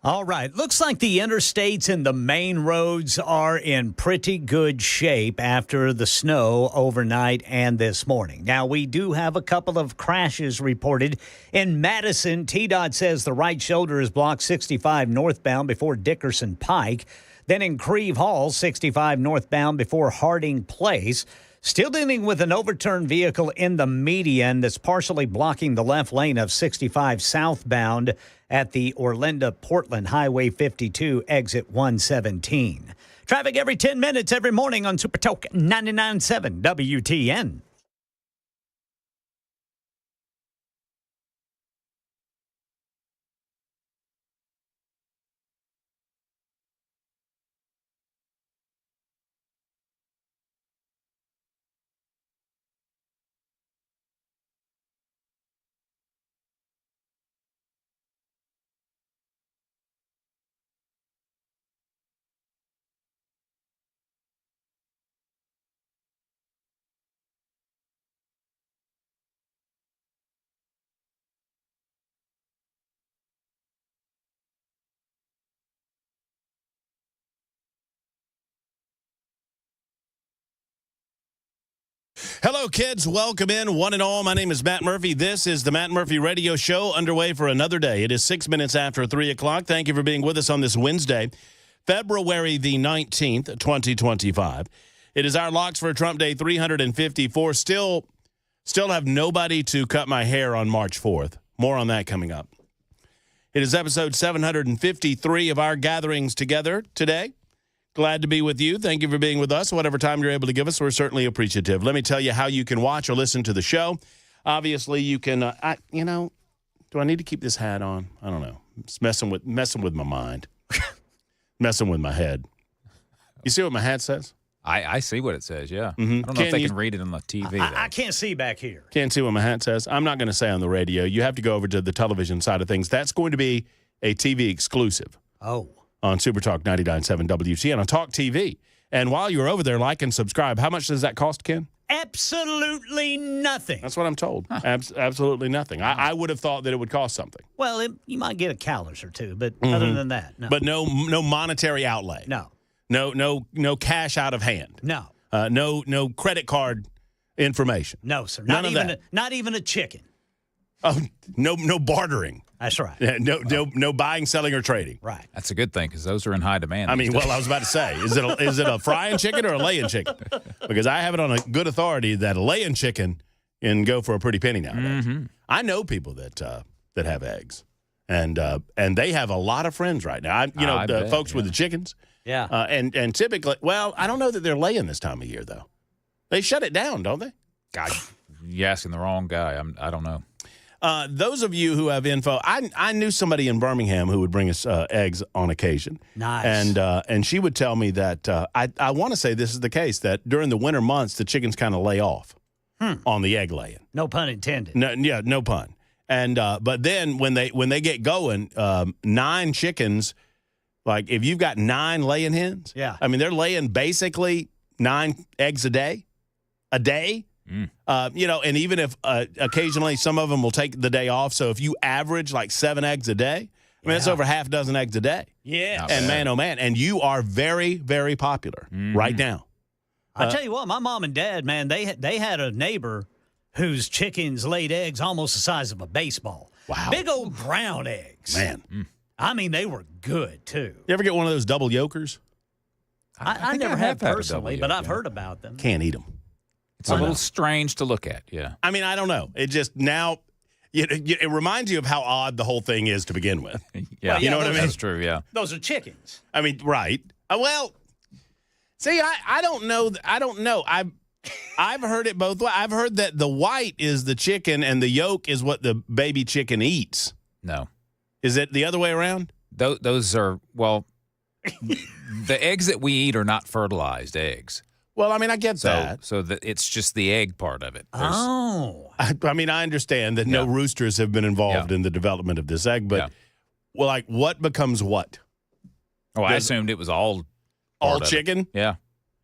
All right. Looks like the interstates and the main roads are in pretty good shape after the snow overnight and this morning. Now, we do have a couple of crashes reported. In Madison, TDOT says the right shoulder is blocked 65 northbound before Dickerson Pike. Then in Creve Hall, 65 northbound before Harding Place. Still dealing with an overturned vehicle in the median that's partially blocking the left lane of 65 southbound at the Orlinda-Portland Highway 52 exit 117. Traffic every 10 minutes every morning on Super Talk 99.7 WTN. Hello, kids. Welcome in, one and all. My name is Matt Murphy. This is the Matt Murphy Radio Show, underway for another day. It is 6 minutes after 3 o'clock. Thank you for being with us on this Wednesday, February the 19th, 2025. It is our Locks for Trump Day 354. Still have nobody to cut my hair on March 4th. More on that coming up. It is episode 753 of our gatherings together today. Glad to be with you. Thank you for being with us. Whatever time you're able to give us, we're certainly appreciative. Let me tell you how you can watch or listen to the show. Obviously, you can, do I need to keep this hat on? I don't know. It's messing with my mind. Messing with my head. You see what my hat says? I see what it says, yeah. Mm-hmm. I don't know if they can read it on the TV. I can't see back here. Can't see what my hat says? I'm not going to say on the radio. You have to go over to the television side of things. That's going to be a TV exclusive. Oh. On Super Talk 99.7 WTN on Talk TV. And while you're over there, like and subscribe. How much does that cost, Ken? Absolutely nothing. That's what I'm told. Absolutely nothing. I would have thought that it would cost something. Well, you might get a callus or two, but other than that, no. But no monetary outlay. No. No cash out of hand. No. No credit card information. No, sir. None of that. Not even a chicken. Oh, no bartering. That's right. No buying, selling, or trading. Right. That's a good thing because those are in high demand. I mean, well, I was about to say, is it a frying chicken or a laying chicken? Because I have it on a good authority that a laying chicken can go for a pretty penny nowadays. Mm-hmm. I know people that have eggs, and they have a lot of friends right now. The folks with the chickens. Yeah. And typically, well, I don't know that they're laying this time of year though. They shut it down, don't they? God, you're asking the wrong guy. I don't know. Those of you who have info, I knew somebody in Birmingham who would bring us eggs on occasion. Nice. And she would tell me that I want to say this is the case, that during the winter months, the chickens kind of lay off on the egg laying. No pun intended. No pun. And but then when they get going, 9 chickens, like if you've got 9 laying hens, I mean, they're laying basically 9 eggs a day. And even if occasionally some of them will take the day off. So if you average like 7 eggs a day, I mean, that's over half a dozen eggs a day. Yeah. And man, oh man. And you are very, very popular right now. I tell you what, my mom and dad, man, they had a neighbor whose chickens laid eggs almost the size of a baseball. Wow. Big old brown eggs. Man. I mean, they were good, too. You ever get one of those double yolkers? I never have personally, but I've heard about them. Can't eat them. It's a little strange to look at, yeah. I mean, I don't know. It just now, it reminds you of how odd the whole thing is to begin with. Yeah. Well, you know what I mean? That's true, yeah. Those are chickens. I mean, right. Well, see, I don't know. I don't know. I've heard it both ways. I've heard that the white is the chicken and the yolk is what the baby chicken eats. No. Is it the other way around? Those are, well, the eggs that we eat are not fertilized eggs. Well, I mean, I get that. So it's just the egg part of it. I mean, I understand that no roosters have been involved in the development of this egg, but well, like what becomes what? Oh, I assumed it was all chicken. Yeah,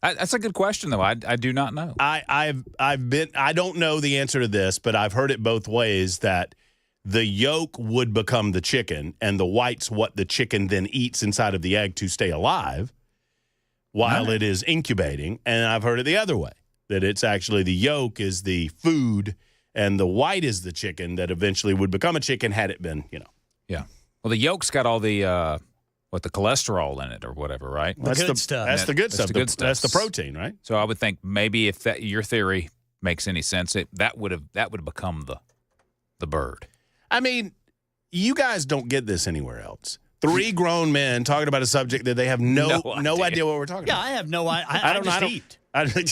that's a good question though. I do not know. I don't know the answer to this, but I've heard it both ways that the yolk would become the chicken, and the white's what the chicken then eats inside of the egg to stay alive while it is incubating. And I've heard it the other way, that it's actually the yolk is the food and the white is the chicken that eventually would become a chicken had it been, Yeah. Well, the yolk's got all the the cholesterol in it or whatever, right? The good stuff. That's the good stuff. the good stuff. That's the protein, right? So I would think maybe if that your theory makes any sense, that would have become the bird. I mean, you guys don't get this anywhere else. 3 grown men talking about a subject that they have no idea what we're talking about. I have no idea. I just eat.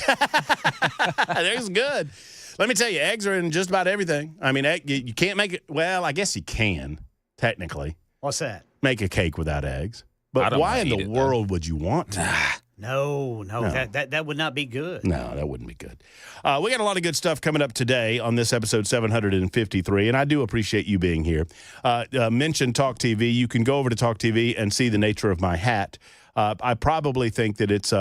That's good. Let me tell you, eggs are in just about everything. I mean, you can't make it. Well, I guess you can, technically. What's that? Make a cake without eggs. But why in the world would you want to? No. That would not be good. No, that wouldn't be good. We got a lot of good stuff coming up today on this episode 753, and I do appreciate you being here. Mention Talk TV. You can go over to Talk TV and see the nature of my hat. I probably think that it's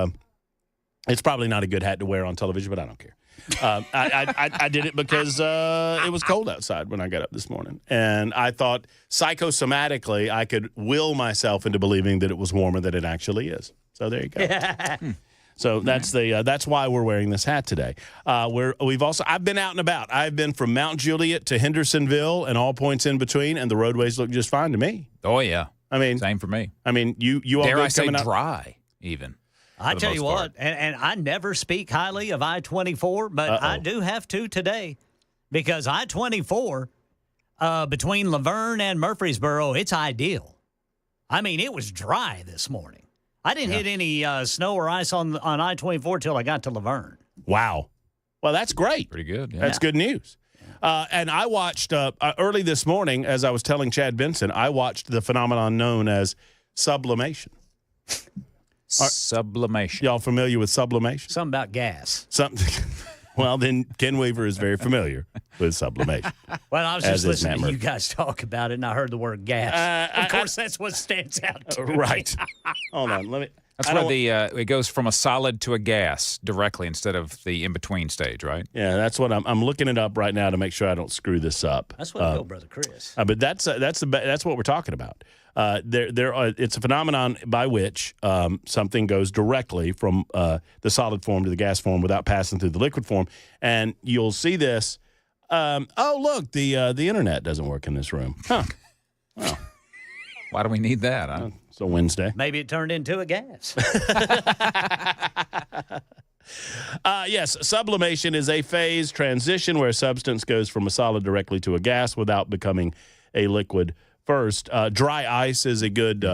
probably not a good hat to wear on television, but I don't care. I did it because it was cold outside when I got up this morning, and I thought psychosomatically I could will myself into believing that it was warmer than it actually is. So there you go. So that's why we're wearing this hat today. I've been out and about. I've been from Mount Juliet to Hendersonville and all points in between, and the roadways look just fine to me. Oh yeah, I mean, same for me. I mean, you all dare good I say coming dry even. I tell you what, and I never speak highly of I-24, but I do have to today because I-24 between Laverne and Murfreesboro, it's ideal. I mean, it was dry this morning. I didn't hit any snow or ice on I-24 till I got to Laverne. Wow. Well, that's great. Pretty good. Yeah. That's good news. And I watched early this morning, as I was telling Chad Benson, I watched the phenomenon known as sublimation. Sublimation. Y'all familiar with sublimation? Something about gas. Something. Well, then Ken Weaver is very familiar with sublimation. Well, I was just listening to you guys talk about it, and I heard the word gas. Of course, that's what stands out to me. Right. Hold on. That's where it goes from a solid to a gas directly instead of the in-between stage, right? Yeah, that's what I'm looking it up right now to make sure I don't screw this up. That's what I know, Brother Chris. But that's what we're talking about. It's a phenomenon by which something goes directly from the solid form to the gas form without passing through the liquid form, and you'll see this. Look, the internet doesn't work in this room. Huh? Well, why do we need that? Huh? It's a Wednesday. Maybe it turned into a gas. Yes, sublimation is a phase transition where a substance goes from a solid directly to a gas without becoming a liquid first. Dry ice is a good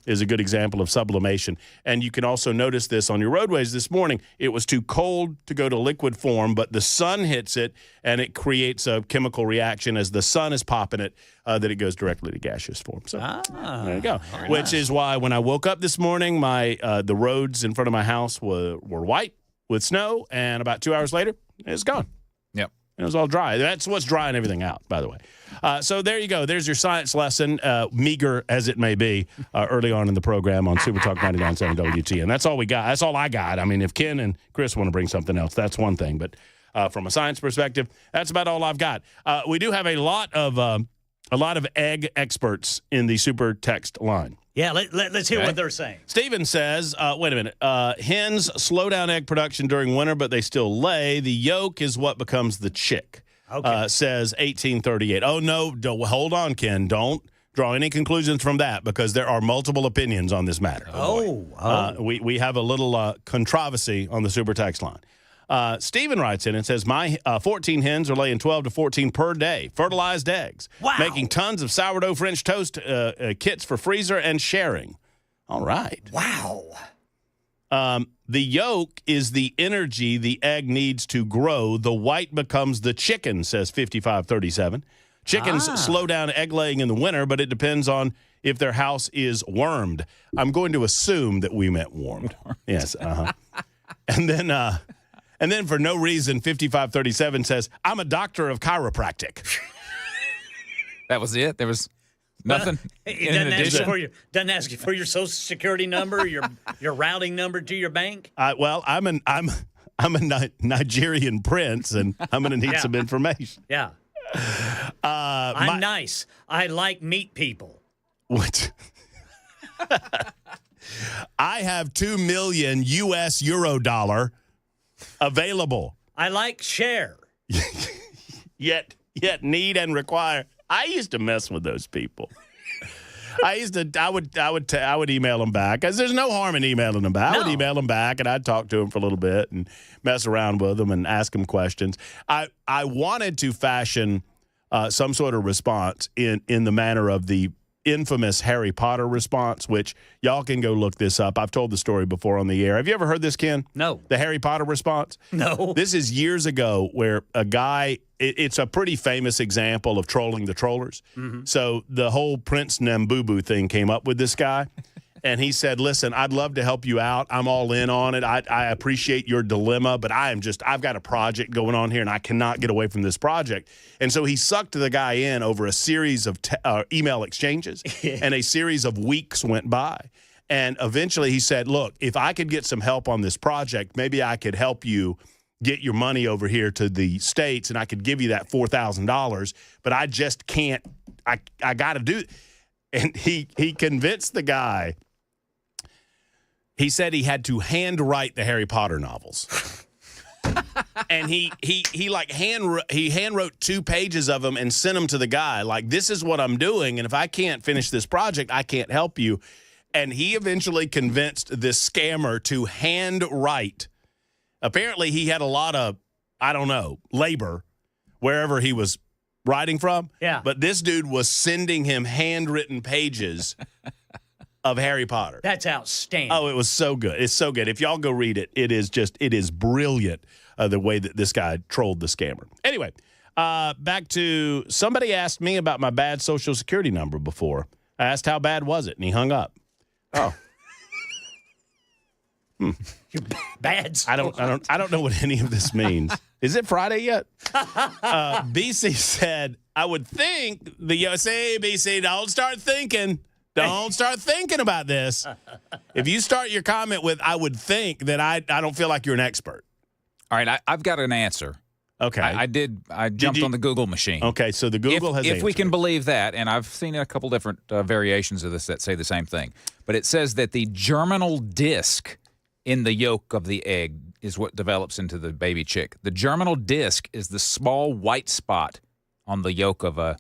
example of sublimation, and you can also notice this on your roadways this morning. It was too cold to go to liquid form, but the sun hits it, and it creates a chemical reaction as the sun is popping it that it goes directly to gaseous form. So there you go. Which is why when I woke up this morning, the roads in front of my house were white with snow, and about 2 hours later, it's gone. Yep. It was all dry. That's what's drying everything out, by the way. So there you go. There's your science lesson, meager as it may be, early on in the program on Super Talk 99.7 WTN. That's all we got. That's all I got. I mean, if Ken and Chris want to bring something else, that's one thing. But from a science perspective, that's about all I've got. We do have a lot of egg experts in the Super Text line. Yeah, let's hear what they're saying. Steven says, wait a minute, hens slow down egg production during winter, but they still lay. The yolk is what becomes the chick, says 1838. Oh, no, hold on, Ken. Don't draw any conclusions from that because there are multiple opinions on this matter. We have a little controversy on the Super Text line. Stephen writes in and says, my 14 hens are laying 12 to 14 per day, fertilized eggs, making tons of sourdough French toast kits for freezer and sharing. All right. Wow. The yolk is the energy the egg needs to grow. The white becomes the chicken, says 5537. Chickens slow down egg laying in the winter, but it depends on if their house is wormed. I'm going to assume that we meant warmed. Yes. And then for no reason, 5537 says, I'm a doctor of chiropractic. That was it? There was nothing in addition? Doesn't ask you for your Social Security number, your routing number to your bank? I'm a Nigerian prince, and I'm going to need some information. Yeah. I'm nice. I like meat people. What? I have 2 million US euro dollar available. I like share. Yet need and require. I used to mess with those people. I would email them back, because there's no harm in emailing them back. I would email them back, and I'd talk to them for a little bit and mess around with them and ask them questions. I wanted to fashion some sort of response in the manner of the infamous Harry Potter response, which y'all can go look this up. I've told the story before on the air. Have you ever heard this, Ken? No. The Harry Potter response? No. This is years ago, where a guy, it's a pretty famous example of trolling the trollers. Mm-hmm. So the whole Prince Nambubu thing came up with this guy. And he said, listen, I'd love to help you out. I'm all in on it. I appreciate your dilemma, but I've got a project going on here, and I cannot get away from this project. And so he sucked the guy in over a series of email exchanges, and a series of weeks went by. And eventually he said, look, if I could get some help on this project, maybe I could help you get your money over here to the States, and I could give you that $4,000, but I just can't. I got to do it. And he convinced the guy. He said he had to handwrite the Harry Potter novels. And he handwrote 2 pages of them and sent them to the guy. Like, this is what I'm doing, and if I can't finish this project, I can't help you. And he eventually convinced this scammer to handwrite. Apparently, he had a lot of, I don't know, labor wherever he was writing from. Yeah. But this dude was sending him handwritten pages of Harry Potter. That's outstanding. Oh, it was so good. It's so good. If y'all go read it, it is brilliant, the way that this guy trolled the scammer. Anyway, back to, somebody asked me about my bad Social Security number before. I asked how bad was it, and he hung up. Oh. You're bad. I don't know what any of this means. Is it Friday yet? BC said, I would think the USA, BC, don't start thinking. Don't start thinking about this. If you start your comment with, I would think, that I don't feel like you're an expert. All right, I've got an answer. Okay. I jumped on the Google machine. Okay, so the Google has If we answered. can believe that, and I've seen a couple different variations of this that say the same thing, but it says that the germinal disc in the yolk of the egg is what develops into the baby chick. The germinal disc is the small white spot on the yolk of an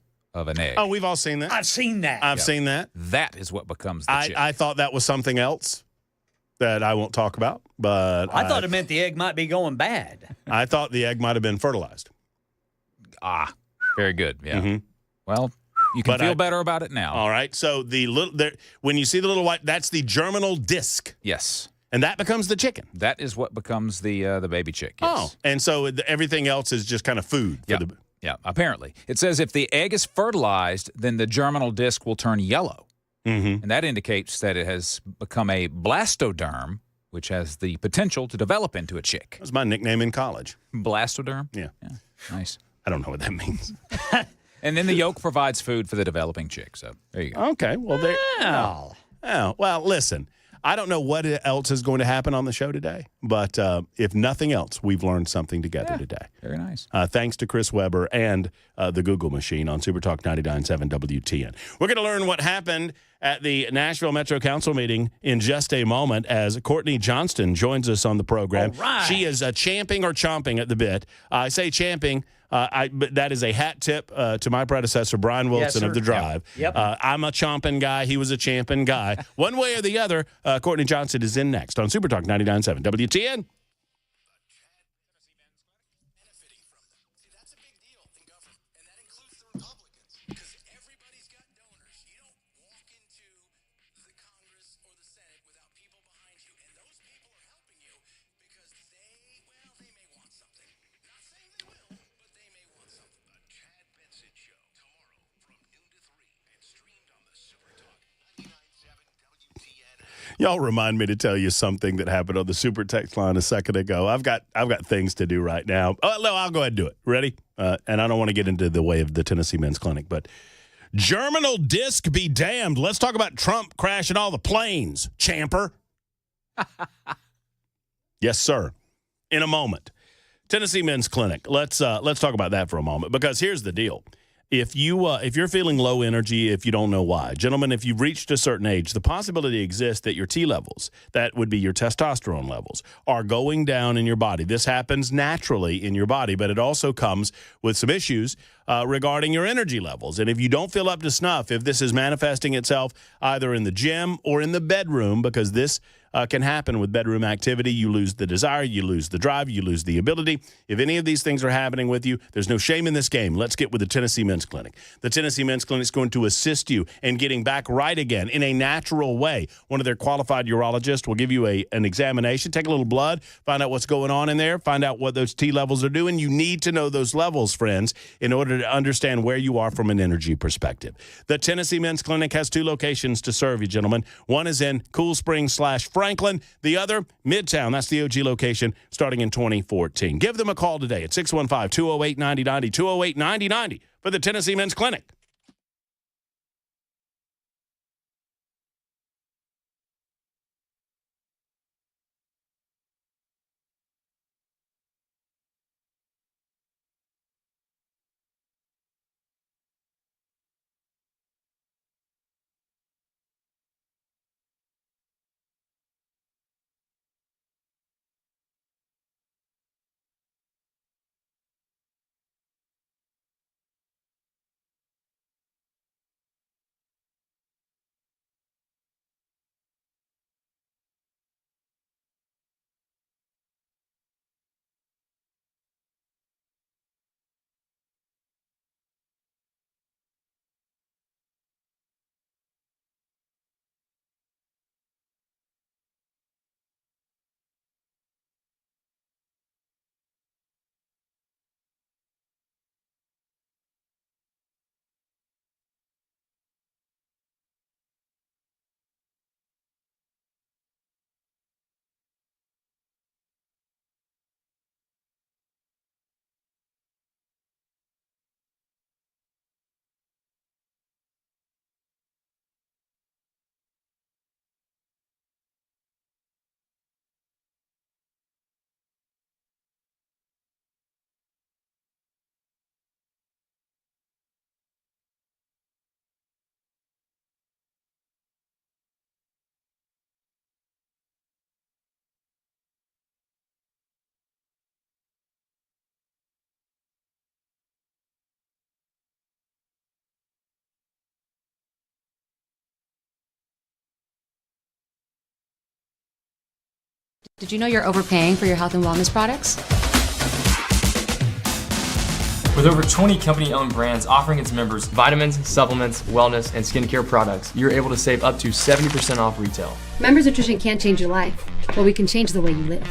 egg. Oh, we've all seen that. I've seen that. I've seen that. That is what becomes the chick. I thought that was something else that I won't talk about, but I thought it meant the egg might be going bad. I thought the egg might have been fertilized. Very good. Yeah. Mm-hmm. Well, you can feel better about it now. All right. So when you see the little white, that's the germinal disc. Yes. And that becomes the chicken. That is what becomes the baby chick. Yes. Oh, and so everything else is just kind of food. Yeah, apparently. It says if the egg is fertilized, then the germinal disc will turn yellow. Mm-hmm. And that indicates that it has become a blastoderm, which has the potential to develop into a chick. That was my nickname in college. Blastoderm? Yeah. Nice. I don't know what that means. And then the yolk provides food for the developing chick. So there you go. Okay. Well, there. Oh, well, listen. I don't know what else is going to happen on the show today, but if nothing else, we've learned something together today. Very nice. Thanks to Chris Webber and the Google machine on Super Talk 99.7 WTN. We're going to learn what happened at the Nashville Metro Council meeting in just a moment as Courtney Johnston joins us on the program. All right. She is champing or chomping at the bit. I say champing. But that is a hat tip to my predecessor, Brian Wilson of The Drive. Yep. I'm a chomping guy. He was a champing guy. One way or the other, Courtney Johnson is in next on Super Talk 99.7 WTN. Y'all remind me to tell you something that happened on the Super Text line a second ago. I've got things to do right now. Oh, no, I'll go ahead and do it. Ready? And I don't want to get into the way of the Tennessee Men's Clinic, but germinal disc be damned. Let's talk about Trump crashing all the planes, champer. Yes, sir. In a moment. Tennessee Men's Clinic. Let's talk about that for a moment, because here's the deal. If you're feeling low energy, if you don't know why, gentlemen, if you've reached a certain age, the possibility exists that your T levels, that would be your testosterone levels, are going down in your body. This happens naturally in your body, but it also comes with some issues regarding your energy levels. And if you don't feel up to snuff, if this is manifesting itself either in the gym or in the bedroom, because this can happen with bedroom activity. You lose the desire, you lose the drive, you lose the ability. If any of these things are happening with you, there's no shame in this game. Let's get with the Tennessee Men's Clinic. The Tennessee Men's Clinic is going to assist you in getting back right again in a natural way. One of their qualified urologists will give you an examination, take a little blood, find out what's going on in there, find out what those T levels are doing. You need to know those levels, friends, in order to understand where you are from an energy perspective. The Tennessee Men's Clinic has 2 locations to serve you, gentlemen. One is in Cool Springs / Franklin. The other, Midtown. That's the OG location starting in 2014. Give them a call today at 615-208-9090, 208-9090 for the Tennessee Men's Clinic. Did you know you're overpaying for your health and wellness products? With over 20 company-owned brands offering its members vitamins, supplements, wellness, and skincare products, you're able to save up to 70% off retail. Members Nutrition can't change your life, but we can change the way you live.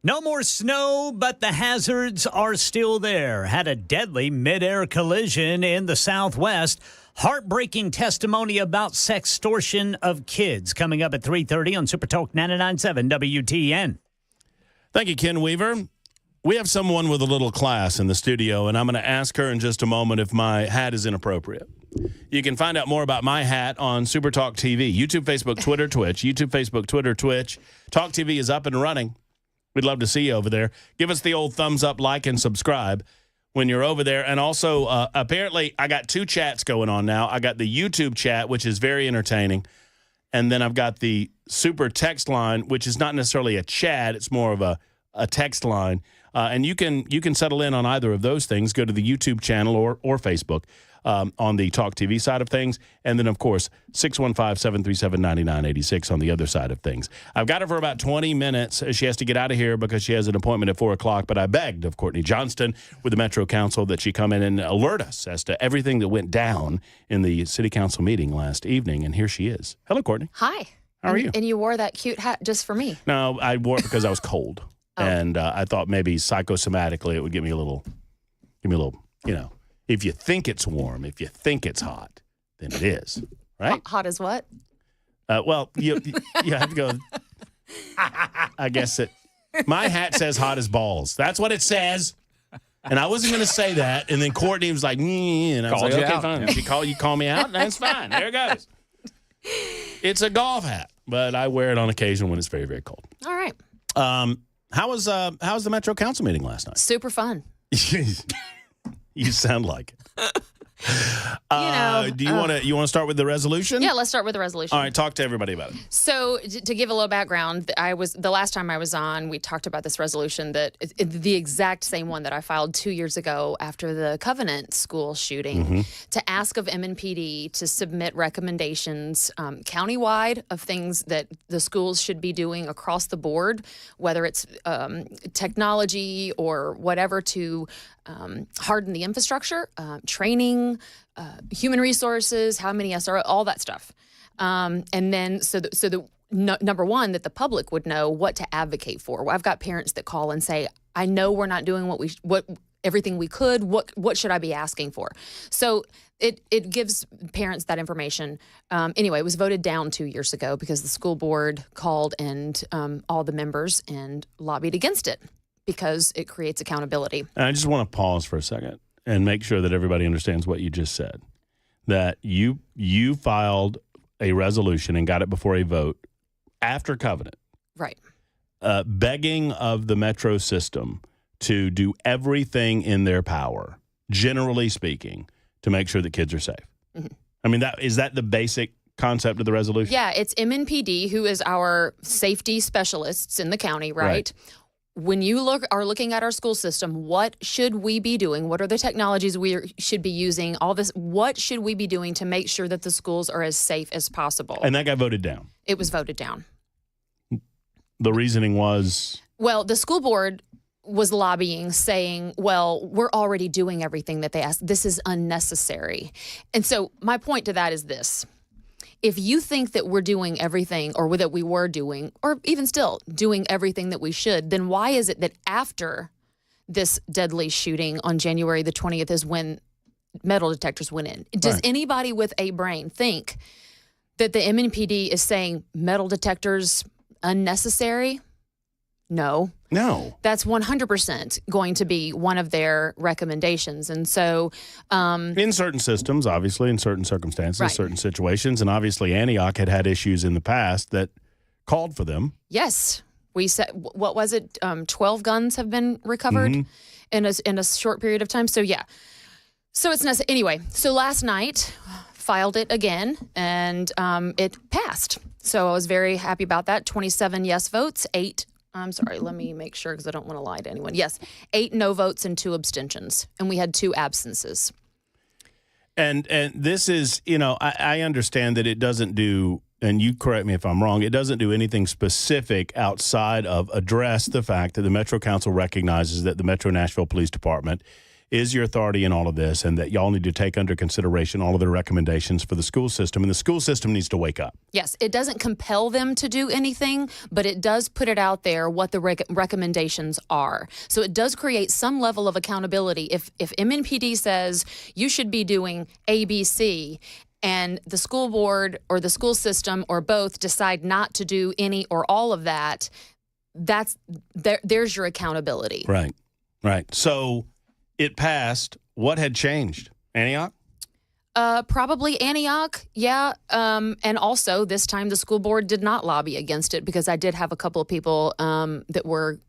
No more snow, but the hazards are still there. Had a deadly midair collision in the Southwest. Heartbreaking testimony about sextortion of kids coming up at 3:30 on Super Talk 99.7 WTN. Thank you, Ken Weaver. We have someone with a little class in the studio, and I'm going to ask her in just a moment if my hat is inappropriate. You can find out more about my hat on Super Talk TV, YouTube, Facebook, Twitter, Twitch. YouTube, Facebook, Twitter, Twitch. Talk TV is up and running. We'd love to see you over there. Give us the old thumbs up, like, and subscribe when you're over there. And also, apparently, I got 2 chats going on now. I got the YouTube chat, which is very entertaining. And then I've got the super text line, which is not necessarily a chat. It's more of a text line. And you can settle in on either of those things. Go to the YouTube channel or Facebook on the Talk TV side of things. And then, of course, 615-737-9986 on the other side of things. I've got her for about 20 minutes. She has to get out of here because she has an appointment at 4 o'clock. But I begged of Courtney Johnston with the Metro Council that she come in and alert us as to everything that went down in the City Council meeting last evening. And here she is. Hello, Courtney. Hi. How are you? And you wore that cute hat just for me. No, I wore it because I was cold. And I thought maybe psychosomatically it would give me a little, if you think it's warm, if you think it's hot, then it is, right? Hot as what? Well, you have to go. I guess my hat says hot as balls. That's what it says. And I wasn't going to say that. And then Courtney was like, and I was Called like, you okay, out. fine. Yeah. You call me out? That's fine. There it goes. It's a golf hat, but I wear it on occasion when it's very, very cold. All right. How was the Metro Council meeting last night? Super fun. You sound like it. Do you want to start with the resolution? Yeah, let's start with the resolution. All right, talk to everybody about it. So to give a little background, the last time I was on, we talked about this resolution that the exact same one that I filed 2 years ago after the Covenant school shooting to ask of MNPD to submit recommendations countywide of things that the schools should be doing across the board, whether it's technology or whatever to harden the infrastructure, training, human resources, how many SRO, all that stuff. And then number one, that the public would know what to advocate for. Well, I've got parents that call and say, I know we're not doing everything we could. What should I be asking for? So it gives parents that information. Anyway, it was voted down 2 years ago because the school board called and all the members and lobbied against it because it creates accountability. And I just want to pause for a second and make sure that everybody understands what you just said. That you filed a resolution and got it before a vote after Covenant. Right. Begging of the Metro system to do everything in their power, generally speaking, to make sure that kids are safe. Mm-hmm. I mean, is that the basic concept of the resolution? Yeah, it's MNPD, who is our safety specialists in the county, right? When you are looking at our school system, what should we be doing? What are the technologies we should be using? All this, what should we be doing to make sure that the schools are as safe as possible? And that got voted down. It was voted down. The reasoning was? Well, the school board was lobbying, saying, well, we're already doing everything that they asked. This is unnecessary. And so my point to that is this. If you think that we're doing everything, or that we were doing, or even still doing everything that we should, then why is it that after this deadly shooting on January the 20th is when metal detectors went in? Does anybody with a brain think that the MNPD is saying metal detectors unnecessary? No. That's 100% going to be one of their recommendations. And so in certain systems, obviously, in certain circumstances, certain situations, and obviously Antioch had issues in the past that called for them. Yes. We said, what was it? 12 guns have been recovered in a short period of time. So, yeah. So it's necessary. Anyway, so last night, filed it again, and it passed. So I was very happy about that. 27 yes votes, 8. I'm sorry, let me make sure because I don't want to lie to anyone. Yes, 8 no votes and 2 abstentions. And we had 2 absences. And this is, I understand that it doesn't do, and you correct me if I'm wrong, it doesn't do anything specific outside of address the fact that the Metro Council recognizes that the Metro Nashville Police Department is your authority in all of this, and that y'all need to take under consideration all of their recommendations for the school system, and the school system needs to wake up. Yes, it doesn't compel them to do anything, but it does put it out there what the recommendations are. So it does create some level of accountability. If MNPD says you should be doing A, B, C, and the school board or the school system or both decide not to do any or all of that, there's your accountability. Right. So it passed. What had changed? Antioch? Probably Antioch, yeah. And also, this time the school board did not lobby against it because I did have a couple of people that were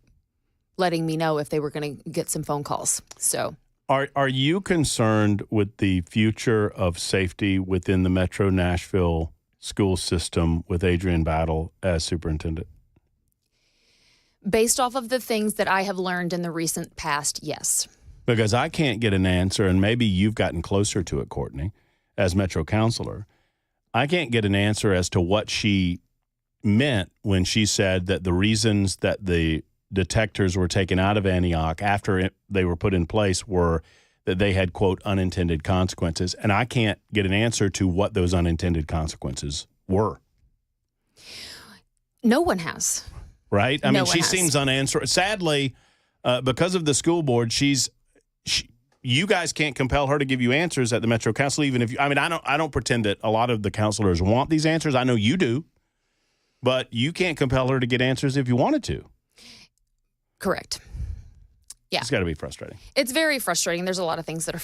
letting me know if they were going to get some phone calls. So, are you concerned with the future of safety within the Metro Nashville school system with Adrian Battle as superintendent? Based off of the things that I have learned in the recent past, yes. Because I can't get an answer, and maybe you've gotten closer to it, Courtney, as Metro Counselor. I can't get an answer as to what she meant when she said that the reasons that the detectors were taken out of Antioch after they were put in place were that they had, quote, unintended consequences. And I can't get an answer to what those unintended consequences were. No one has. Right? I mean, she has. seems unanswerable. Sadly, because of the school board, you guys can't compel her to give you answers at the Metro Council, even if you, I mean, I don't pretend that a lot of the counselors want these answers. I know you do, but you can't compel her to get answers if you wanted to. Correct. Yeah. It's got to be frustrating. It's very frustrating. There's a lot of things that are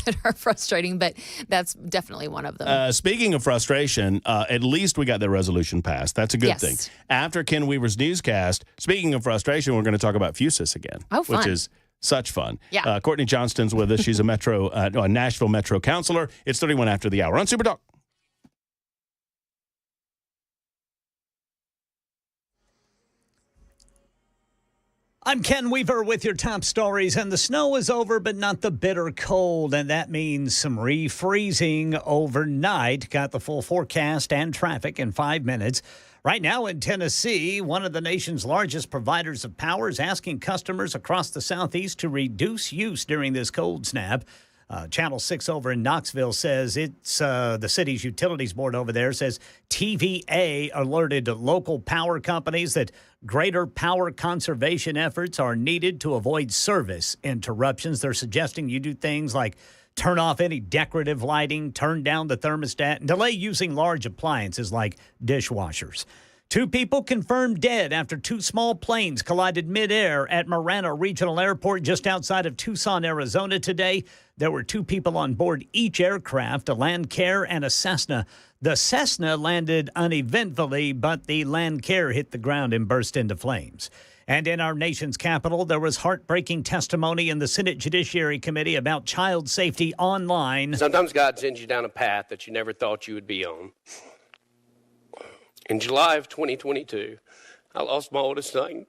that are frustrating, but that's definitely one of them. Speaking of frustration, at least we got the resolution passed. That's a good Yes. thing. After Ken Weaver's newscast, speaking of frustration, we're going to talk about FUSIS again, Oh, fun. which is such fun. Yeah. Courtney Johnston's with us. She's a Nashville Metro counselor. It's 31 after the hour on Super Talk. I'm Ken Weaver with your top stories, and the snow is over, but not the bitter cold, and that means some refreezing overnight. Got the full forecast and traffic in 5 minutes. Right now in Tennessee, one of the nation's largest providers of power is asking customers across the Southeast to reduce use during this cold snap. Channel 6 over in Knoxville says it's the city's utilities board over there says TVA alerted local power companies that greater power conservation efforts are needed to avoid service interruptions. They're suggesting you do things like turn off any decorative lighting, turn down the thermostat, and delay using large appliances like dishwashers. 2 people confirmed dead after 2 small planes collided midair at Marana Regional Airport just outside of Tucson, Arizona today. There were 2 people on board each aircraft, a Landcare and a Cessna. The Cessna landed uneventfully, but the Landcare hit the ground and burst into flames. And in our nation's capital, there was heartbreaking testimony in the Senate Judiciary Committee about child safety online. Sometimes God sends you down a path that you never thought you would be on. In July of 2022, I lost my oldest son,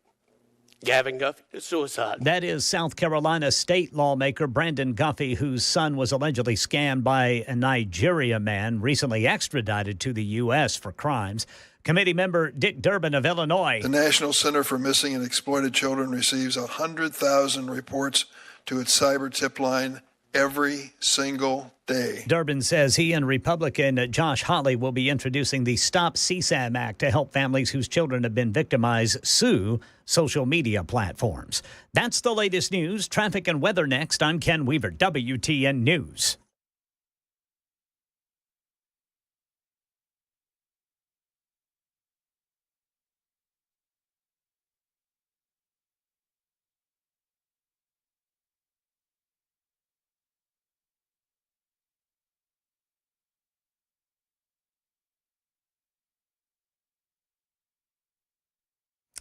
Gavin Guffey, to suicide. That is South Carolina state lawmaker Brandon Guffey, whose son was allegedly scammed by a Nigeria man recently extradited to the U.S. for crimes. Committee member Dick Durbin of Illinois. The National Center for Missing and Exploited Children receives 100,000 reports to its cyber tip line every single day. Durbin says he and Republican Josh Hawley will be introducing the Stop CSAM Act to help families whose children have been victimized sue social media platforms. That's the latest news. Traffic and weather next. I'm Ken Weaver, WTN News.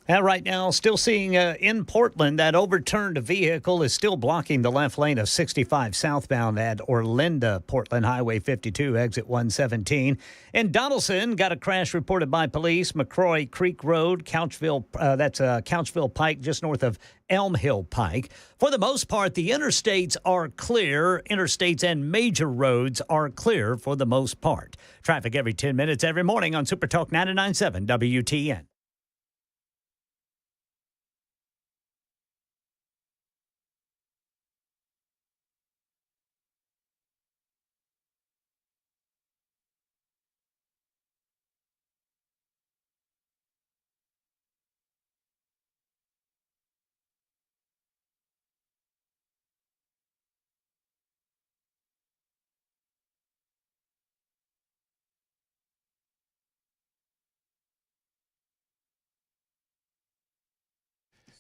And right now, still seeing in Portland, that overturned vehicle is still blocking the left lane of 65 southbound at Orlinda, Portland Highway 52, exit 117. In Donaldson, got a crash reported by police, McCroy Creek Road, Couchville, that's Couchville Pike, just north of Elm Hill Pike. For the most part, the interstates are clear. Interstates and major roads are clear for the most part. Traffic every 10 minutes every morning on Super Talk 99.7 WTN.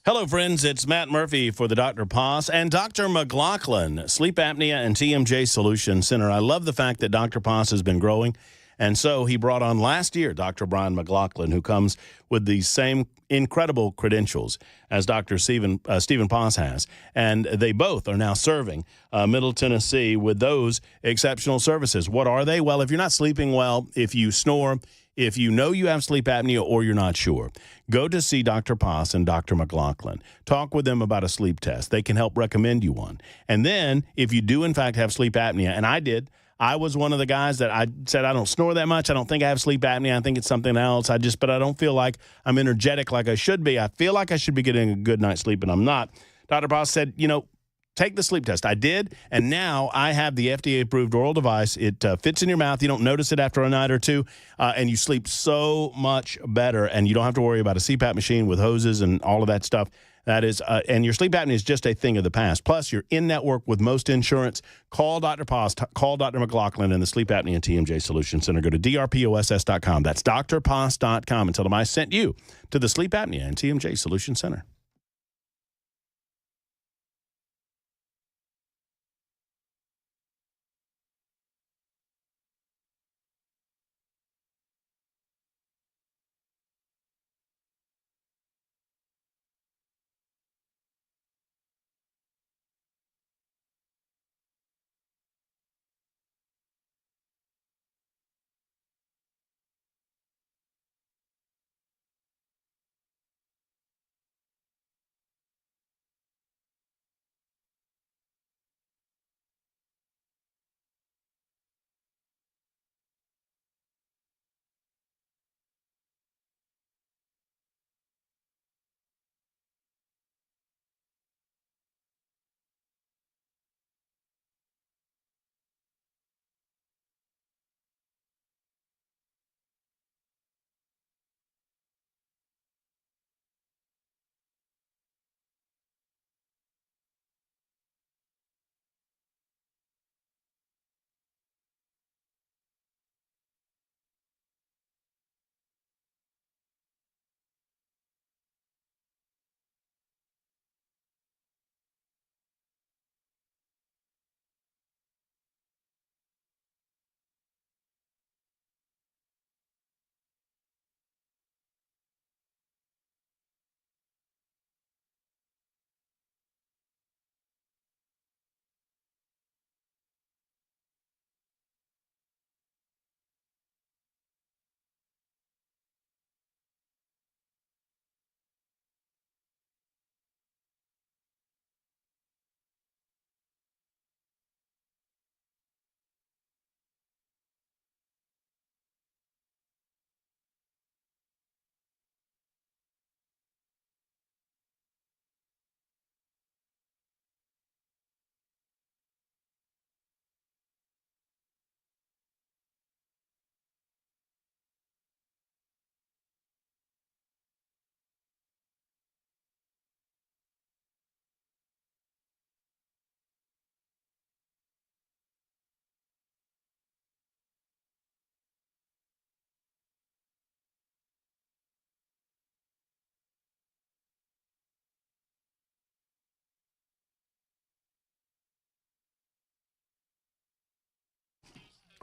Hello, friends. It's Matt Murphy for the Dr. Poss and Dr. McLaughlin, Sleep Apnea and TMJ Solution Center. I love the fact that Dr. Poss has been growing And so he brought on last year Dr. Brian McLaughlin, who comes with the same incredible credentials as Dr. Stephen Paas has. And they both are now serving Middle Tennessee with those exceptional services. What are they? Well, if you're not sleeping well, if you snore, if you know you have sleep apnea or you're not sure, go to see Dr. Paas and Dr. McLaughlin. Talk with them about a sleep test. They can help recommend you one. And then if you do, in fact, have sleep apnea, and I was one of the guys that I said, I don't snore that much. I don't think I have sleep apnea. I think it's something else. But I don't feel like I'm energetic like I should be. I feel like I should be getting a good night's sleep, and I'm not. Dr. Paas said, take the sleep test. I did, and now I have the FDA-approved oral device. It fits in your mouth. You don't notice it after a night or two, and you sleep so much better, and you don't have to worry about a CPAP machine with hoses and all of that stuff. That is, and your sleep apnea is just a thing of the past. Plus, you're in network with most insurance. Call Dr. Paas, call Dr. McLaughlin and the Sleep Apnea and TMJ Solution Center. Go to drposs.com. That's drpaas.com and tell them I sent you to the Sleep Apnea and TMJ Solution Center.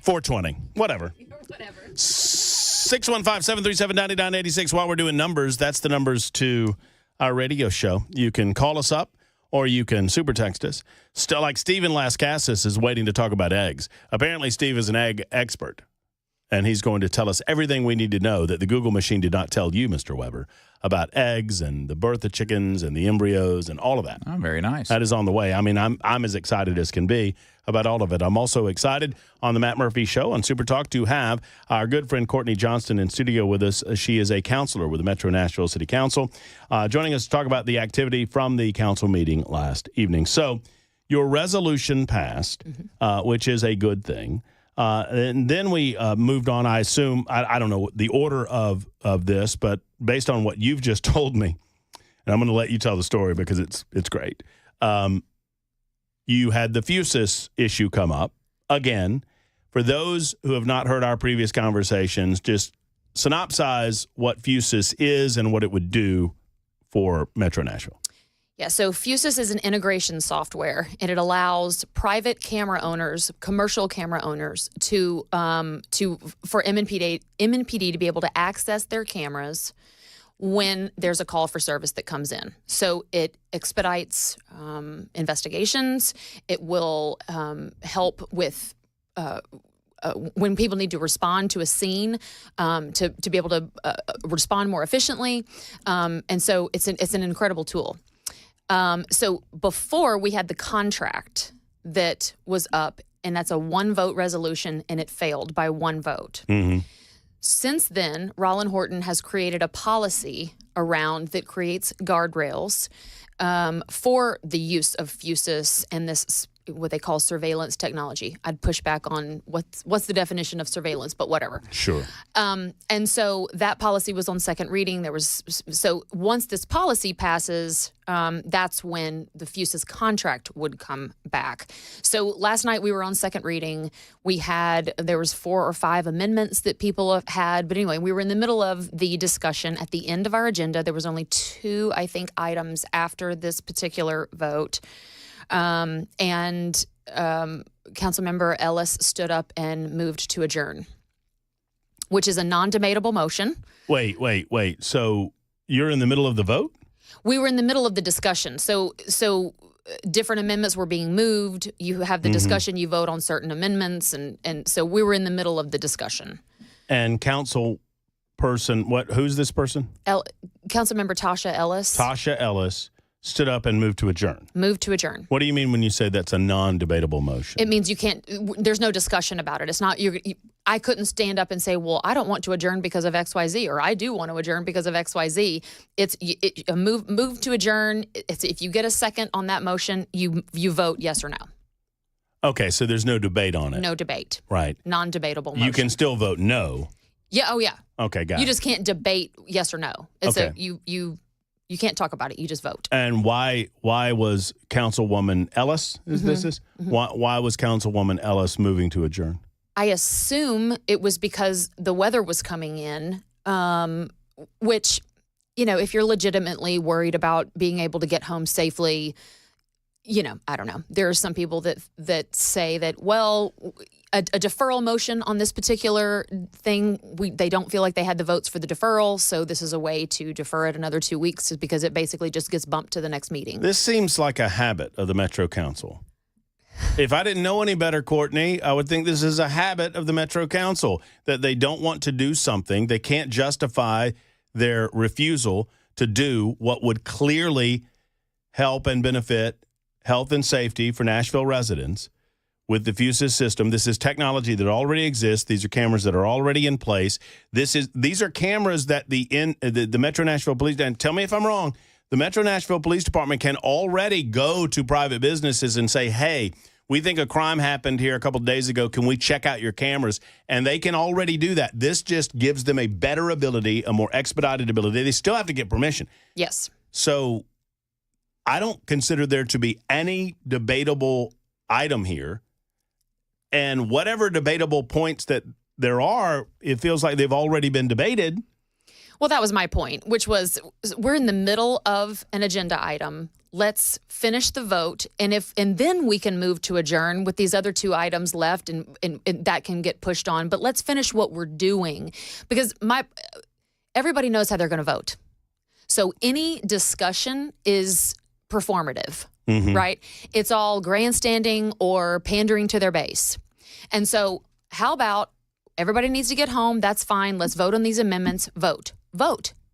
$420, whatever. 615-737-9986. While we're doing numbers, that's the numbers to our radio show. You can call us up or you can super text us. Still, like Stephen Lascasis is waiting to talk about eggs. Apparently, Steve is an egg expert, and he's going to tell us everything we need to know that the Google machine did not tell you, Mr. Weber, about eggs and the birth of chickens and the embryos and all of that. Oh, very nice. That is on the way. I mean, I'm as excited as can be about all of it. I'm also excited on the Matt Murphy Show on Super Talk to have our good friend Courtney Johnston in studio with us. She is a counselor with the Metro Nashville City Council, joining us to talk about the activity from the council meeting last evening. So your resolution passed, which is a good thing. And then we moved on. I assume, I don't know the order of this, but based on what you've just told me, and I'm going to let you tell the story because it's great. You had the Fusus issue come up again. For those who have not heard our previous conversations, just synopsize what Fusus is and what it would do for Metro Nashville. Yeah, so Fusus is an integration software, and it allows private camera owners, commercial camera owners, for MNPD to be able to access their cameras when there's a call for service that comes in. So it expedites investigations. It will help with when people need to respond to a scene, to be able to respond more efficiently. And so it's an incredible tool. So before we had the contract that was up, and that's a 1-vote resolution, and it failed by 1 vote. Mm-hmm. Since then, Rollin Horton has created a policy around that creates guardrails for the use of Fusus and this what they call surveillance technology. I'd push back on what's the definition of surveillance, but whatever. Sure. And so that policy was on second reading. So once this policy passes, that's when the Fusus contract would come back. So last night we were on second reading. There was 4 or 5 amendments that people have had. But anyway, we were in the middle of the discussion. At the end of our agenda, there was only 2, I think, items after this particular vote. Councilmember Ellis stood up and moved to adjourn, which is a non-debatable motion. Wait. So you're in the middle of the vote? We were in the middle of the discussion. So different amendments were being moved. You have the discussion, you vote on certain amendments. And so we were in the middle of the discussion. And council person, who's this person? Councilmember Tasha Ellis. Tasha Ellis stood up and moved to adjourn. Moved to adjourn. What do you mean when you say that's a non-debatable motion? It means you can't, there's no discussion about it. It's not, I couldn't stand up and say, well, I don't want to adjourn because of XYZ, or I do want to adjourn because of XYZ. It's a move to adjourn. It's, if you get a second on that motion, you vote yes or no. Okay, so there's no debate on it. No debate. Right. Non-debatable motion. You can still vote no. Yeah, oh yeah. Okay, got it. You just can't debate yes or no. It's okay. You can't talk about it. You just vote. And why was Councilwoman Ellis, why was Councilwoman Ellis moving to adjourn? I assume it was because the weather was coming in, which, if you're legitimately worried about being able to get home safely, I don't know. There are some people that say that, well, a deferral motion on this particular thing, they don't feel like they had the votes for the deferral, so this is a way to defer it another 2 weeks because it basically just gets bumped to the next meeting. This seems like a habit of the Metro Council. If I didn't know any better, Courtney, I would think this is a habit of the Metro Council, that they don't want to do something. They can't justify their refusal to do what would clearly help and benefit health and safety for Nashville residents with the Fusus system. This is technology that already exists. These are cameras that are already in place. These are cameras that the Metro Nashville Police, and tell me if I'm wrong, the Metro Nashville Police Department can already go to private businesses and say, hey, we think a crime happened here a couple of days ago. Can we check out your cameras? And they can already do that. This just gives them a better ability, a more expedited ability. They still have to get permission. Yes. So I don't consider there to be any debatable item here. And whatever debatable points that there are, it feels like they've already been debated. Well, that was my point, which was we're in the middle of an agenda item. Let's finish the vote, and then we can move to adjourn with these other 2 items left, and that can get pushed on. But let's finish what we're doing, because everybody knows how they're going to vote. So any discussion is performative, right? It's all grandstanding or pandering to their base. And so how about everybody needs to get home? That's fine. Let's vote on these amendments. Vote.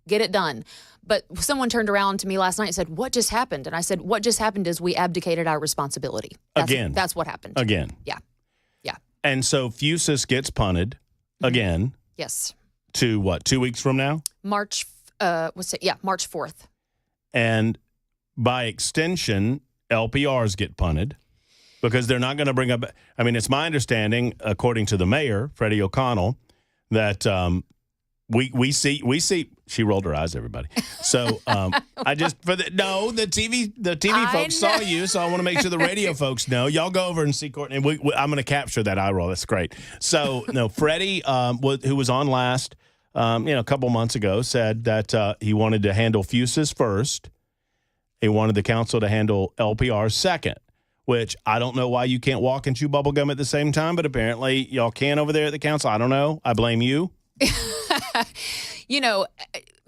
Get it done. But someone turned around to me last night and said, what just happened? And I said, what just happened is we abdicated our responsibility. That's what happened. Again. Yeah. And so Fusus gets punted again. Yes. To what, 2 weeks from now? March 4th. And by extension, LPRs get punted because they're not going to bring up. I mean, it's my understanding, according to the mayor, Freddie O'Connell, that we see. She rolled her eyes, everybody. So the TV folks saw you, so I want to make sure the radio folks know. Y'all go over and see Courtney. I'm going to capture that eye roll. That's great. So no, Freddie, who was on last, a couple months ago, said that he wanted to handle Fusus first. He wanted the council to handle LPR second, which I don't know why you can't walk and chew bubble gum at the same time, but apparently y'all can over there at the council. I don't know. I blame you. You know,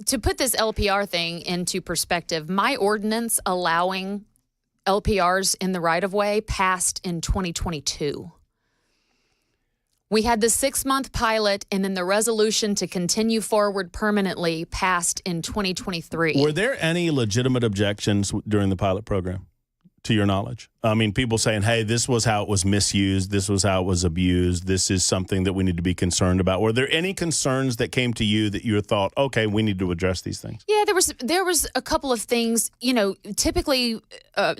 to put this LPR thing into perspective, my ordinance allowing LPRs in the right-of-way passed in 2022. We had the 6-month pilot, and then the resolution to continue forward permanently passed in 2023. Were there any legitimate objections during the pilot program, to your knowledge? I mean, people saying, hey, this was how it was misused. This was how it was abused. This is something that we need to be concerned about. Were there any concerns that came to you that you thought, okay, we need to address these things? Yeah, there was a couple of things. You know, typically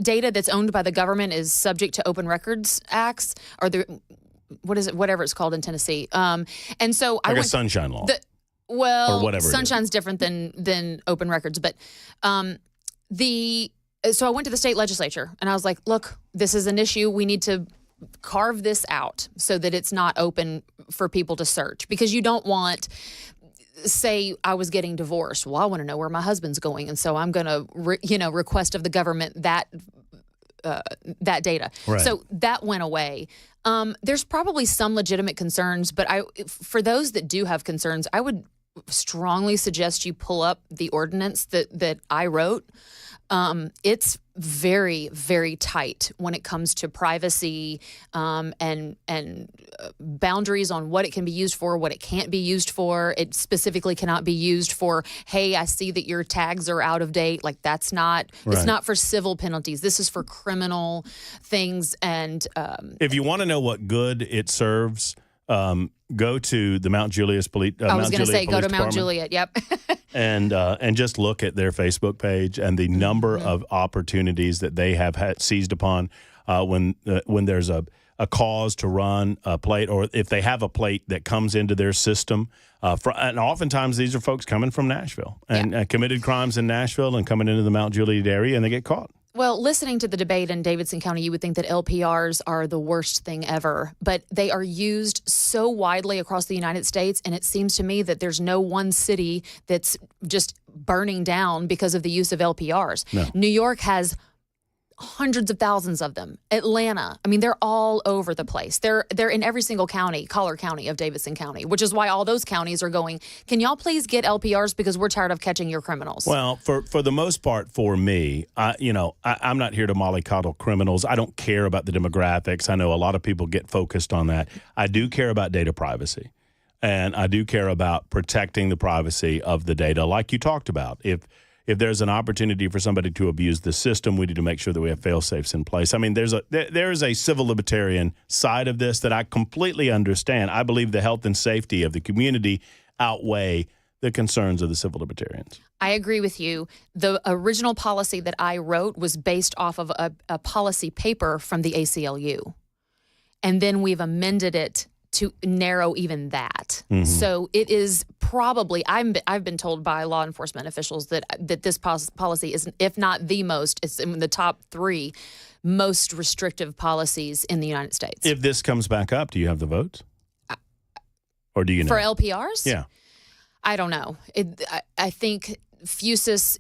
data that's owned by the government is subject to Open Records Acts, or the whatever it's called in Tennessee. And so I like went a sunshine law. Well, or whatever. Sunshine's different than open records, but so I went to the state legislature and I was like, look, this is an issue. We need to carve this out so that it's not open for people to search, because you don't want, say I was getting divorced. Well, I want to know where my husband's going. And so I'm going to, request of the government that data. Right. So that went away. There's probably some legitimate concerns, but for those that do have concerns, I would strongly suggest you pull up the ordinance that I wrote. It's very, very tight when it comes to privacy and boundaries on what it can be used for, what it can't be used for. It specifically cannot be used for, hey, I see that your tags are out of date. Like, that's not, it's not for civil penalties. This is for criminal things. And if you want to know what good it serves, go to the Mount Juliet Police. I was going to say, go to Mount Department. Juliet. Yep. And just look at their Facebook page and the number of opportunities that they have seized upon when there's a cause to run a plate, or if they have a plate that comes into their system. And oftentimes these are folks coming from Nashville and committed crimes in Nashville and coming into the Mount Juliet area, and they get caught. Well, listening to the debate in Davidson County, you would think that LPRs are the worst thing ever, but they are used so widely across the United States, and it seems to me that there's no one city that's just burning down because of the use of LPRs. No. New York has hundreds of thousands of them. Atlanta, I mean, they're all over the place. They're in every single county, Collier County of Davidson County, which is why all those counties are going, can y'all please get LPRs because we're tired of catching your criminals? Well, for the most part, for me, I'm not here to mollycoddle criminals. I don't care about the demographics. I know a lot of people get focused on that. I do care about data privacy, and I do care about protecting the privacy of the data, like you talked about. If there's an opportunity for somebody to abuse the system, we need to make sure that we have fail-safes in place. I mean, there is a civil libertarian side of this that I completely understand. I believe the health and safety of the community outweigh the concerns of the civil libertarians. I agree with you. The original policy that I wrote was based off of a policy paper from the ACLU. And then we've amended it to narrow even that. Mm-hmm. So it is probably, I've been told by law enforcement officials that this policy is, if not the most, it's in the top 3 most restrictive policies in the United States. If this comes back up, do you have the votes? Or do you know? For LPRs? Yeah. I don't know. I think FUSIS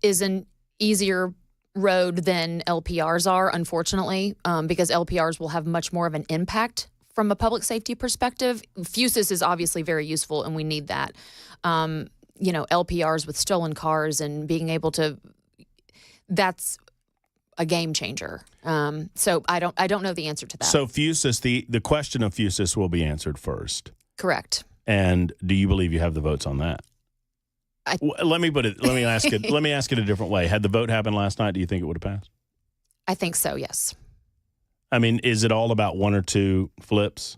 is an easier road than LPRs are, unfortunately, because LPRs will have much more of an impact from a public safety perspective. FUSIS is obviously very useful, and we need that. LPRs with stolen cars and being able to, that's a game changer. So I don't know the answer to that. So FUSIS, the question of FUSIS will be answered first. Correct. And do you believe you have the votes on that? Let me ask it a different way. Had the vote happened last night, do you think it would have passed? I think so, yes. I mean, is it all about 1 or 2 flips?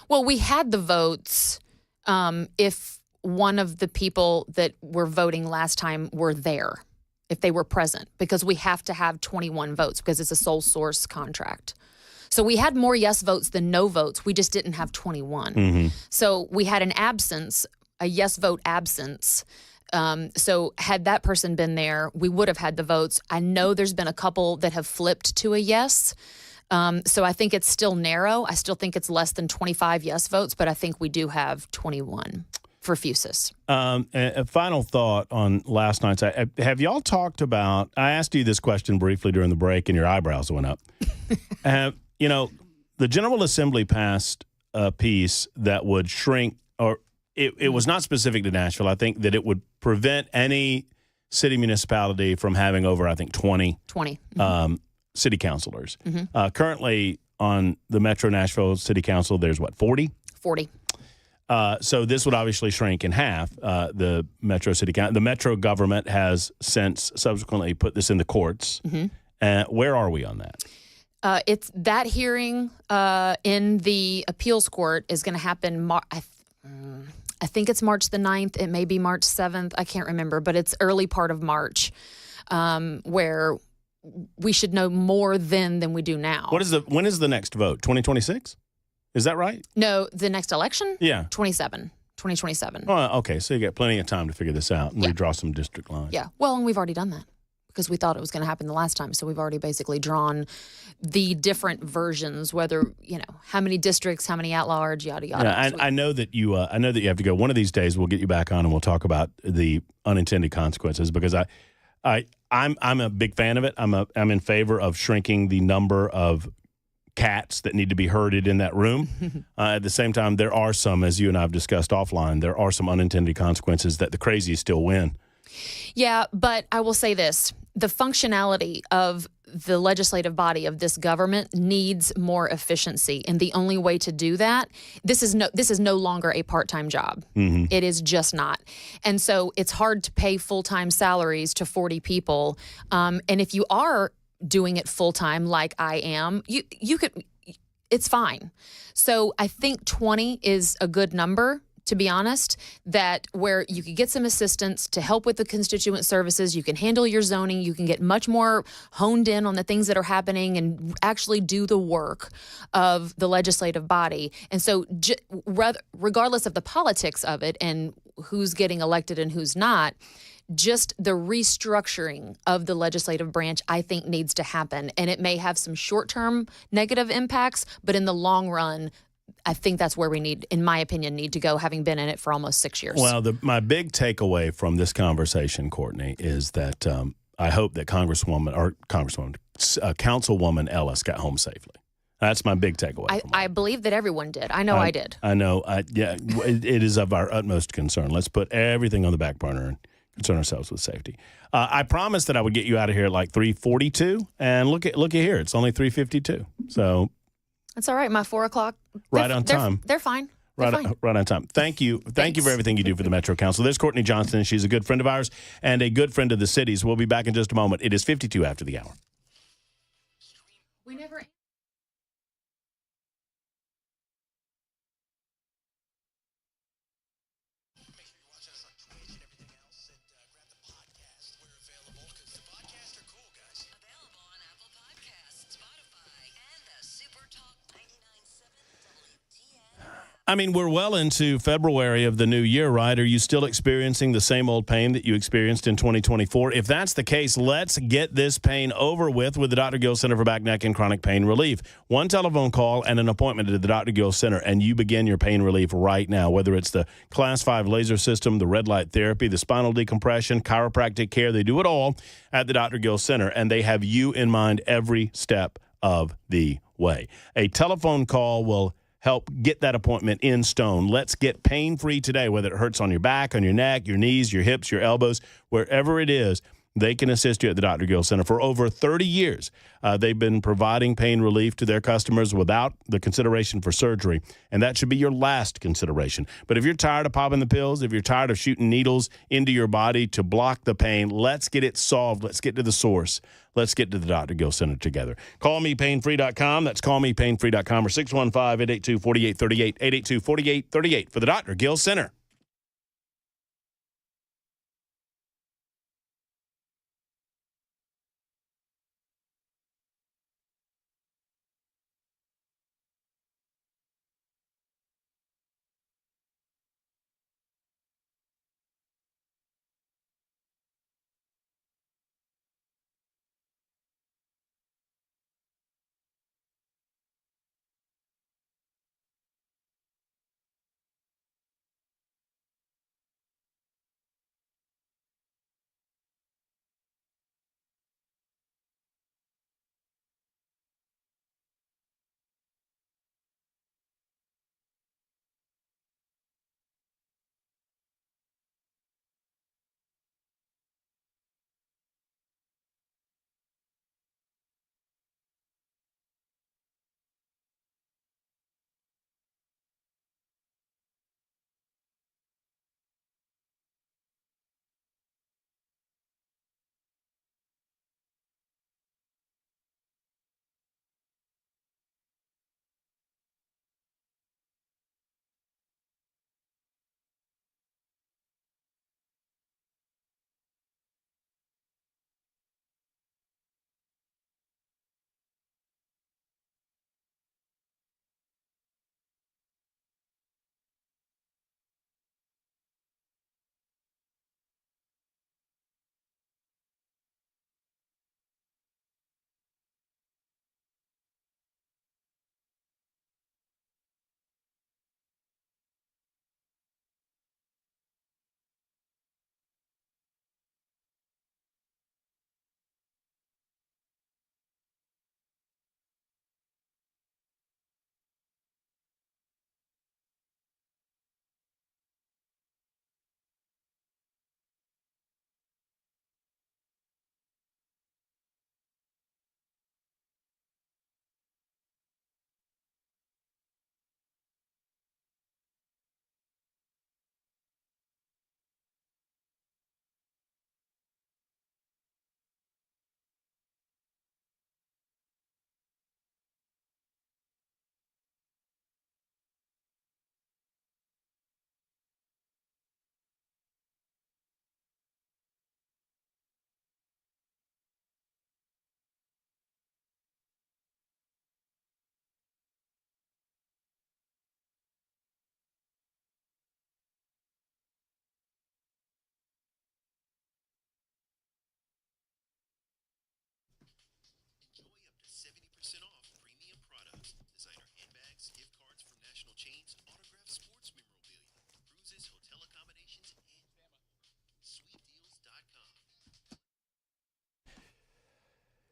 Well, we had the votes if one of the people that were voting last time were there, if they were present, because we have to have 21 votes because it's a sole source contract. So we had more yes votes than no votes. We just didn't have 21. Mm-hmm. So we had an absence, a yes vote absence. So had that person been there, we would have had the votes. I know there's been a couple that have flipped to a yes. So I think it's still narrow. I still think it's less than 25 yes votes, but I think we do have 21. for Fusus. A final thought on last night's. Have y'all talked about? I asked you this question briefly during the break, and your eyebrows went up. The General Assembly passed a piece that would shrink, or it was not specific to Nashville. I think that it would prevent any city municipality from having over, I think, 20 city councilors. Currently on the Metro Nashville City Council, there's 40? 40. So this would obviously shrink in half. The Metro City Council, the Metro government has since subsequently put this in the courts. Where are we on that? It's that hearing in the appeals court is going to happen. I think it's March the 9th. It may be March 7th. I can't remember, but it's early part of March, where we should know more then than we do now. When is the next vote? 2026? Is that right? No, the next election? Yeah. 2027. Oh, okay. So you got plenty of time to figure this out and redraw some district lines. Yeah. Well, and we've already done that because we thought it was going to happen the last time. So we've already basically drawn the different versions, whether, how many districts, how many at-large, yada, yada. Yeah, I know that you have to go. One of these days we'll get you back on and we'll talk about the unintended consequences because I'm a big fan of it. I'm in favor of shrinking the number of cats that need to be herded in that room. At the same time, there are some, as you and I have discussed offline, there are some unintended consequences that the crazies still win. Yeah, but I will say this. The functionality of the legislative body of this government needs more efficiency. And the only way to do that, this is no longer a part-time job. It is just not. And so it's hard to pay full-time salaries to 40 people. And if you are doing it full-time like I am, you could, it's fine. So I think 20 is a good number, to be honest, that where you could get some assistance to help with the constituent services, you can handle your zoning, you can get much more honed in on the things that are happening and actually do the work of the legislative body. And so regardless of the politics of it and who's getting elected and who's not, just the restructuring of the legislative branch, I think, needs to happen. And it may have some short-term negative impacts, but in the long run, I think that's where we need, in my opinion, need to go, having been in it for almost 6 years. Well, my big takeaway from this conversation, Courtney, is that I hope that Councilwoman Ellis got home safely. That's my big takeaway. I believe that everyone did. I know I did. I know. It is of our utmost concern. Let's put everything on the back burner and concern ourselves with safety. I promised that I would get you out of here at like 3:42, and look at here. It's only 3:52. So that's all right. My 4 o'clock. Right on time. They're fine. Right on time. Thank you. Thank you for everything you do for the Metro Council. There's Courtney Johnston. She's a good friend of ours and a good friend of the city's. We'll be back in just a moment. It is 52 after the hour. We never. I mean, we're well into February of the new year, right? Are you still experiencing the same old pain that you experienced in 2024? If that's the case, let's get this pain over with the Dr. Gill Center for Back, Neck, and Chronic Pain Relief. One telephone call and an appointment at the Dr. Gill Center, and you begin your pain relief right now, whether it's the Class 5 laser system, the red light therapy, the spinal decompression, chiropractic care. They do it all at the Dr. Gill Center, and they have you in mind every step of the way. A telephone call will help get that appointment in stone. Let's get pain-free today, whether it hurts on your back, on your neck, your knees, your hips, your elbows, wherever it is. They can assist you at the Dr. Gill Center. For over 30 years, they've been providing pain relief to their customers without the consideration for surgery, and that should be your last consideration. But if you're tired of popping the pills, if you're tired of shooting needles into your body to block the pain, let's get it solved. Let's get to the source. Let's get to the Dr. Gill Center together. CallMePainFree.com. That's CallMePainFree.com or 615-882-4838, 882-4838 for the Dr. Gill Center.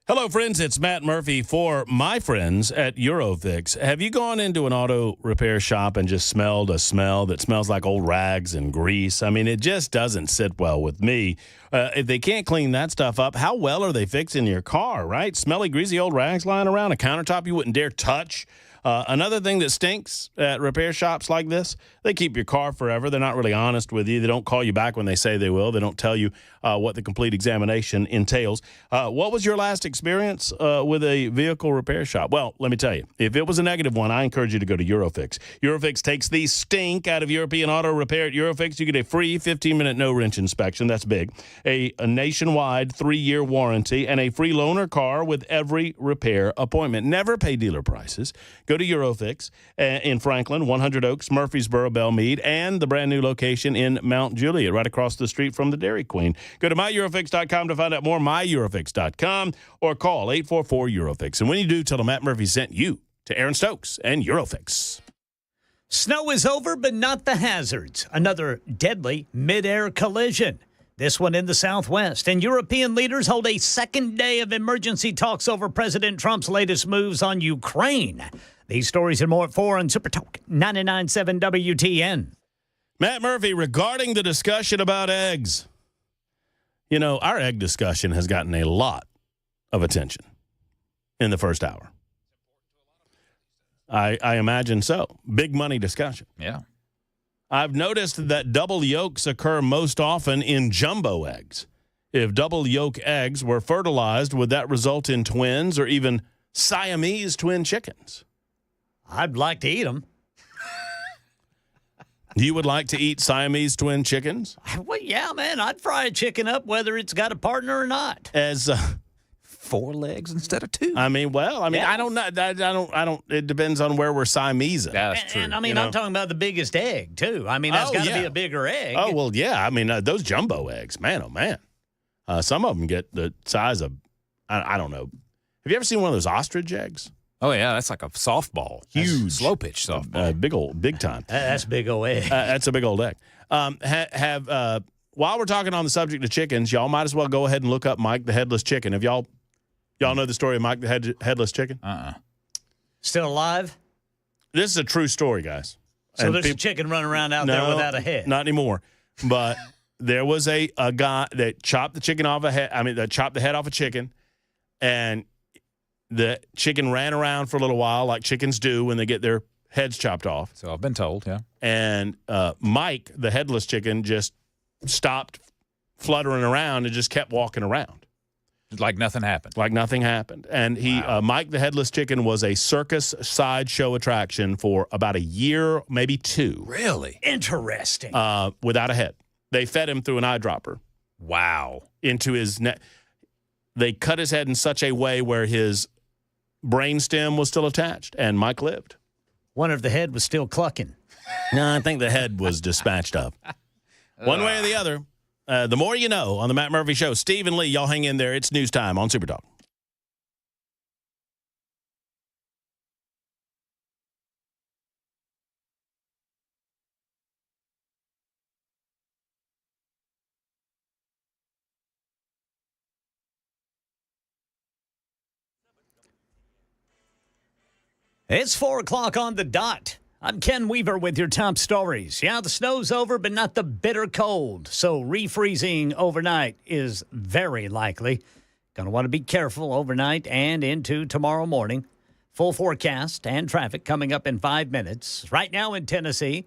Hello, friends. It's Matt Murphy for my friends at Eurofix. Have you gone into an auto repair shop and just smelled a smell that smells like old rags and grease? I mean, it just doesn't sit well with me. If they can't clean that stuff up, how well are they fixing your car, right? Smelly, greasy old rags lying around, a countertop you wouldn't dare touch. Another thing that stinks at repair shops like this, they keep your car forever. They're not really honest with you. They don't call you back when they say they will. They don't tell you what the complete examination entails. What was your last experience with a vehicle repair shop? Well, let me tell you, if it was a negative one, I encourage you to go to Eurofix. Eurofix takes the stink out of European auto repair. At Eurofix, you get a free 15-minute no-wrench inspection. That's big. A nationwide 3-year warranty and a free loaner car with every repair appointment. Never pay dealer prices. Go to Eurofix in Franklin, 100 Oaks, Murfreesboro, Belmead, and the brand new location in Mount Juliet, right across the street from the Dairy Queen. Go to myEurofix.com to find out more, myEurofix.com, or call 844-EUROFIX. And when you do, tell them Matt Murphy sent you to Aaron Stokes and Eurofix. Snow is over, but not the hazards. Another deadly mid-air collision. This one in the Southwest. And European leaders hold a second day of emergency talks over President Trump's latest moves on Ukraine. These stories and more at 4 on Super Talk 99.7 WTN. Matt Murphy, regarding the discussion about eggs. You know, our egg discussion has gotten a lot of attention in the first hour. I imagine so. Big money discussion. Yeah. I've noticed that double yolks occur most often in jumbo eggs. If double yolk eggs were fertilized, would that result in twins or even Siamese twin chickens? I'd like to eat them. You would like to eat Siamese twin chickens? Well, yeah, man. I'd fry a chicken up whether it's got a partner or not. As 4 legs instead of 2. I mean, Yeah. I don't know. I don't. It depends on where we're Siamese. That's true. And I mean, You know? I'm talking about the biggest egg, too. I mean, that's Oh, got to yeah. be a bigger egg. Oh, well, yeah. I mean, those jumbo eggs, man, oh, man. Some of them get the size of, I don't know. Have you ever seen one of those ostrich eggs? Oh, yeah, that's like a softball. Huge. That's slow pitch softball. Big time. That's a big old egg. That's a big old egg. While we're talking on the subject of chickens, y'all might as well go ahead and look up Mike the Headless Chicken. Have y'all know the story of Mike the Headless Chicken? Still alive? This is a true story, guys. So And there's a peop- chicken running around out there without a head. Not anymore. But there was a guy that chopped the chicken off a head. I mean, that chopped the head off a chicken, and the chicken ran around for a little while, like chickens do when they get their heads chopped off. So I've been told, yeah. And Mike, the headless chicken, just stopped fluttering around and just kept walking around. Like nothing happened. Like nothing happened. And he, Mike the Headless Chicken, was a circus sideshow attraction for about a year, maybe 2. Really? Interesting. Without a head. They fed him through an eyedropper Wow. into his neck. They cut his head in such a way where his brainstem was still attached, and Mike lived. Wonder if the head was still clucking. No, I think the head was dispatched up. One way or the other. The more you know on the Matt Murphy Show. Steve and Lee, y'all hang in there. It's news time on Super Talk. It's 4 o'clock on the dot. I'm Ken Weaver with your top stories. Yeah, the snow's over, but not the bitter cold. So refreezing overnight is very likely. Going to want to be careful overnight and into tomorrow morning. Full forecast and traffic coming up in 5 minutes. Right now in Tennessee,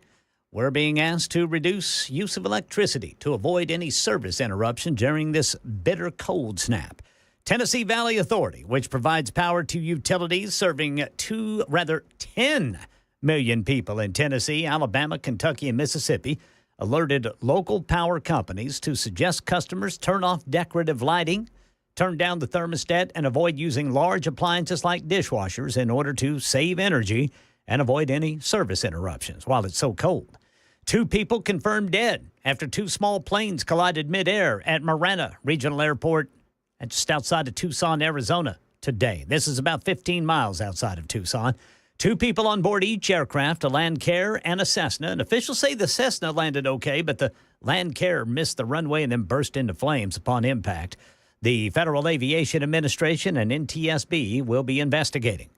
we're being asked to reduce use of electricity to avoid any service interruption during this bitter cold snap. Tennessee Valley Authority, which provides power to utilities serving 10 million people in Tennessee, Alabama, Kentucky, and Mississippi, alerted local power companies to suggest customers turn off decorative lighting, turn down the thermostat, and avoid using large appliances like dishwashers in order to save energy and avoid any service interruptions while it's so cold. 2 people confirmed dead after 2 small planes collided midair at Marana Regional Airport and just outside of Tucson, Arizona today. This is about 15 miles outside of Tucson. 2 people on board each aircraft, a Landcare and a Cessna. And officials say the Cessna landed okay, but the Landcare missed the runway and then burst into flames upon impact. The Federal Aviation Administration and NTSB will be investigating.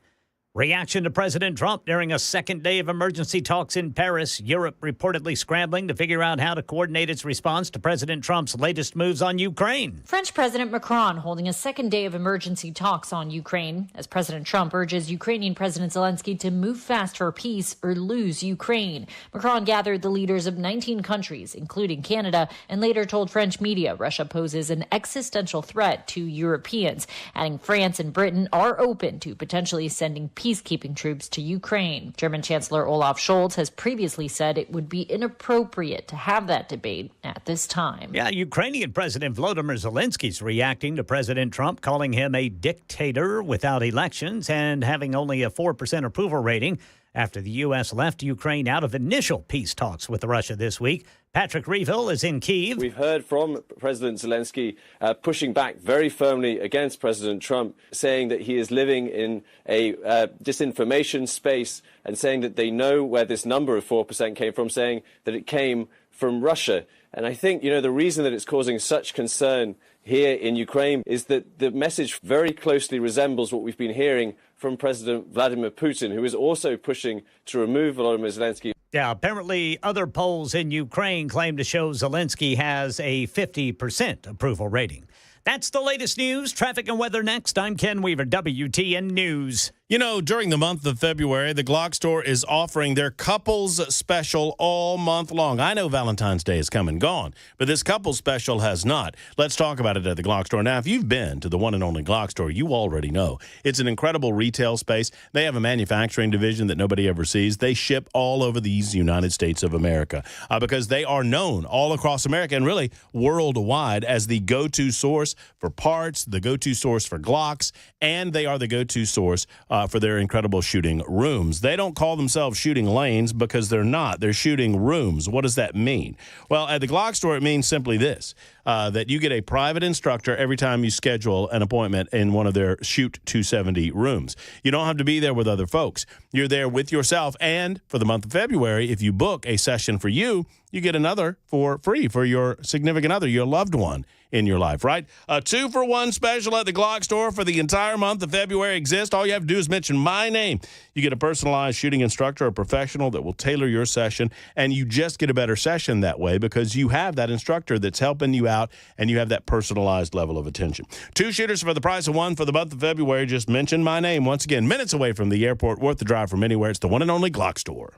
Reaction to President Trump during a second day of emergency talks in Paris. Europe reportedly scrambling to figure out how to coordinate its response to President Trump's latest moves on Ukraine. French President Macron holding a second day of emergency talks on Ukraine as President Trump urges Ukrainian President Zelensky to move fast for peace or lose Ukraine. Macron gathered the leaders of 19 countries, including Canada, and later told French media Russia poses an existential threat to Europeans, adding France and Britain are open to potentially sending peacekeeping troops to Ukraine. German Chancellor Olaf Scholz has previously said it would be inappropriate to have that debate at this time. Yeah, Ukrainian President Volodymyr Zelensky's reacting to President Trump, calling him a dictator without elections and having only a 4% approval rating after the U.S. left Ukraine out of initial peace talks with Russia this week. Patrick Reeville is in Kyiv. We've heard from President Zelensky pushing back very firmly against President Trump, saying that he is living in a disinformation space and saying that they know where this number of 4% came from, saying that it came from Russia. And I think, the reason that it's causing such concern here in Ukraine is that the message very closely resembles what we've been hearing from President Vladimir Putin, who is also pushing to remove Volodymyr Zelensky. Yeah, apparently other polls in Ukraine claim to show Zelensky has a 50% approval rating. That's the latest news. Traffic and weather next. I'm Ken Weaver, WTN News. During the month of February, the Glock store is offering their couples special all month long. I know Valentine's Day is come and gone, but this couples special has not. Let's talk about it at the Glock store. Now, if you've been to the one and only Glock store, you already know. It's an incredible retail space. They have a manufacturing division that nobody ever sees. They ship all over these United States of America because they are known all across America and really worldwide as the go-to source for parts, the go-to source for Glocks, and they are the go-to source for their incredible shooting rooms. They don't call themselves shooting lanes because they're not. They're shooting rooms. What does that mean? Well, at the Glock store, it means simply this, that you get a private instructor every time you schedule an appointment in one of their Shoot 270 rooms. You don't have to be there with other folks. You're there with yourself, and for the month of February, if you book a session for you, you get another for free for your significant other, your loved one in your life, right? A 2-for-1 special at the Glock store for the entire month of February exists. All you have to do is mention my name. You get a personalized shooting instructor, a professional that will tailor your session, and you just get a better session that way because you have that instructor that's helping you out and you have that personalized level of attention. 2 shooters for the price of 1 for the month of February. Just mention my name. Once again, minutes away from the airport, worth the drive from anywhere. It's the one and only Glock store.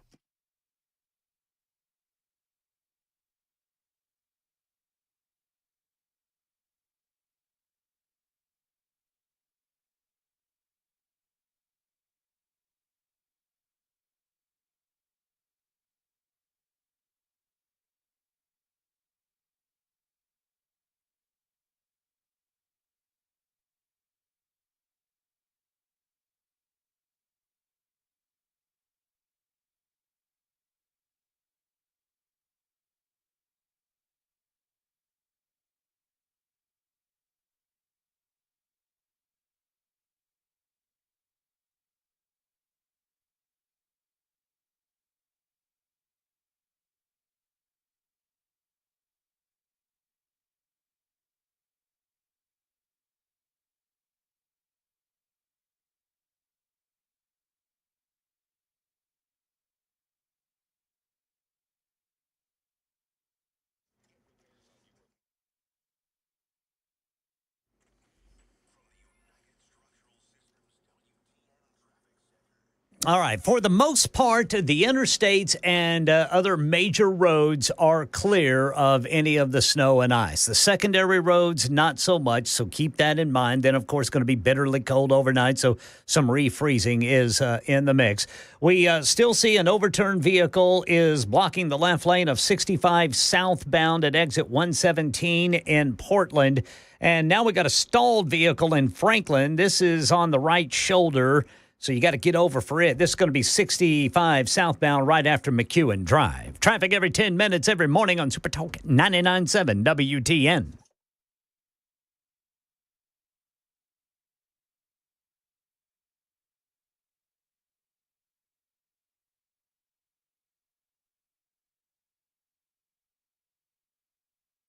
All right. For the most part, the interstates and other major roads are clear of any of the snow and ice. The secondary roads, not so much, so keep that in mind. Then, of course, going to be bitterly cold overnight, so some refreezing is in the mix. We still see an overturned vehicle is blocking the left lane of 65 southbound at exit 117 in Portland. And now we got a stalled vehicle in Franklin. This is on the right shoulder, so you got to get over for it. This is going to be 65 southbound right after McEwen Drive. Traffic every 10 minutes every morning on Super Talk 99.7 WTN.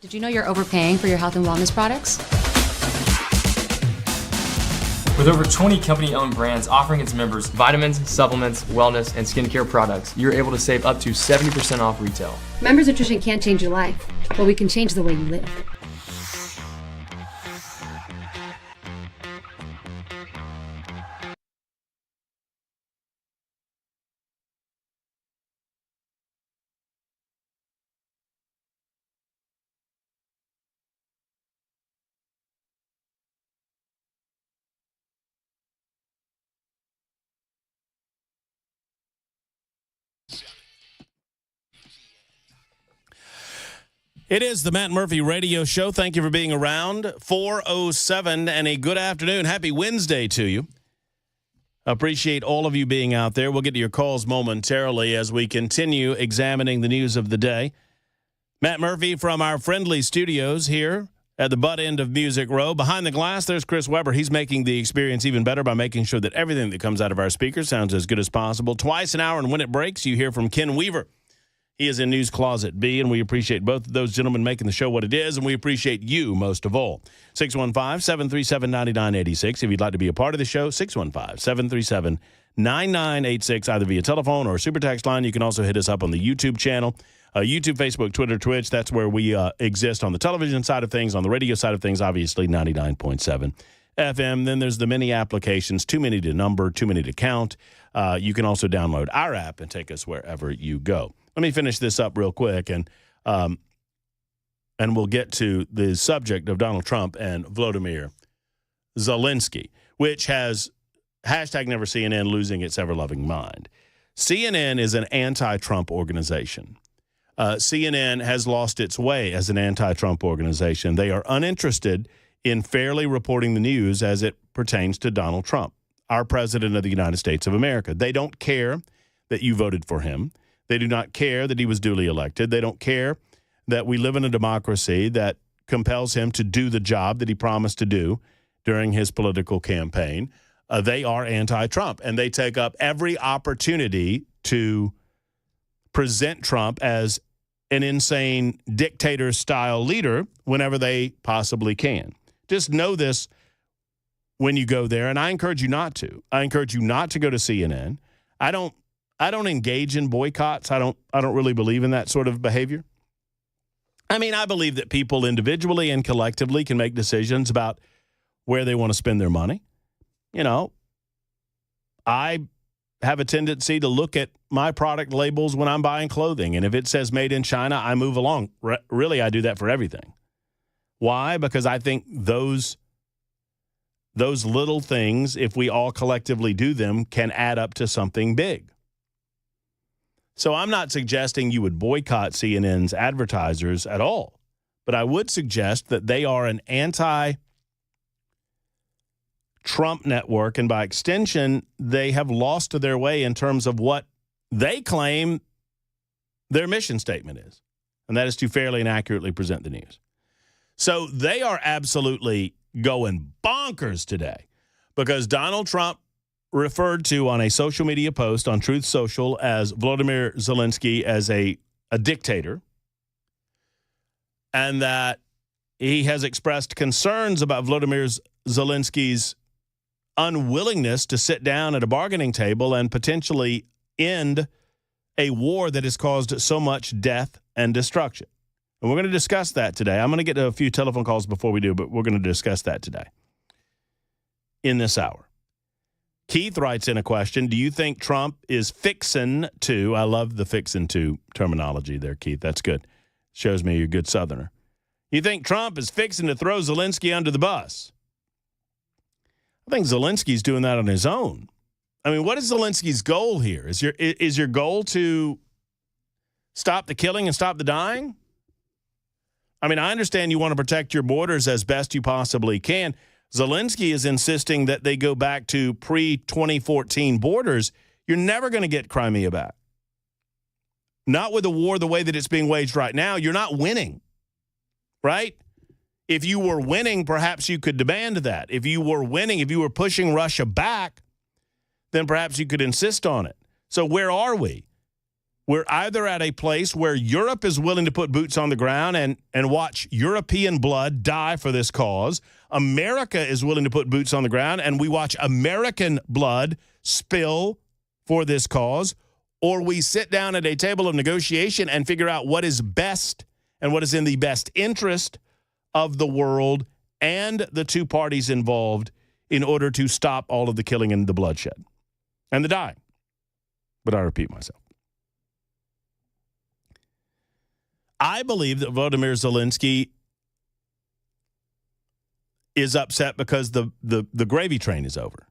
Did you know you're overpaying for your health and wellness products? With over 20 company-owned brands offering its members vitamins, supplements, wellness, and skincare products, you're able to save up to 70% off retail. Members Nutrition can't change your life, but we can change the way you live. It is the Matt Murphy Radio Show. Thank you for being around. 4:07 and a good afternoon. Happy Wednesday to you. Appreciate all of you being out there. We'll get to your calls momentarily as we continue examining the news of the day. Matt Murphy from our friendly studios here at the butt end of Music Row. Behind the glass, there's Chris Weber. He's making the experience even better by making sure that everything that comes out of our speakers sounds as good as possible. Twice an hour, and when it breaks, you hear from Ken Weaver. He is in News Closet B, and we appreciate both of those gentlemen making the show what it is, and we appreciate you most of all. 615-737-9986. If you'd like to be a part of the show, 615-737-9986, either via telephone or super text line. You can also hit us up on the YouTube channel, YouTube, Facebook, Twitter, Twitch. That's where we exist on the television side of things. On the radio side of things, obviously, 99.7 FM. Then there's the many applications, too many to number, too many to count. You can also download our app and take us wherever you go. Let me finish this up real quick, and we'll get to the subject of Donald Trump and Volodymyr Zelensky, which has #NeverCNN losing its ever-loving mind. CNN is an anti-Trump organization. CNN has lost its way as an anti-Trump organization. They are uninterested in fairly reporting the news as it pertains to Donald Trump, our president of the United States of America. They don't care that you voted for him. They do not care that he was duly elected. They don't care that we live in a democracy that compels him to do the job that he promised to do during his political campaign. They are anti-Trump, and they take up every opportunity to present Trump as an insane dictator-style leader whenever they possibly can. Just know this when you go there, and I encourage you not to. I encourage you not to go to CNN. I don't engage in boycotts. I don't really believe in that sort of behavior. I mean, I believe that people individually and collectively can make decisions about where they want to spend their money. You know, I have a tendency to look at my product labels when I'm buying clothing, and if it says made in China, I move along. Really, I do that for everything. Why? Because I think those little things, if we all collectively do them, can add up to something big. So I'm not suggesting you would boycott CNN's advertisers at all, but I would suggest that they are an anti-Trump network, and by extension, they have lost their way in terms of what they claim their mission statement is, and that is to fairly and accurately present the news. So they are absolutely going bonkers today because Donald Trump referred to on a social media post on Truth Social as Volodymyr Zelensky as a dictator, and that he has expressed concerns about Volodymyr Zelensky's unwillingness to sit down at a bargaining table and potentially end a war that has caused so much death and destruction. And we're going to discuss that today. I'm going to get to a few telephone calls before we do, but we're going to discuss that today in this hour. Keith writes in a question, do you think Trump is fixin' to, I love the fixin' to terminology there, Keith. That's good. Shows me you're a good Southerner. You think Trump is fixing to throw Zelensky under the bus? I think Zelensky's doing that on his own. I mean, what is Zelensky's goal here? Is your goal to stop the killing and stop the dying? I mean, I understand you want to protect your borders as best you possibly can. Zelensky is insisting that they go back to pre-2014 borders. You're never going to get Crimea back. Not with the war the way that it's being waged right now. You're not winning, right? If you were winning, perhaps you could demand that. If you were winning, if you were pushing Russia back, then perhaps you could insist on it. So where are we? We're either at a place where Europe is willing to put boots on the ground and watch European blood die for this cause. America is willing to put boots on the ground and we watch American blood spill for this cause. Or we sit down at a table of negotiation and figure out what is best and what is in the best interest of the world and the two parties involved in order to stop all of the killing and the bloodshed and the dying. But I repeat myself. I believe that Volodymyr Zelensky is upset because the gravy train is over.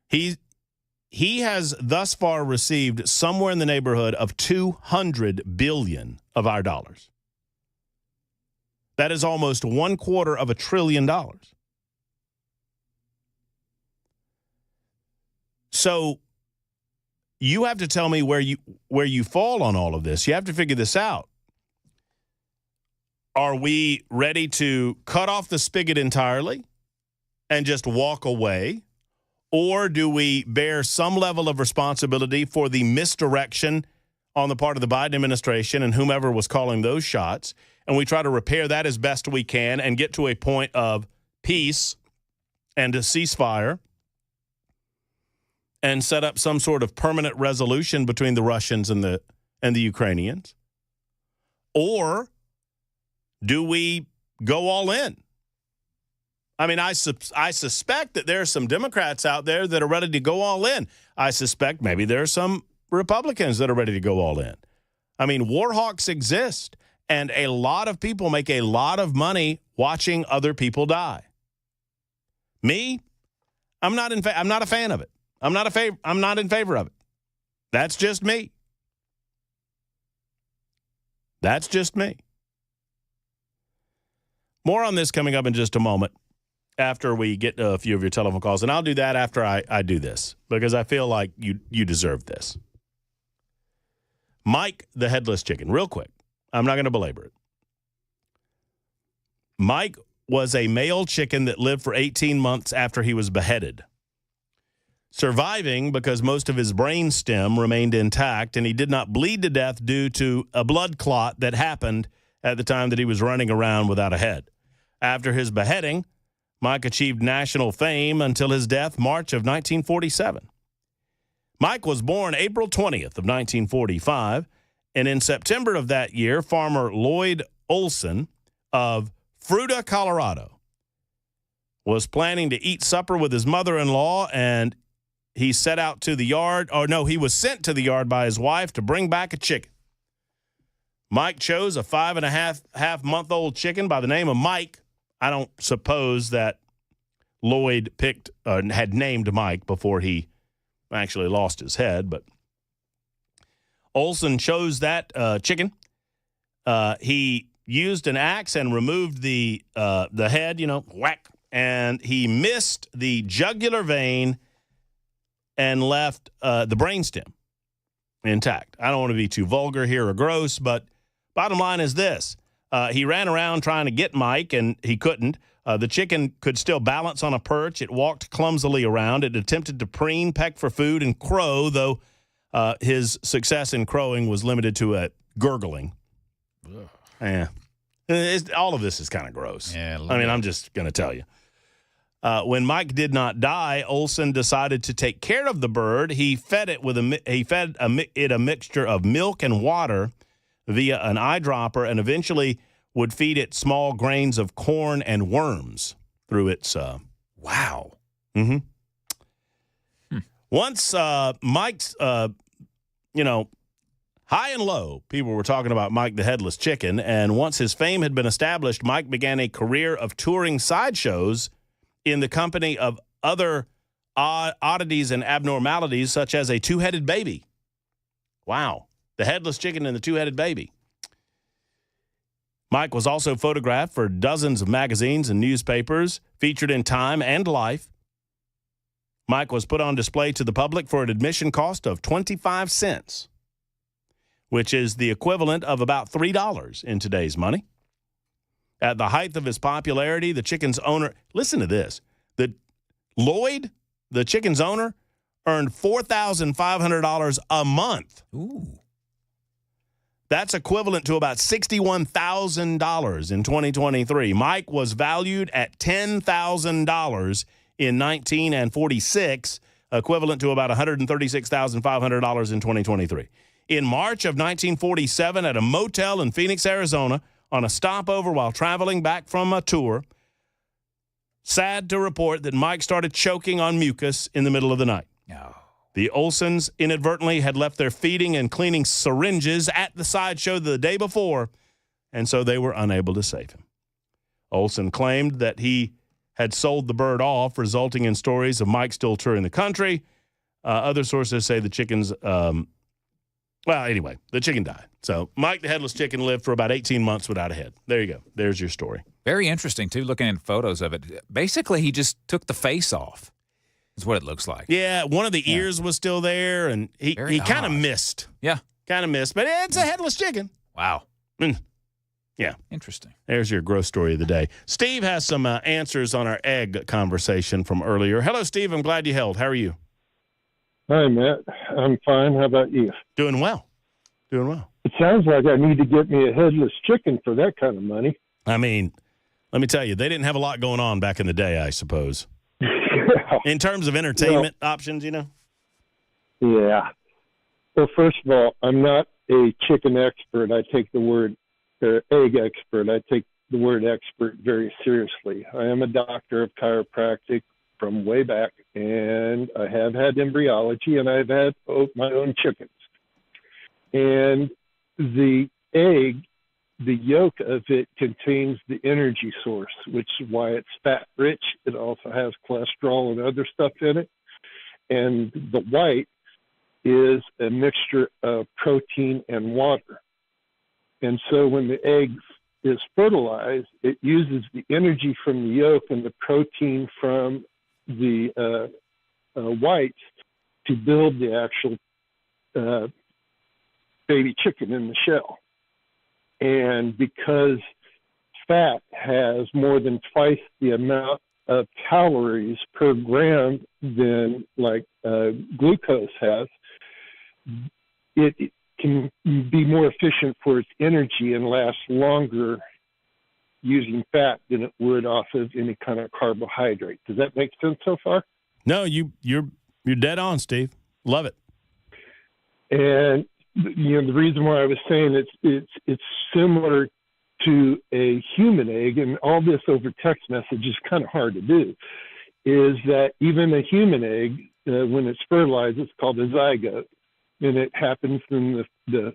He has thus far received somewhere in the neighborhood of 200 billion of our dollars. That is almost $250 billion. So you have to tell me where you fall on all of this. You have to figure this out. Are we ready to cut off the spigot entirely and just walk away? Or do we bear some level of responsibility for the misdirection on the part of the Biden administration and whomever was calling those shots, and we try to repair that as best we can and get to a point of peace and a ceasefire and set up some sort of permanent resolution between the Russians and the Ukrainians? Or do we go all in? I mean, I suspect that there are some Democrats out there that are ready to go all in. I suspect maybe there are some Republicans that are ready to go all in. I mean, war hawks exist, and a lot of people make a lot of money watching other people die. Me, I'm not a fan of it. I'm not in favor of it. That's just me. That's just me. More on this coming up in just a moment after we get a few of your telephone calls. And I'll do that after I do this because I feel like you deserve this. Mike, the headless chicken, real quick. I'm not going to belabor it. Mike was a male chicken that lived for 18 months after he was beheaded, surviving because most of his brain stem remained intact and he did not bleed to death due to a blood clot that happened at the time that he was running around without a head. After his beheading, Mike achieved national fame until his death March of 1947. Mike was born April 20th of 1945, and in September of that year, farmer Lloyd Olson of Fruita, Colorado, was planning to eat supper with his mother-in-law, and he set out to the yard, he was sent to the yard by his wife to bring back a chicken. Mike chose a 5.5-month-old chicken by the name of Mike. I don't suppose that Lloyd had named Mike before he actually lost his head, but Olson chose that chicken. He used an axe and removed the head, whack, and he missed the jugular vein and left the brainstem intact. I don't want to be too vulgar here or gross, but bottom line is this. He ran around trying to get Mike, and he couldn't. The chicken could still balance on a perch. It walked clumsily around. It attempted to preen, peck for food, and crow, though his success in crowing was limited to a gurgling. Yeah. All of this is kind of gross. Yeah, I'm just going to tell you. When Mike did not die, Olson decided to take care of the bird. He fed it a mixture of milk and water via an eyedropper, and eventually would feed it small grains of corn and worms through its wow. Mm-hmm. Once Mike's high and low, people were talking about Mike the Headless Chicken, and once his fame had been established, Mike began a career of touring sideshows in the company of other oddities and abnormalities, such as a two-headed baby. Wow. The Headless Chicken and the two-headed baby. Mike was also photographed for dozens of magazines and newspapers, featured in Time and Life. Mike was put on display to the public for an admission cost of 25 cents, which is the equivalent of about $3 in today's money. At the height of his popularity, the chicken's owner, listen to this, Lloyd, the chicken's owner, earned $4,500 a month. Ooh. That's equivalent to about $61,000 in 2023. Mike was valued at $10,000 in 1946, equivalent to about $136,500 in 2023. In March of 1947, at a motel in Phoenix, Arizona, on a stopover while traveling back from a tour, sad to report that Mike started choking on mucus in the middle of the night. Oh. The Olsons inadvertently had left their feeding and cleaning syringes at the sideshow the day before, and so they were unable to save him. Olson claimed that he had sold the bird off, resulting in stories of Mike still touring the country. Other sources say the chickens, the chicken died. So Mike the Headless Chicken lived for about 18 months without a head. There you go. There's your story. Very interesting, too, looking at photos of it. Basically, he just took the face off. Is what it looks like. Yeah, one of the ears was still there, and he kind of missed. Yeah. Kind of missed, but it's a headless chicken. Wow. Yeah. Interesting. There's your gross story of the day. Steve has some answers on our egg conversation from earlier. Hello, Steve. I'm glad you held. How are you? Hi, Matt. I'm fine. How about you? Doing well. Doing well. It sounds like I need to get me a headless chicken for that kind of money. I mean, let me tell you, they didn't have a lot going on back in the day, I suppose. In terms of entertainment options, you know? Yeah. Well, first of all, I'm not a chicken expert. I take the word egg expert. I take the word expert very seriously. I am a doctor of chiropractic from way back, and I have had embryology, and I've had my own chickens. And the egg, the yolk of it contains the energy source, which is why it's fat rich. It also has cholesterol and other stuff in it. And the white is a mixture of protein and water. And so when the egg is fertilized, it uses the energy from the yolk and the protein from the whites to build the actual baby chicken in the shell. And because fat has more than twice the amount of calories per gram than like glucose has, it can be more efficient for its energy and last longer using fat than it would off of any kind of carbohydrate. Does that make sense so far? No, you're dead on, Steve. Love it. And you know, the reason why I was saying it's similar to a human egg, and all this over text message is kind of hard to do, is that even a human egg, when it's fertilized, it's called a zygote, and it happens in the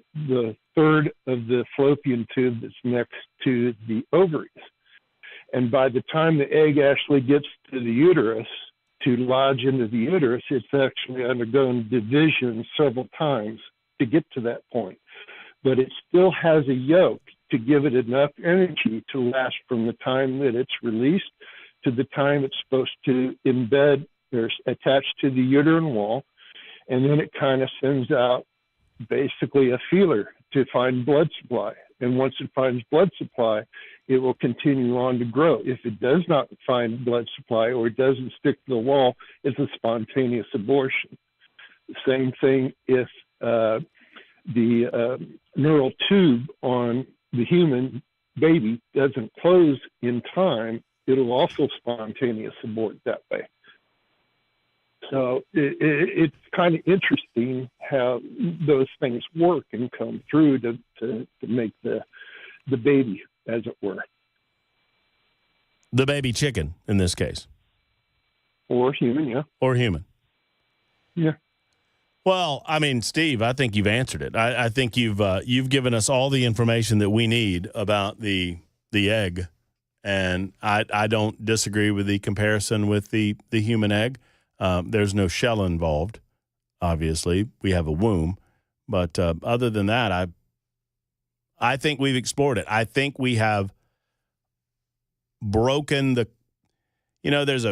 third of the fallopian tube that's next to the ovaries. And by the time the egg actually gets to the uterus, to lodge into the uterus, it's actually undergone division several times to get to that point. But it still has a yolk to give it enough energy to last from the time that it's released to the time it's supposed to embed or attach to the uterine wall. And then it kind of sends out basically a feeler to find blood supply. And once it finds blood supply, it will continue on to grow. If it does not find blood supply or it doesn't stick to the wall, it's a spontaneous abortion. The same thing if the neural tube on the human baby doesn't close in time, it'll also spontaneous abort that way. So it's kind of interesting how those things work and come through to make the baby, as it were. The baby chicken, in this case. Or human, yeah. Or human. Yeah. Well, I mean, Steve, I think you've answered it. I think you've given us all the information that we need about the egg, and I don't disagree with the comparison with the human egg. There's no shell involved, obviously. We have a womb. But other than that, I think we've explored it. I think we have broken there's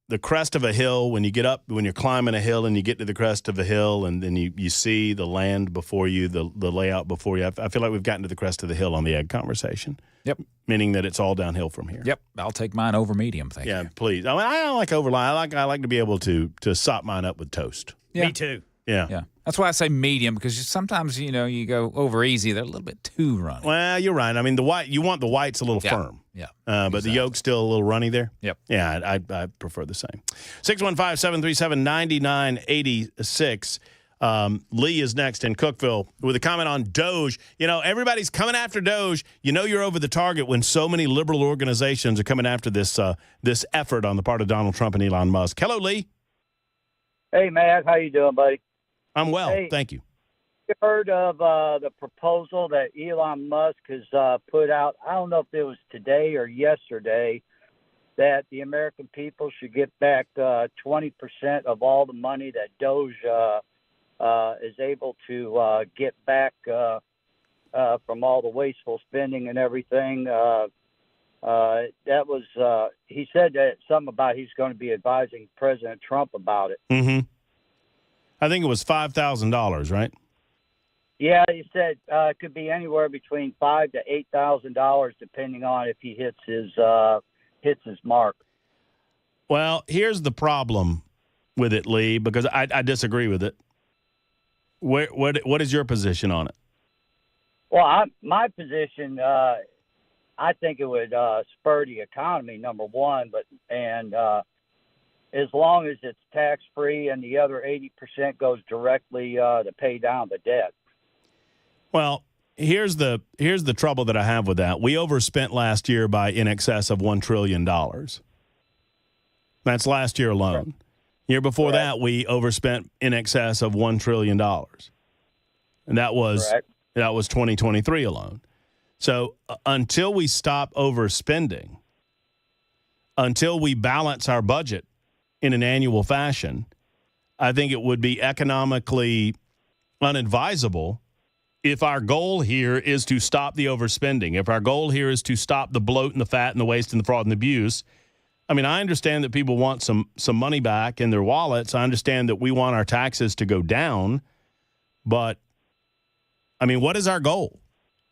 the crest of a hill when you're climbing a hill and you get to the crest of a hill and then you see the land before you, the layout before you. I feel like we've gotten to the crest of the hill on the egg conversation. Yep. Meaning that it's all downhill from here. Yep. I'll take mine over medium, thank you. Yeah, please. I don't like overline. I like to be able to sop mine up with toast. Yeah. Me too. Yeah. Yeah. That's why I say medium, because sometimes, you go over easy. They're a little bit too runny. Well, you're right. I mean, the white, you want the whites a little firm. Yeah. But the yolk's still a little runny there. Yep. Yeah, I prefer the same. 615-737-9986. Lee is next in Cookeville with a comment on Doge. Everybody's coming after Doge. You're over the target when so many liberal organizations are coming after this effort on the part of Donald Trump and Elon Musk. Hello, Lee. Hey, Matt. How you doing, buddy? I'm well. Hey, thank you. You heard of the proposal that Elon Musk has put out? I don't know if it was today or yesterday, that the American people should get back 20% of all the money that Doge is able to get back from all the wasteful spending and everything. That was he said that something about he's going to be advising President Trump about it. Mm-hmm. I think it was $5,000, right? Yeah, he said it could be anywhere between $5,000 to $8,000, depending on if he hits his mark. Well, here's the problem with it, Lee, because I disagree with it. What is your position on it? Well, my position, I think it would spur the economy, number one, and as long as it's tax-free and the other 80% goes directly to pay down the debt. Well, here's the trouble that I have with that. We overspent last year by in excess of $1 trillion. That's last year alone. Right. Year before that, we overspent in excess of $1 trillion. And that was 2023 alone. So until we stop overspending, until we balance our budget in an annual fashion, I think it would be economically unadvisable if our goal here is to stop the overspending, if our goal here is to stop the bloat and the fat and the waste and the fraud and the abuse. I mean, I understand that people want some money back in their wallets. I understand that we want our taxes to go down. But, I mean, what is our goal?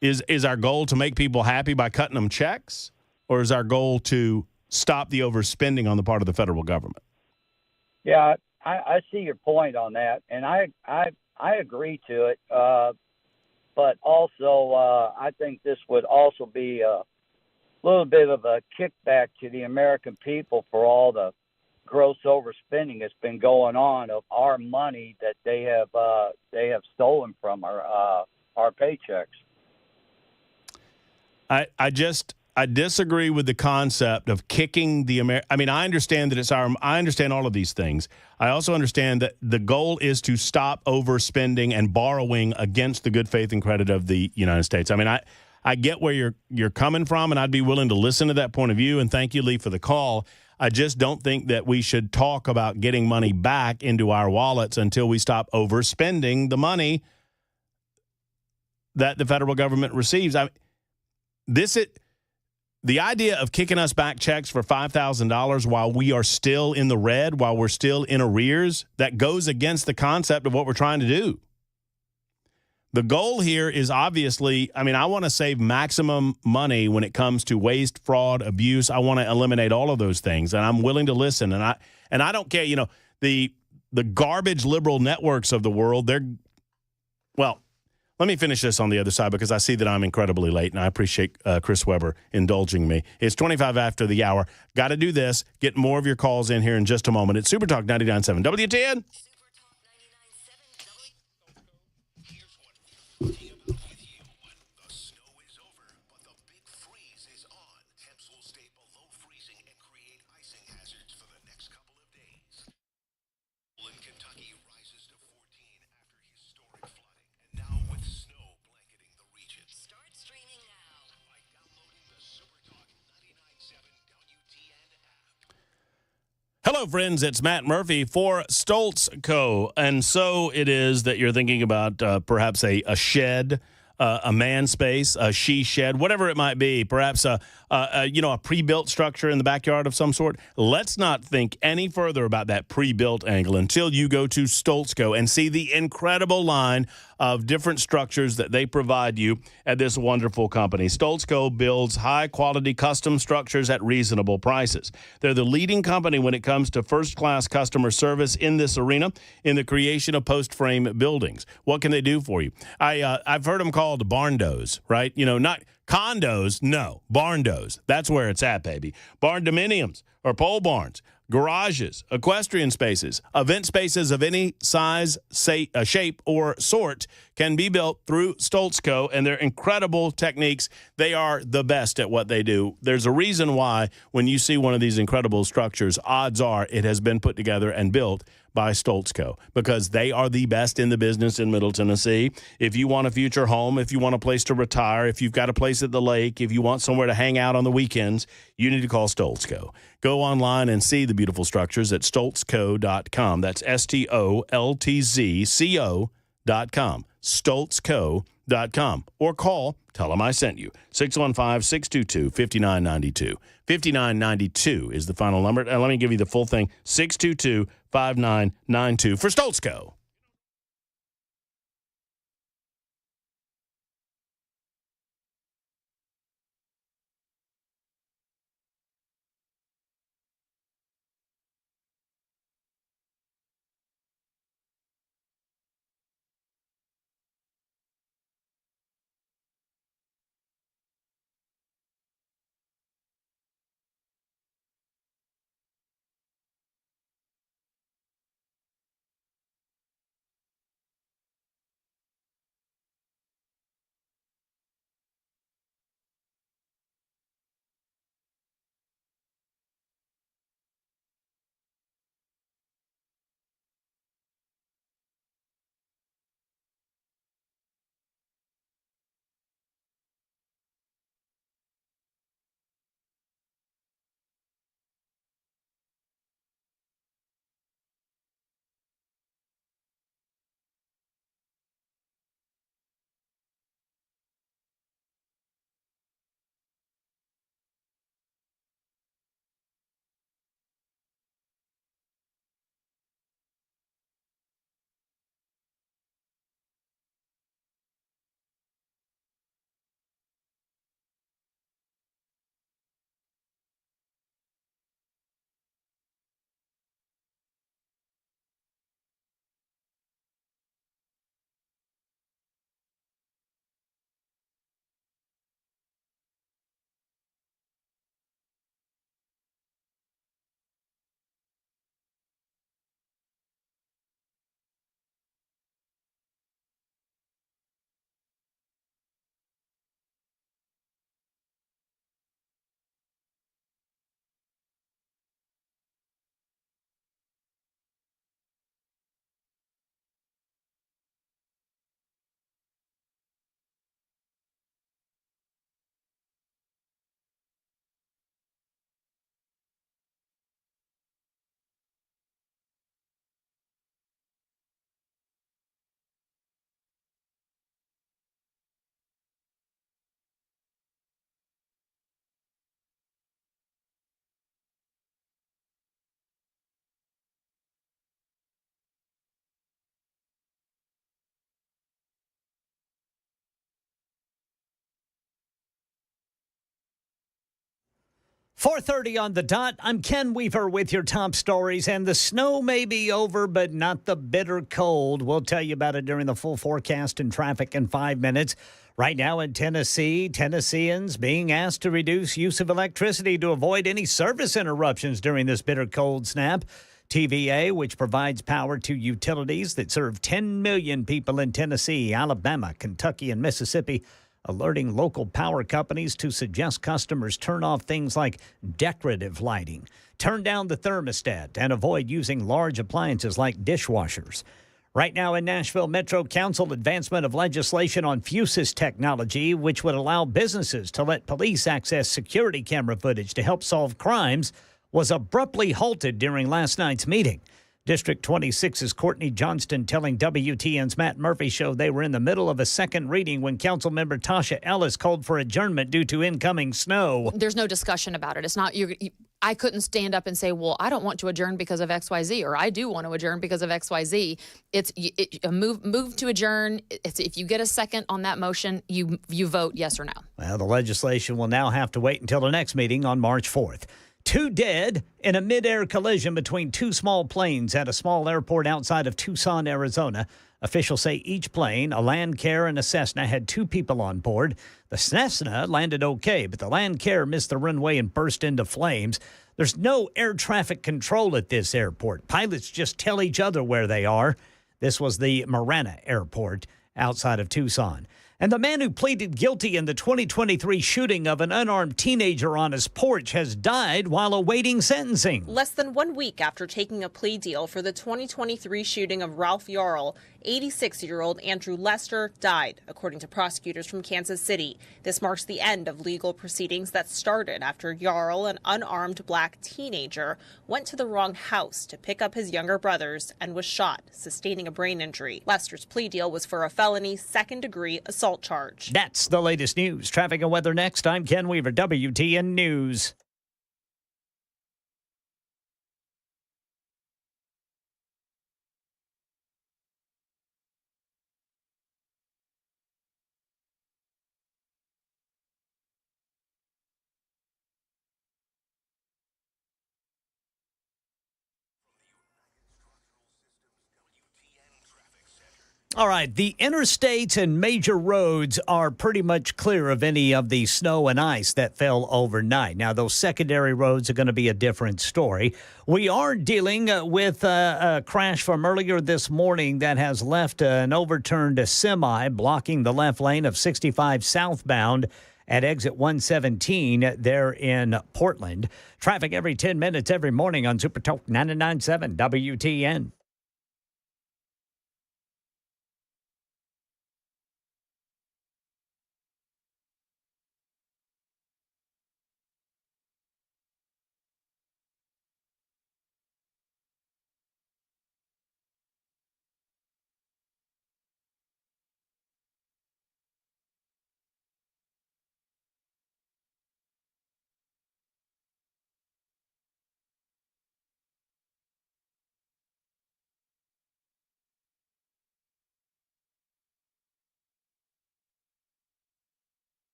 Is our goal to make people happy by cutting them checks? Or is our goal to stop the overspending on the part of the federal government? Yeah, I see your point on that, and I agree to it. But also, I think this would also be a little bit of a kickback to the American people for all the gross overspending that's been going on of our money that they have stolen from our paychecks. I disagree with the concept of kicking the I mean, I understand that I understand all of these things. I also understand that the goal is to stop overspending and borrowing against the good faith and credit of the United States. I mean, I get where you're coming from, and I'd be willing to listen to that point of view. And thank you, Lee, for the call. I just don't think that we should talk about getting money back into our wallets until we stop overspending the money that the federal government receives. The idea of kicking us back checks for $5,000 while we are still in the red, while we're still in arrears, that goes against the concept of what we're trying to do. The goal here is obviously, I mean, I want to save maximum money when it comes to waste, fraud, abuse. I want to eliminate all of those things, and I'm willing to listen. And I don't care, the garbage liberal networks of the world, let me finish this on the other side because I see that I'm incredibly late, and I appreciate Chris Webber indulging me. It's 25 after the hour. Got to do this. Get more of your calls in here in just a moment. It's Super Talk 99.7 WTN. Hello, friends. It's Matt Murphy for Stoltz Co. And so it is that you're thinking about perhaps a shed, a man space, a she shed, whatever it might be, perhaps a pre-built structure in the backyard of some sort. Let's not think any further about that pre-built angle until you go to Stoltz Co. and see the incredible line of different structures that they provide you at this wonderful company. Stoltz Co. builds high-quality custom structures at reasonable prices. They're the leading company when it comes to first-class customer service in this arena in the creation of post-frame buildings. What can they do for you? I've heard them called barndos, right? You know, not condos, no, barndos. That's where it's at, baby. Barn dominiums or pole barns, garages, equestrian spaces, event spaces of any size, shape, or sort can be built through Stoltz Co. and their incredible techniques. They are the best at what they do. There's a reason why when you see one of these incredible structures, odds are it has been put together and built by Stoltz Co. because they are the best in the business in Middle Tennessee. If you want a future home, if you want a place to retire, if you've got a place at the lake, if you want somewhere to hang out on the weekends, you need to call Stoltz Co. Go online and see the beautiful structures at stoltzco.com. That's STOLTZCO.com. StoltzCo.com. Or call, tell them I sent you. 615-622-5992. 5992 is the final number. And let me give you the full thing. 622-5992 for Stoltz Co. .30 on the dot. I'm Ken Weaver with your top stories. And the snow may be over, but not the bitter cold. We'll tell you about it during the full forecast and traffic in 5 minutes. Right now in Tennessee, Tennesseans being asked to reduce use of electricity to avoid any service interruptions during this bitter cold snap. TVA, which provides power to utilities that serve 10 million people in Tennessee, Alabama, Kentucky, and Mississippi, alerting local power companies to suggest customers turn off things like decorative lighting, turn down the thermostat, and avoid using large appliances like dishwashers. Right now in Nashville, Metro Council advancement of legislation on Fusus technology, which would allow businesses to let police access security camera footage to help solve crimes, was abruptly halted during last night's meeting. District 26's Courtney Johnston telling WTN's Matt Murphy Show they were in the middle of a second reading when Councilmember Tasha Ellis called for adjournment due to incoming snow. There's no discussion about it. It's not I couldn't stand up and say, well, I don't want to adjourn because of XYZ, or I do want to adjourn because of XYZ. It's a move to adjourn. If you get a second on that motion, you vote yes or no. Well, the legislation will now have to wait until the next meeting on March 4th. 2 dead in a mid-air collision between 2 small planes at a small airport outside of Tucson, Arizona. Officials say each plane, a Landcare and a Cessna, had 2 people on board. The Cessna landed okay, but the Landcare missed the runway and burst into flames. There's no air traffic control at this airport. Pilots just tell each other where they are. This was the Marana Airport outside of Tucson. And the man who pleaded guilty in the 2023 shooting of an unarmed teenager on his porch has died while awaiting sentencing. Less than 1 week after taking a plea deal for the 2023 shooting of Ralph Yarl, 86-year-old Andrew Lester died, according to prosecutors from Kansas City. This marks the end of legal proceedings that started after Yarl, an unarmed black teenager, went to the wrong house to pick up his younger brothers and was shot, sustaining a brain injury. Lester's plea deal was for a felony second-degree assault charge. That's the latest news. Traffic and weather next. I'm Ken Weaver, WTN News. All right, the interstates and major roads are pretty much clear of any of the snow and ice that fell overnight. Now, those secondary roads are going to be a different story. We are dealing with a crash from earlier this morning that has left an overturned semi blocking the left lane of 65 southbound at exit 117 there in Portland. Traffic every 10 minutes every morning on Super Talk 99.7 WTN.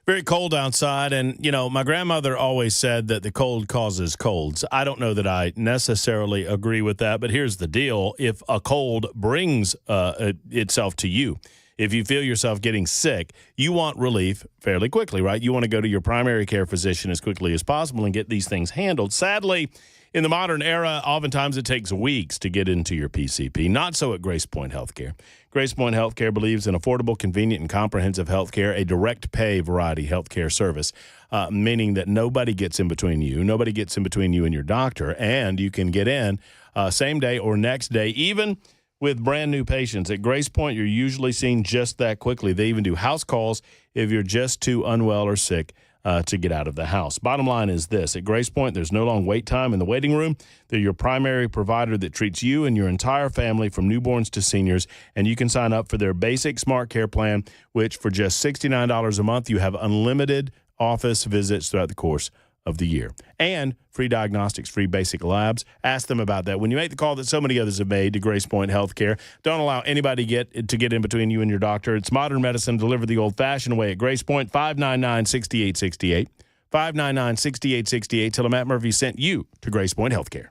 Very cold outside, and, you know, my grandmother always said that the cold causes colds. I don't know that I necessarily agree with that, but here's the deal. If a cold brings itself to you, if you feel yourself getting sick, you want relief fairly quickly, right? You want to go to your primary care physician as quickly as possible and get these things handled. Sadly, in the modern era, oftentimes it takes weeks to get into your PCP. Not so at Grace Point Healthcare. Grace Point Healthcare believes in affordable, convenient, and comprehensive health care, a direct pay variety healthcare service, meaning that nobody gets in between you. Nobody gets in between you and your doctor, and you can get in same day or next day, even with brand new patients. At Grace Point, you're usually seen just that quickly. They even do house calls if you're just too unwell or sick to get out of the house. Bottom line is this. At Grace Point, there's no long wait time in the waiting room. They're your primary provider that treats you and your entire family from newborns to seniors, and you can sign up for their basic Smart Care plan, which for just $69 a month, you have unlimited office visits throughout the course of the year. And free diagnostics, free basic labs. Ask them about that. When you make the call that so many others have made to Grace Point Healthcare, don't allow anybody to get in between you and your doctor. It's modern medicine delivered the old-fashioned way at Grace Point. 599-6868. 599-6868. Tell them Matt Murphy sent you to Grace Point Healthcare.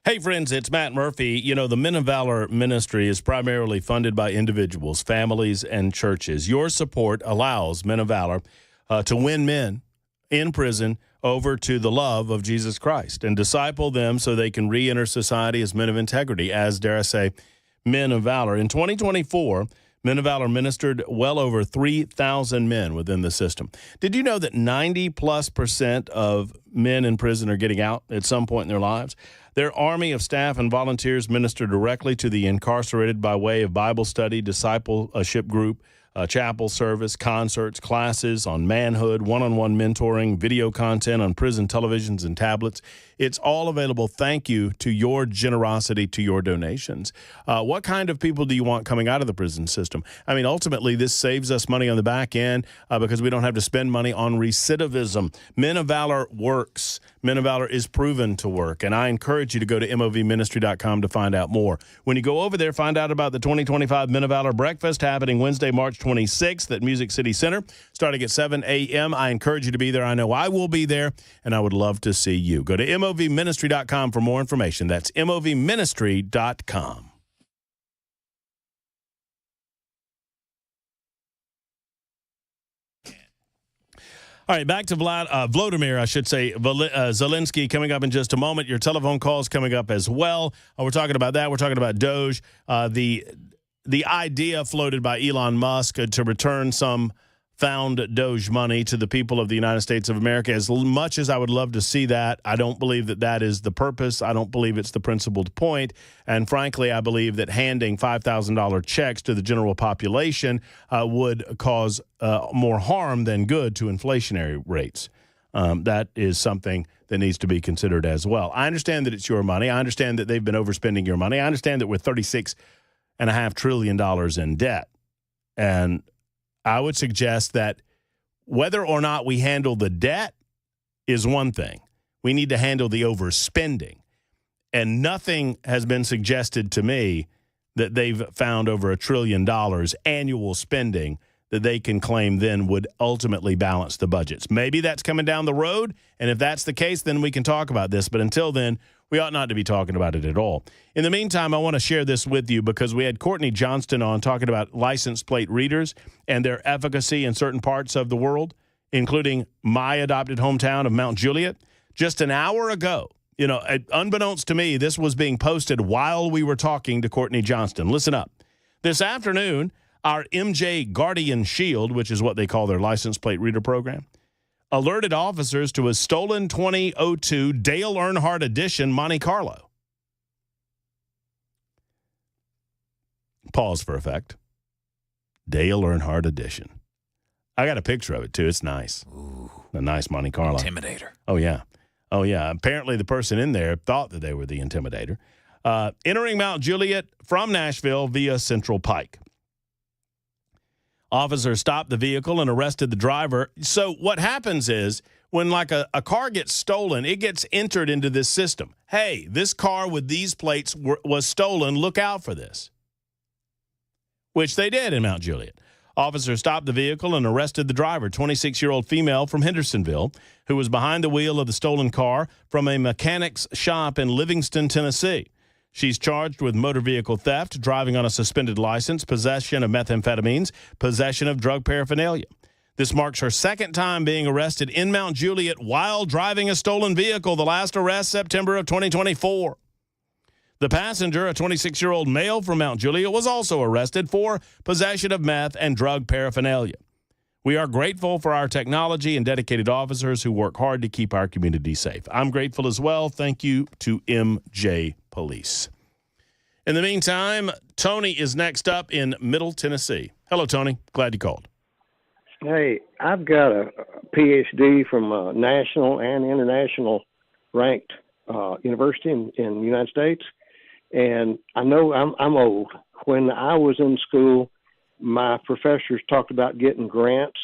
Hey, friends, it's Matt Murphy. You know, the Men of Valor ministry is primarily funded by individuals, families, and churches. Your support allows Men of Valor to win men in prison over to the love of Jesus Christ and disciple them so they can re-enter society as men of integrity, as, dare I say, Men of Valor. In 2024, Men of Valor ministered well over 3,000 men within the system. Did you know that 90+% of men in prison are getting out at some point in their lives? Their army of staff and volunteers minister directly to the incarcerated by way of Bible study, discipleship group, chapel service, concerts, classes on manhood, one-on-one mentoring, video content on prison televisions and tablets. It's all available. Thank you to your generosity, to your donations. What kind of people do you want coming out of the prison system? I mean, ultimately, this saves us money on the back end because we don't have to spend money on recidivism. Men of Valor works. Men of Valor is proven to work, and I encourage you to go to movministry.com to find out more. When you go over there, find out about the 2025 Men of Valor Breakfast happening Wednesday, March 26th at Music City Center, starting at 7 a.m. I encourage you to be there. I know I will be there, and I would love to see you. Go to movministry.com for more information. That's movministry.com. All right, back to Volodymyr, I should say, Zelensky coming up in just a moment. Your telephone calls coming up as well. We're talking about that. We're talking about Doge. The idea floated by Elon Musk to return some found Doge money to the people of the United States of America. As much as I would love to see that, I don't believe that that is the purpose. I don't believe it's the principled point. And frankly, I believe that handing $5,000 checks to the general population would cause more harm than good to inflationary rates. That is something that needs to be considered as well. I understand that it's your money. I understand that they've been overspending your money. I understand that we're $36.5 trillion in debt. And I would suggest that whether or not we handle the debt is one thing. We need to handle the overspending. And nothing has been suggested to me that they've found over $1 trillion annual spending that they can claim then would ultimately balance the budgets. Maybe that's coming down the road, and if that's the case, then we can talk about this. But until then, we ought not to be talking about it at all. In the meantime, I want to share this with you because we had Courtney Johnston on talking about license plate readers and their efficacy in certain parts of the world, including my adopted hometown of Mount Juliet. Just an hour ago, you know, unbeknownst to me, this was being posted while we were talking to Courtney Johnston. Listen up. This afternoon, our MJ Guardian Shield, which is what they call their license plate reader program, alerted officers to a stolen 2002 Dale Earnhardt Edition Monte Carlo. Pause for effect. Dale Earnhardt Edition. I got a picture of it, too. It's nice. Ooh, a nice Monte Carlo. Intimidator. Oh, yeah. Oh, yeah. Apparently the person in there thought that they were the Intimidator. Entering Mount Juliet from Nashville via Central Pike. Officers stopped the vehicle and arrested the driver. So what happens is when like a car gets stolen, it gets entered into this system. Hey, this car with these plates was stolen. Look out for this. Which they did in Mount Juliet. Officers stopped the vehicle and arrested the driver, 26-year-old female from Hendersonville, who was behind the wheel of the stolen car from a mechanic's shop in Livingston, Tennessee. She's charged with motor vehicle theft, driving on a suspended license, possession of methamphetamines, possession of drug paraphernalia. This marks her second time being arrested in Mount Juliet while driving a stolen vehicle. The last arrest, September of 2024. The passenger, a 26-year-old male from Mount Juliet, was also arrested for possession of meth and drug paraphernalia. We are grateful for our technology and dedicated officers who work hard to keep our community safe. I'm grateful as well. Thank you to MJ Police. In the meantime, Tony is next up in Middle Tennessee. Hello, Tony. Glad you called. Hey, I've got a PhD from a national and international ranked university in the United States, and I know I'm old. When I was in school, my professors talked about getting grants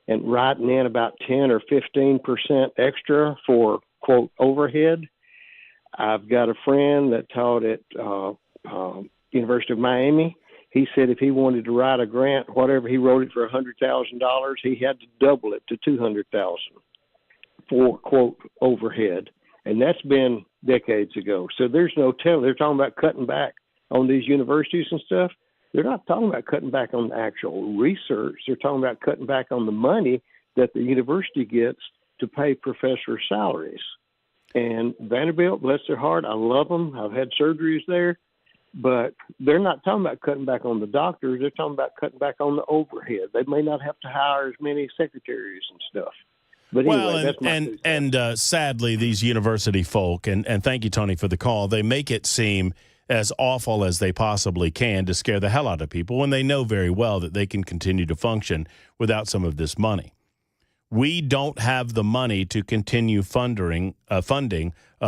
and writing in about 10 or 15% extra for, quote, overhead. I've got a friend that taught at University of Miami. He said if he wanted to write a grant, whatever he wrote it for $100,000, he had to double it to $200,000 for, quote, overhead. And that's been decades ago. So there's no telling. They're talking about cutting back on these universities and stuff. They're not talking about cutting back on the actual research. They're talking about cutting back on the money that the university gets to pay professor salaries. And Vanderbilt, bless their heart, I love them. I've had surgeries there. But they're not talking about cutting back on the doctors. They're talking about cutting back on the overhead. They may not have to hire as many secretaries and stuff. But anyway, that's my sadly, these university folk, and thank you, Tony, for the call, they make it seem as awful as they possibly can to scare the hell out of people when they know very well that they can continue to function without some of this money. We don't have the money to continue funding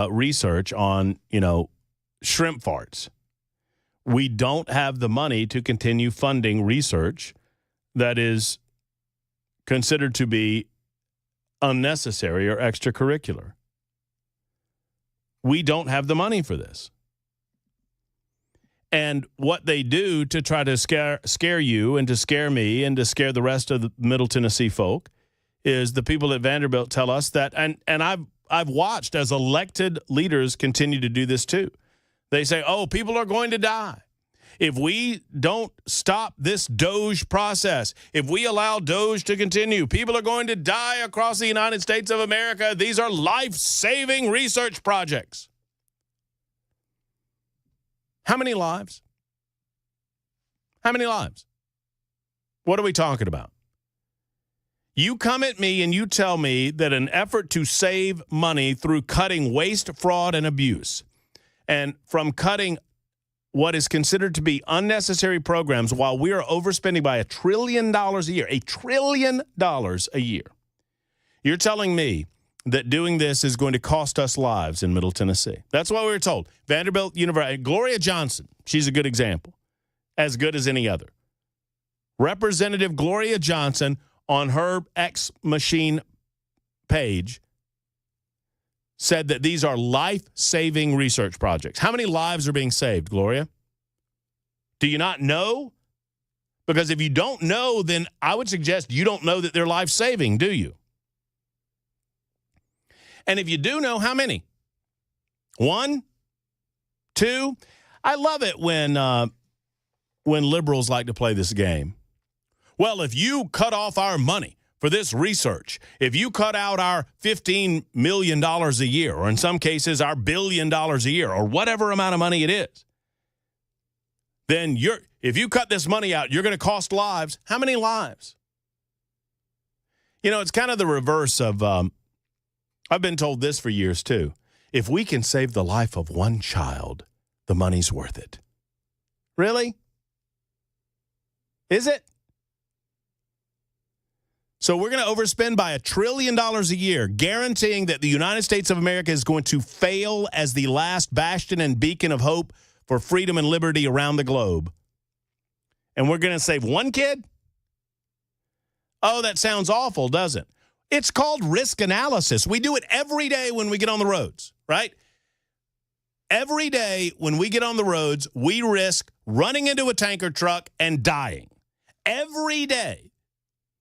research on, shrimp farts. We don't have the money to continue funding research that is considered to be unnecessary or extracurricular. We don't have the money for this. And what they do to try to scare you and to scare me and to scare the rest of the Middle Tennessee folk is the people at Vanderbilt tell us that, and I've watched as elected leaders continue to do this too. They say, people are going to die. If we don't stop this DOGE process, if we allow DOGE to continue, people are going to die across the United States of America. These are life-saving research projects. How many lives? How many lives? What are we talking about? You come at me and you tell me that an effort to save money through cutting waste, fraud, and abuse, and from cutting what is considered to be unnecessary programs while we are overspending by $1 trillion a year, $1 trillion a year. You're telling me that doing this is going to cost us lives in Middle Tennessee. That's what we were told. Vanderbilt University, Gloria Johnson, she's a good example, as good as any other. Representative Gloria Johnson on her X Machine page said that these are life-saving research projects. How many lives are being saved, Gloria? Do you not know? Because if you don't know, then I would suggest you don't know that they're life-saving, do you? And if you do know, how many? 1? 2? I love it when liberals like to play this game. Well, if you cut off our money for this research, if you cut out our $15 million a year, or in some cases our $1 billion a year, or whatever amount of money it is, then if you cut this money out, you're going to cost lives. How many lives? It's kind of the reverse of, I've been told this for years too. If we can save the life of one child, the money's worth it. Really? Is it? So we're going to overspend by $1 trillion a year, guaranteeing that the United States of America is going to fail as the last bastion and beacon of hope for freedom and liberty around the globe. And we're going to save one kid? Oh, that sounds awful, doesn't it? It's called risk analysis. We do it every day when we get on the roads, right? Every day when we get on the roads, we risk running into a tanker truck and dying. Every day.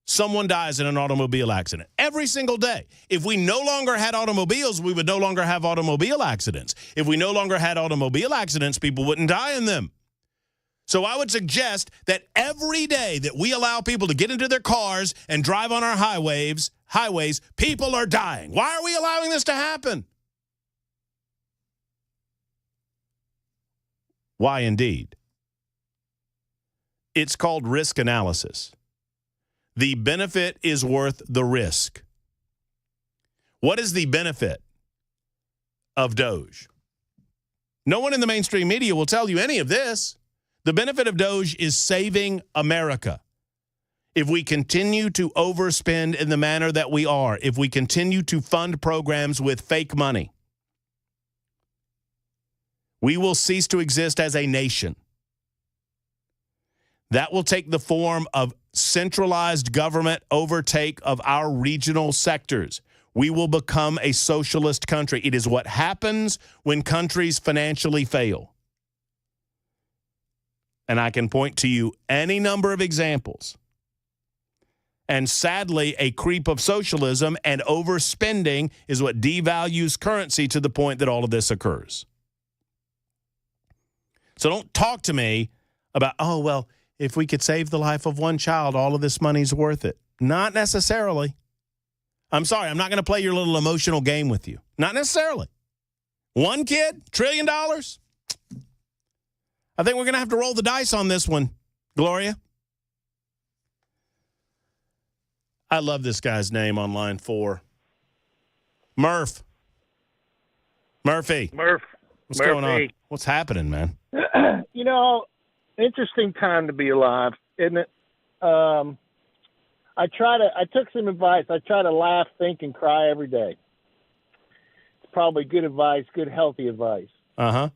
Someone dies in an automobile accident every single day. If we no longer had automobiles, we would no longer have automobile accidents. If we no longer had automobile accidents, people wouldn't die in them. So I would suggest that every day that we allow people to get into their cars and drive on our highways, people are dying. Why are we allowing this to happen? Why indeed? It's called risk analysis. The benefit is worth the risk. What is the benefit of DOGE? No one in the mainstream media will tell you any of this. The benefit of DOGE is saving America. If we continue to overspend in the manner that we are, if we continue to fund programs with fake money, we will cease to exist as a nation. That will take the form of centralized government overtake of our regional sectors. We will become a socialist country. It is what happens when countries financially fail. And I can point to you any number of examples. And sadly, a creep of socialism and overspending is what devalues currency to the point that all of this occurs. So don't talk to me about, oh, well, if we could save the life of one child, all of this money's worth it. Not necessarily. I'm sorry, I'm not going to play your little emotional game with you. Not necessarily. One kid, $1 trillion? I think we're going to have to roll the dice on this one, Gloria. I love this guy's name on line 4. Murphy. What's going on? What's happening, man? You know, interesting time to be alive, isn't it? I took some advice. I try to laugh, think, and cry every day. It's probably good advice, good, healthy advice. Uh-huh.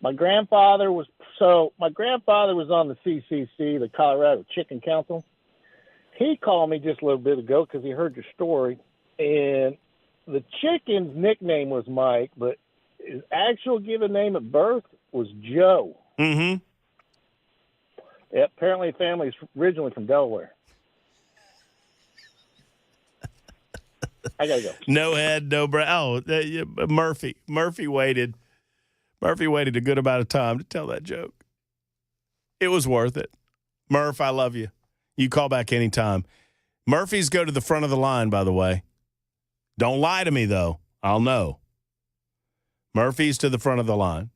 My grandfather was on the CCC, the Colorado Chicken Council. He called me just a little bit ago because he heard your story, and the chicken's nickname was Mike, but his actual given name at birth was Joe. Mm-hmm. Yeah, apparently the family's originally from Delaware. I gotta go. No head, no brow. Oh, Murphy. Murphy waited a good amount of time to tell that joke. It was worth it. Murph, I love you. You call back anytime. Murphys go to the front of the line, by the way. Don't lie to me, though. I'll know. Murphy's to the front of the line.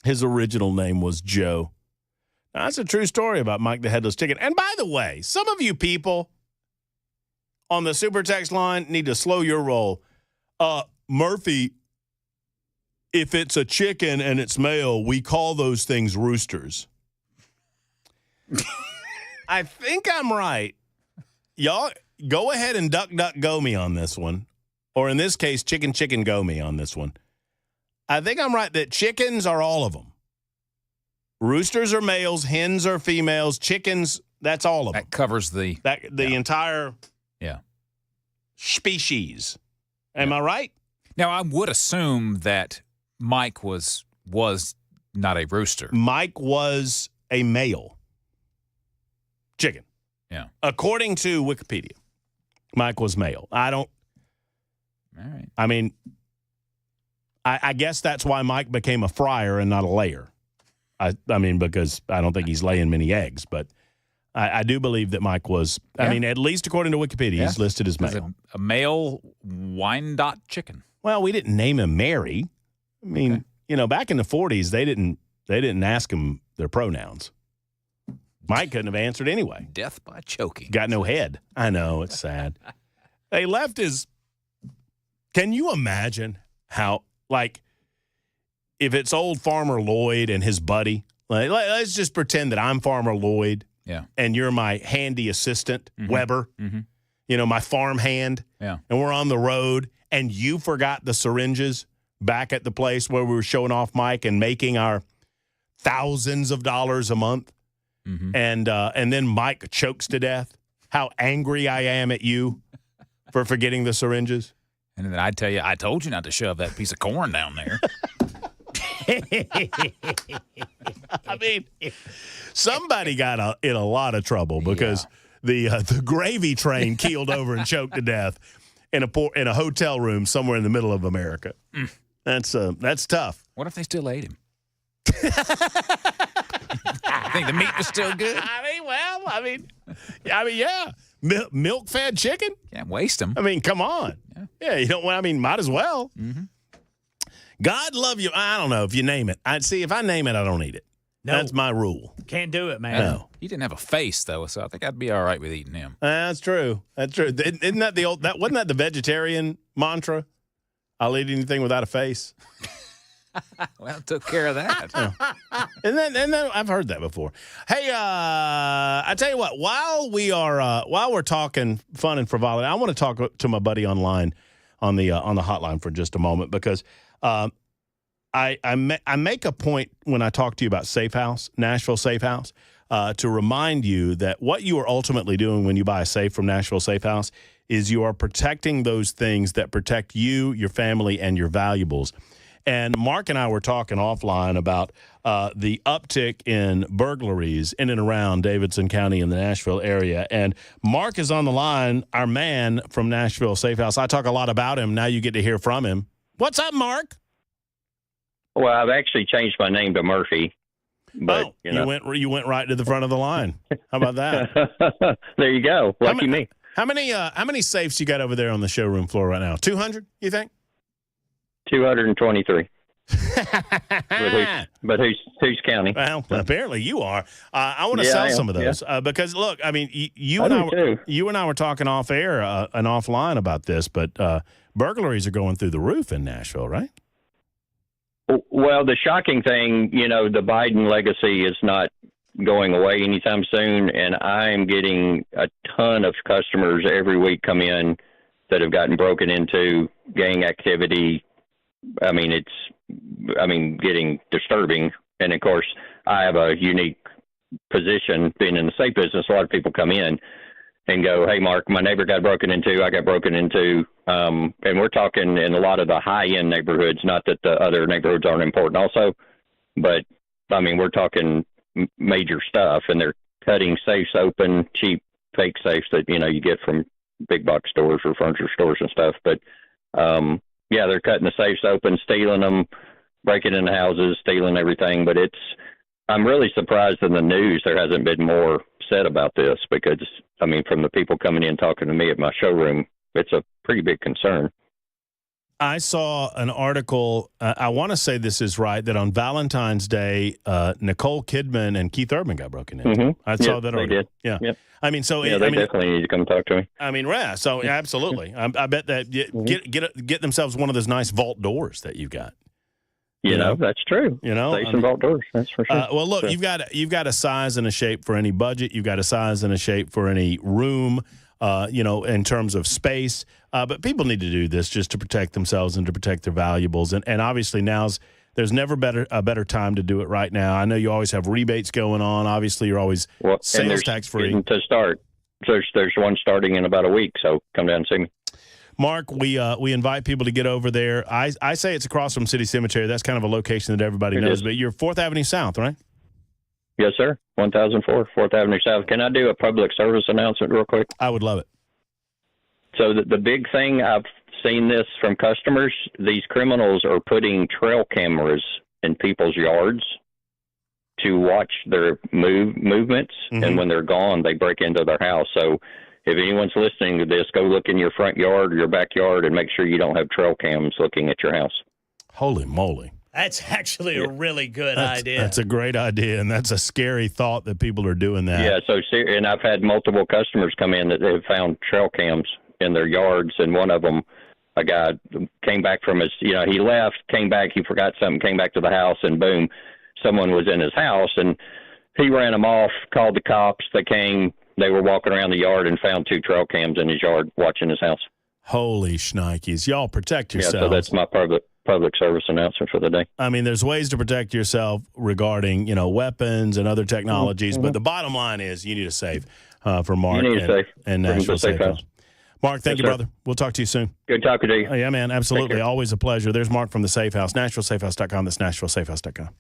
His original name was Joe. Now, that's a true story about Mike the Headless Chicken. And by the way, some of you people on the super text line need to slow your roll. Murphy, if it's a chicken and it's male, we call those things roosters. I think I'm right. Y'all go ahead and duck, go me on this one. Or in this case, chicken, go me on this one. I think I'm right that chickens are all of them. Roosters are males, hens are females, chickens, that's all of them. That covers the entire species. Am I right? Now, I would assume that Mike was not a rooster. Mike was a male chicken. Yeah. According to Wikipedia, Mike was male. All right. I mean, I guess that's why Mike became a fryer and not a layer. I mean, because I don't think he's laying many eggs, but I do believe that Mike was, I mean, at least according to Wikipedia, he's listed as male. A male Wyandotte chicken. Well, we didn't name him Mary. I mean, back in the 40s, they didn't ask him their pronouns. Mike couldn't have answered anyway. Death by choking. Got no head. I know, it's sad. They left his, can you imagine how, like, if it's old Farmer Lloyd and his buddy, let's just pretend that I'm Farmer Lloyd. Yeah. And you're my handy assistant, Weber, my farm hand. Yeah. And we're on the road, and you forgot the syringes back at the place where we were showing off Mike and making our thousands of dollars a month. And then Mike chokes to death. How angry I am at you for forgetting the syringes. And then I'd tell you, I told you not to shove that piece of corn down there. I mean, somebody got in a lot of trouble because the gravy train keeled over and choked to death in a hotel room somewhere in the middle of America. That's tough. What if they still ate him? I think the meat was still good. Yeah. Milk-fed chicken? Can't waste them. I mean, come on. Yeah, you don't. Might as well. God love you. I don't know if you name it. If I name it, I don't eat it. No. That's my rule. Can't do it, man. No. He didn't have a face, though, so I think I'd be all right with eating him. That's true. Isn't that wasn't that the vegetarian mantra? I'll eat anything without a face. Well, took care of that. And then I've heard that before. Hey, I tell you what, while we're talking fun and frivolity, I want to talk to my buddy online on the hotline for just a moment because I make a point when I talk to you about Safe House, Nashville Safe House, to remind you that what you are ultimately doing when you buy a safe from Nashville Safe House is you are protecting those things that protect you, your family, and your valuables. And Mark and I were talking offline about the uptick in burglaries in and around Davidson County in the Nashville area. And Mark is on the line, our man from Nashville Safe House. I talk a lot about him. Now you get to hear from him. What's up, Mark? Well, I've actually changed my name to Murphy. But, you went right to the front of the line. How about that? There you go. Lucky me. How many safes you got over there on the showroom floor right now? 200, you think? 223. but who's counting? Well, apparently you are. I want to sell some of those because look, I mean, you and I were talking off air and offline about this, but burglaries are going through the roof in Nashville, right? Well, the shocking thing, the Biden legacy is not going away anytime soon, and I'm getting a ton of customers every week come in that have gotten broken into, gang activity. I mean, it's getting disturbing. And of course, I have a unique position being in the safe business. A lot of people come in and go, "Hey, Mark, my neighbor got broken into. I got broken into." And we're talking in a lot of the high-end neighborhoods, not that the other neighborhoods aren't important also, but I mean, we're talking major stuff, and they're cutting safes open, cheap fake safes that, you get from big box stores or furniture stores and stuff. But, they're cutting the safes open, stealing them, breaking into houses, stealing everything. But I'm really surprised in the news there hasn't been more said about this because, I mean, from the people coming in talking to me at my showroom, it's a pretty big concern. I saw an article, I want to say this is right, that on Valentine's Day, Nicole Kidman and Keith Urban got broken into. Mm-hmm. I saw that article. They did. Yeah. Yep. I mean, so... they definitely need to come talk to me. I mean, yeah, so absolutely. I bet that get themselves one of those nice vault doors that you've got. You know, that's true. Safes and vault doors, that's for sure. Well, look, sure. you've got a size and a shape for any budget. You've got a size and a shape for any room, in terms of space. But people need to do this just to protect themselves and to protect their valuables. And obviously there's never a better time to do it right now. I know you always have rebates going on. Obviously, you're always sales tax free. To start, there's one starting in about a week, so come down and see me. Mark, we invite people to get over there. I say it's across from City Cemetery. That's kind of a location that everybody knows. But you're 4th Avenue South, right? Yes, sir. 1004, 4th Avenue South. Can I do a public service announcement real quick? I would love it. So the big thing, I've seen this from customers, these criminals are putting trail cameras in people's yards to watch their movements. Mm-hmm. And when they're gone, they break into their house. So if anyone's listening to this, go look in your front yard or your backyard and make sure you don't have trail cams looking at your house. Holy moly. That's actually a really good idea. That's a great idea, and that's a scary thought that people are doing that. Yeah, and I've had multiple customers come in that have found trail cams in their yards, and one of them, a guy came back from his, he left, came back, he forgot something, came back to the house, and boom, someone was in his house, and he ran them off, called the cops, they came, they were walking around the yard and found 2 trail cams in his yard watching his house. Holy shnikes. Y'all protect yourselves. Yeah, so that's my public service announcement for the day. I mean, there's ways to protect yourself regarding, weapons and other technologies, but the bottom line is you need a safe for Mark and Nashville Safe House. Mark, thank you, brother. We'll talk to you soon. Good talking to you. Yeah, man, absolutely. Always a pleasure. There's Mark from the Safe House, NashvilleSafeHouse.com. That's NashvilleSafeHouse.com.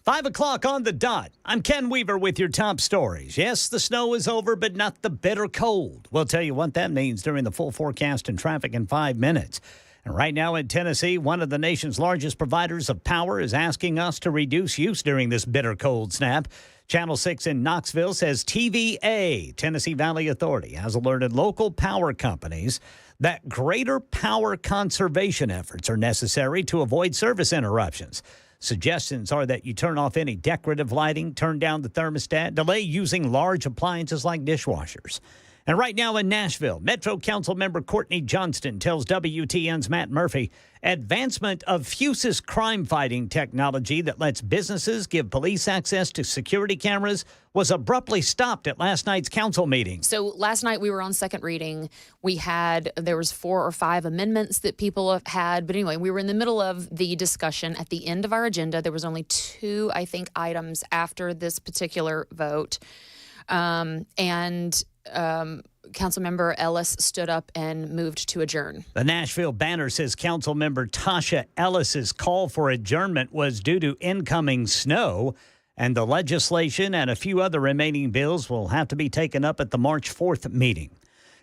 5 o'clock on the dot. I'm Ken Weaver with your top stories. Yes, the snow is over, but not the bitter cold. We'll tell you what that means during the full forecast and traffic in 5 minutes. And right now in Tennessee, one of the nation's largest providers of power is asking us to reduce use during this bitter cold snap. Channel 6 in Knoxville says TVA, Tennessee Valley Authority, has alerted local power companies that greater power conservation efforts are necessary to avoid service interruptions. Suggestions are that you turn off any decorative lighting, turn down the thermostat, delay using large appliances like dishwashers. And right now in Nashville, Metro Council member Courtney Johnston tells WTN's Matt Murphy advancement of Fusus crime-fighting technology that lets businesses give police access to security cameras was abruptly stopped at last night's council meeting. So last night we were on second reading. There was 4 or 5 amendments that people have had. But anyway, we were in the middle of the discussion. At the end of our agenda, there was only 2, I think, items after this particular vote. Councilmember Ellis stood up and moved to adjourn. The Nashville Banner says Councilmember Tasha Ellis's call for adjournment was due to incoming snow, and the legislation and a few other remaining bills will have to be taken up at the March 4th meeting.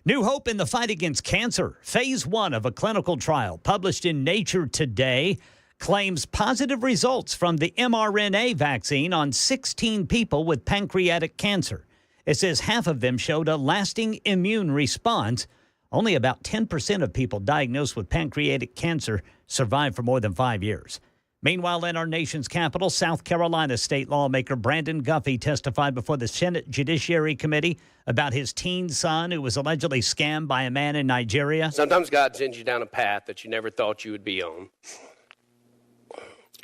New hope in the fight against cancer. Phase 1 of a clinical trial published in Nature today claims positive results from the mRNA vaccine on 16 people with pancreatic cancer. It says half of them showed a lasting immune response. Only about 10% of people diagnosed with pancreatic cancer survive for more than 5 years. Meanwhile, in our nation's capital, South Carolina state lawmaker Brandon Guffey testified before the Senate Judiciary Committee about his teen son who was allegedly scammed by a man in Nigeria. Sometimes God sends you down a path that you never thought you would be on.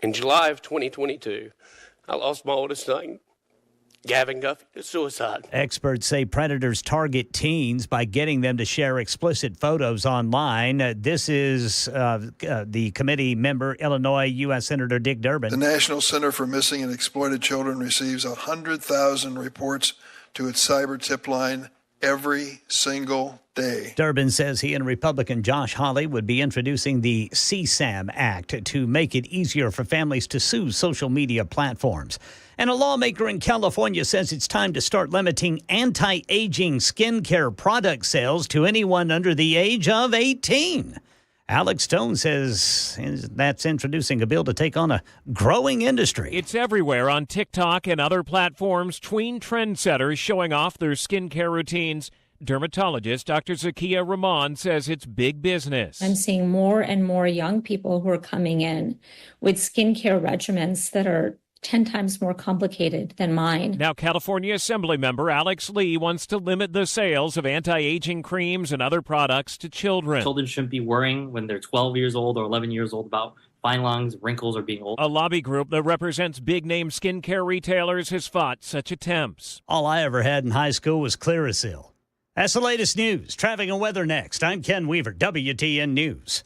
In July of 2022, I lost my oldest son, Gavin Guffey, to suicide. Experts say predators target teens by getting them to share explicit photos online. This is the committee member, Illinois U.S. Senator Dick Durbin. The National Center for Missing and Exploited Children receives 100,000 reports to its cyber tip line every single day. Durbin says he and Republican Josh Hawley would be introducing the CSAM Act to make it easier for families to sue social media platforms. And a lawmaker in California says it's time to start limiting anti-aging skincare product sales to anyone under the age of 18. Alex Stone says that's introducing a bill to take on a growing industry. It's everywhere on TikTok and other platforms. Tween trendsetters showing off their skincare routines. Dermatologist Dr. Zakia Rahman says it's big business. I'm seeing more and more young people who are coming in with skincare regimens that are 10 times more complicated than mine. Now, California Assembly member Alex Lee wants to limit the sales of anti-aging creams and other products to children. Children shouldn't be worrying when they're 12 years old or 11 years old about fine lines, wrinkles, or being old. A lobby group that represents big-name skincare retailers has fought such attempts. All I ever had in high school was Clearasil. That's the latest news. Traffic and weather next. I'm Ken Weaver, WTN News.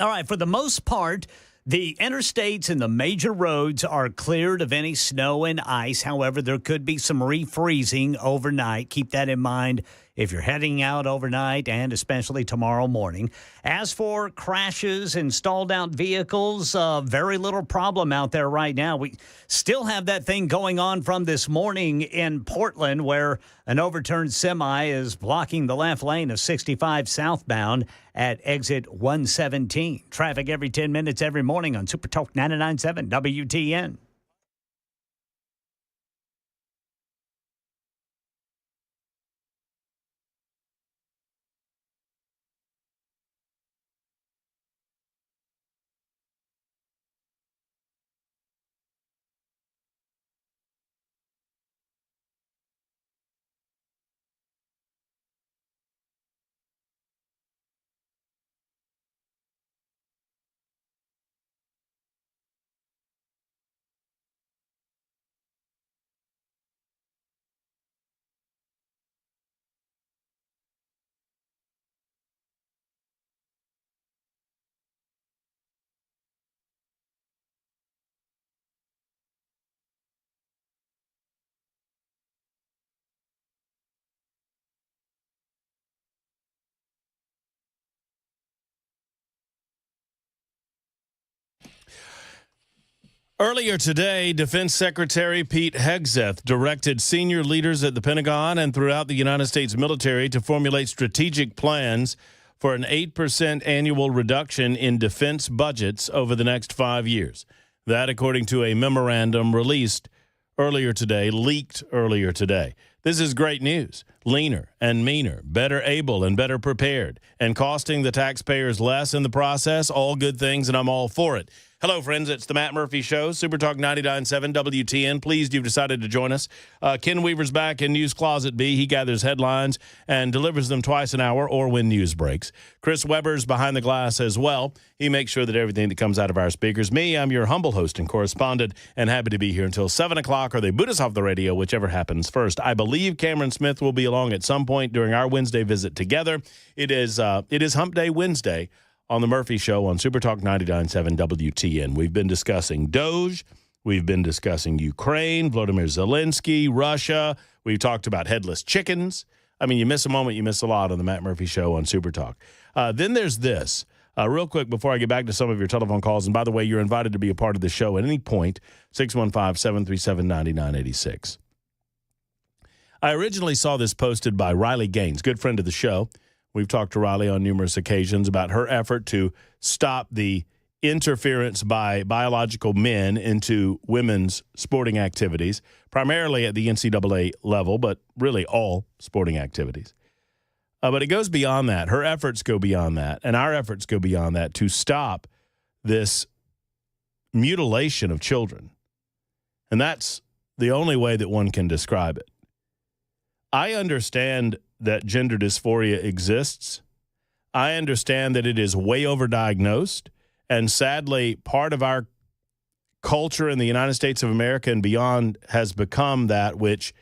All right, for the most part, the interstates and the major roads are cleared of any snow and ice. However, there could be some refreezing overnight. Keep that in mind if you're heading out overnight and especially tomorrow morning. As for crashes and stalled out vehicles, very little problem out there right now. We still have that thing going on from this morning in Portland where an overturned semi is blocking the left lane of 65 southbound at exit 117. Traffic every 10 minutes every morning on Super Talk 99.7 WTN. Earlier today, Defense Secretary Pete Hegseth directed senior leaders at the Pentagon and throughout the United States military to formulate strategic plans for an 8% annual reduction in defense budgets over the next 5 years. That, according to a memorandum released earlier today, leaked earlier today. This is great news. Leaner and meaner, better able and better prepared, and costing the taxpayers less in the process, all good things, and I'm all for it. Hello, friends. It's the Matt Murphy Show, Super Talk 99.7 WTN. Pleased you've decided to join us. Ken Weaver's back in News Closet B. He gathers headlines and delivers them twice an hour or when news breaks. Chris Weber's behind the glass as well. He makes sure that everything that comes out of our speakers. Me, I'm your humble host and correspondent, and happy to be here until 7 o'clock, or they boot us off the radio, whichever happens first. I believe Cameron Smith will be along at some point during our Wednesday visit together. It is Hump Day Wednesday on the Murphy Show on Super Talk 99.7 WTN. We've been discussing DOGE. We've been discussing Ukraine, Volodymyr Zelensky, Russia. We've talked about headless chickens. I mean, you miss a moment, you miss a lot on the Matt Murphy Show on Super Talk. Then there's this. Real quick, before I get back to some of your telephone calls, and by the way, you're invited to be a part of the show at any point, 615-737-9986. I originally saw this posted by Riley Gaines, good friend of the show. We've talked to Riley on numerous occasions about her effort to stop the interference by biological men into women's sporting activities, primarily at the NCAA level, but really all sporting activities. But it goes beyond that. Her efforts go beyond that, and our efforts go beyond that to stop this mutilation of children. And that's the only way that one can describe it. I understand that gender dysphoria exists. I understand that it is way overdiagnosed, and sadly, part of our culture in the United States of America and beyond has become that which,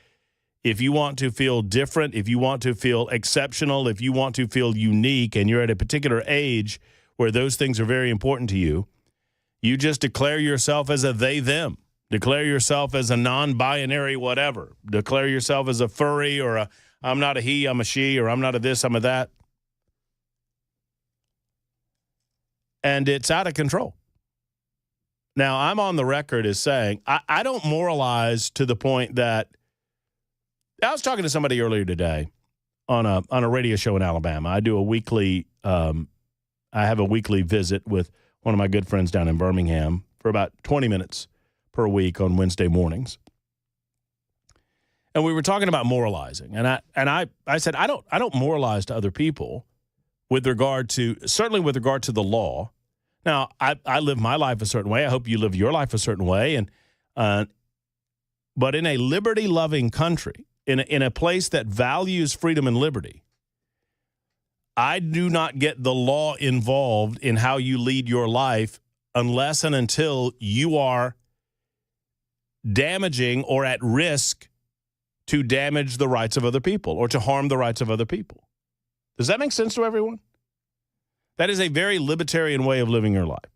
if you want to feel different, if you want to feel exceptional, if you want to feel unique, and you're at a particular age where those things are very important to you, you just declare yourself as a they, them. Declare yourself as a non-binary whatever. Declare yourself as a furry or a I'm not a he, I'm a she, or I'm not a this, I'm a that. And it's out of control. Now, I'm on the record as saying I don't moralize to the point that I was talking to somebody earlier today on a radio show in Alabama. I do a weekly I have a weekly visit with one of my good friends down in Birmingham for about 20 minutes per week on Wednesday mornings. And we were talking about moralizing, and I said I don't moralize to other people with regard to the law. Now I live my life a certain way. I hope you live your life a certain way, and but in a liberty-loving country, in a place that values freedom and liberty, I do not get the law involved in how you lead your life unless and until you are damaging or at risk to damage the rights of other people or to harm the rights of other people. Does that make sense to everyone? That is a very libertarian way of living your life.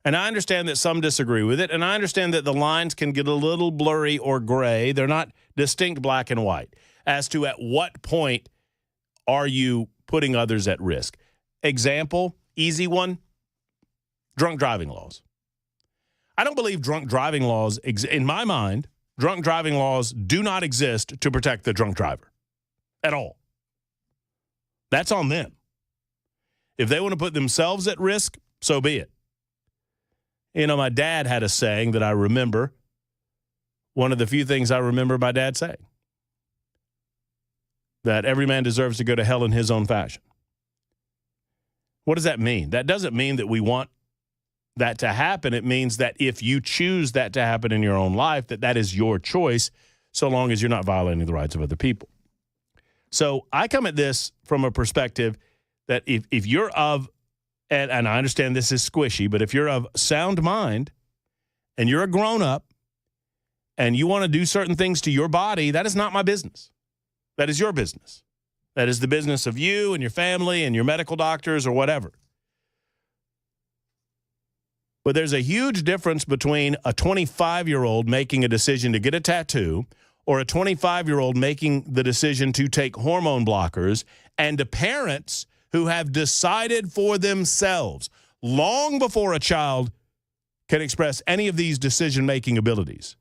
And I understand that some disagree with it, and I understand that the lines can get a little blurry or gray. They're not distinct black and white as to at what point are you putting others at risk. Example, easy one, drunk driving laws. I don't believe drunk driving laws, in my mind, drunk driving laws do not exist to protect the drunk driver at all. That's on them. If they want to put themselves at risk, so be it. You know, my dad had a saying that I remember, one of the few things I remember my dad saying, that every man deserves to go to hell in his own fashion. What does that mean? That doesn't mean that we want that to happen. It means that if you choose that to happen in your own life, that is your choice, so long as you're not violating the rights of other people. So I come at this from a perspective that if you're of, and I understand this is squishy, but if you're of sound mind and you're a grown-up and you want to do certain things to your body, that is not my business. That is your business. That is the business of you and your family and your medical doctors or whatever. But there's a huge difference between a 25-year-old making a decision to get a tattoo or a 25-year-old making the decision to take hormone blockers and the parents who have decided for themselves long before a child can express any of these decision-making abilities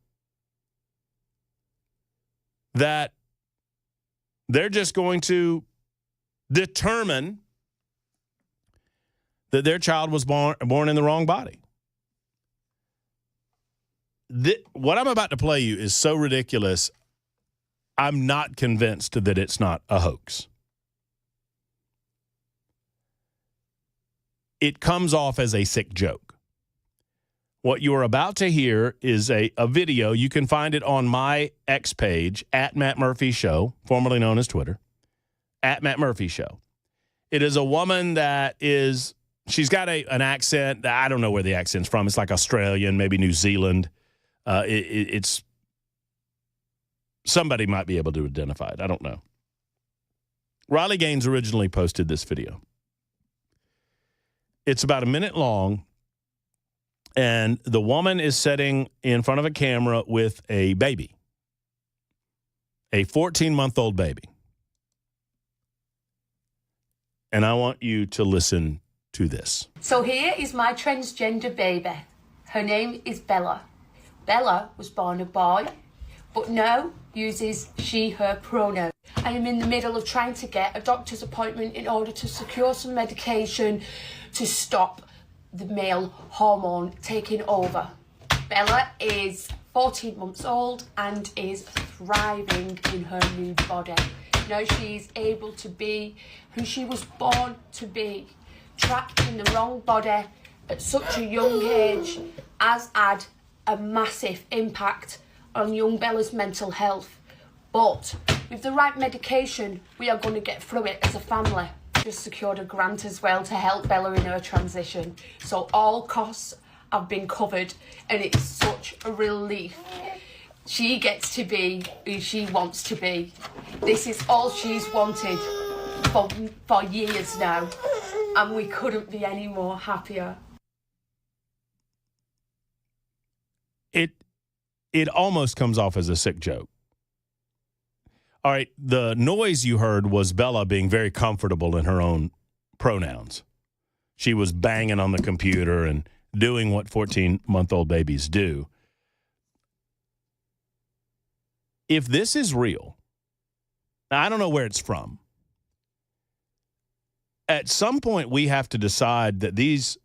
that they're just going to determine that their child was born in the wrong body. What I'm about to play you is so ridiculous, I'm not convinced that it's not a hoax. It comes off as a sick joke. What you are about to hear is a video. You can find it on my X page, at Matt Murphy Show, formerly known as Twitter, at Matt Murphy Show. It is a woman that is, she's got an accent. I don't know where the accent's from. It's like Australian, maybe New Zealand. It's, somebody might be able to identify it. I don't know. Riley Gaines originally posted this video. It's about a minute long, and the woman is sitting in front of a camera with a baby, a 14-month-old baby. And I want you to listen to this. So here is my transgender baby. Her name is Bella. Bella was born a boy, but now uses she, her pronoun. I am in the middle of trying to get a doctor's appointment in order to secure some medication to stop the male hormone taking over. Bella is 14 months old and is thriving in her new body. Now she's able to be who she was born to be. Trapped in the wrong body at such a young age has had a massive impact on young Bella's mental health. But with the right medication, we are going to get through it as a family. Just secured a grant as well to help Bella in her transition. So all costs have been covered and it's such a relief. She gets to be who she wants to be. This is all she's wanted for years now, and we couldn't be any more happier. It almost comes off as a sick joke. All right, the noise you heard was Bella being very comfortable in her own pronouns. She was banging on the computer and doing what 14-month-old babies do. If this is real, now I don't know where it's from. At some point, we have to decide that these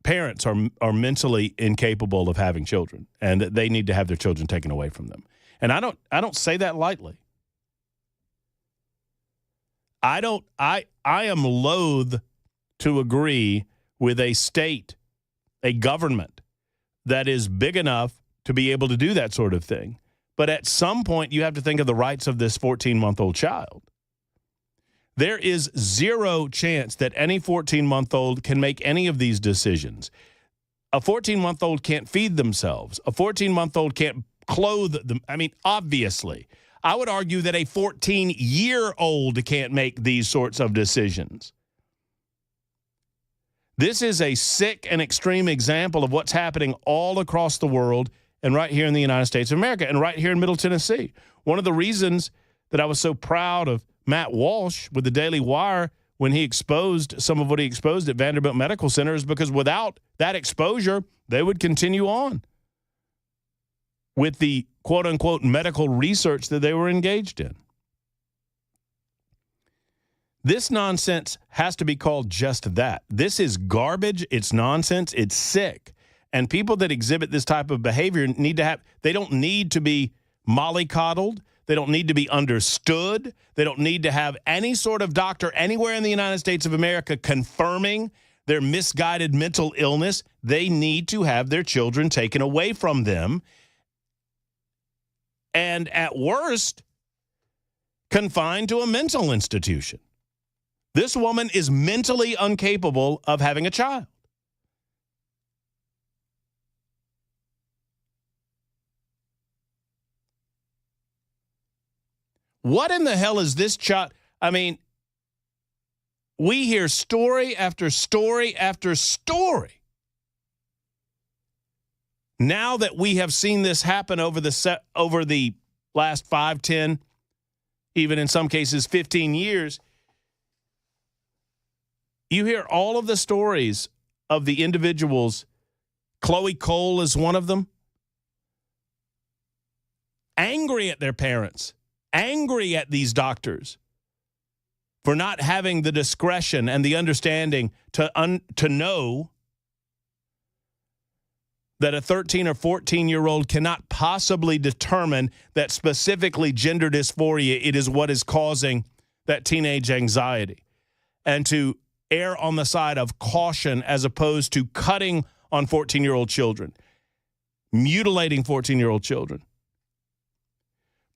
parents are mentally incapable of having children and that they need to have their children taken away from them. And I don't say that lightly. I am loath to agree with a state, a government that is big enough to be able to do that sort of thing. But at some point, you have to think of the rights of this 14-month-old child. There is zero chance that any 14-month-old can make any of these decisions. A 14-month-old can't feed themselves. A 14-month-old can't clothe them. I mean, obviously. I would argue that a 14-year-old can't make these sorts of decisions. This is a sick and extreme example of what's happening all across the world and right here in the United States of America and right here in Middle Tennessee. One of the reasons that I was so proud of Matt Walsh with the Daily Wire when he exposed some of what he exposed at Vanderbilt Medical Center is because without that exposure, they would continue on with the quote-unquote medical research that they were engaged in. This nonsense has to be called just that. This is garbage. It's nonsense. It's sick. And people that exhibit this type of behavior they don't need to be mollycoddled. They don't need to be understood. They don't need to have any sort of doctor anywhere in the United States of America confirming their misguided mental illness. They need to have their children taken away from them. And at worst, confined to a mental institution. This woman is mentally incapable of having a child. What in the hell is this child? I mean, we hear story after story after story. Now that we have seen this happen over the last 5, 10, even in some cases 15 years, you hear all of the stories of the individuals. Chloe Cole is one of them. Angry at their parents, angry at these doctors for not having the discretion and the understanding to know that a 13 or 14-year-old cannot possibly determine that specifically gender dysphoria, it is what is causing that teenage anxiety. And to err on the side of caution as opposed to cutting on 14-year-old children, mutilating 14-year-old children,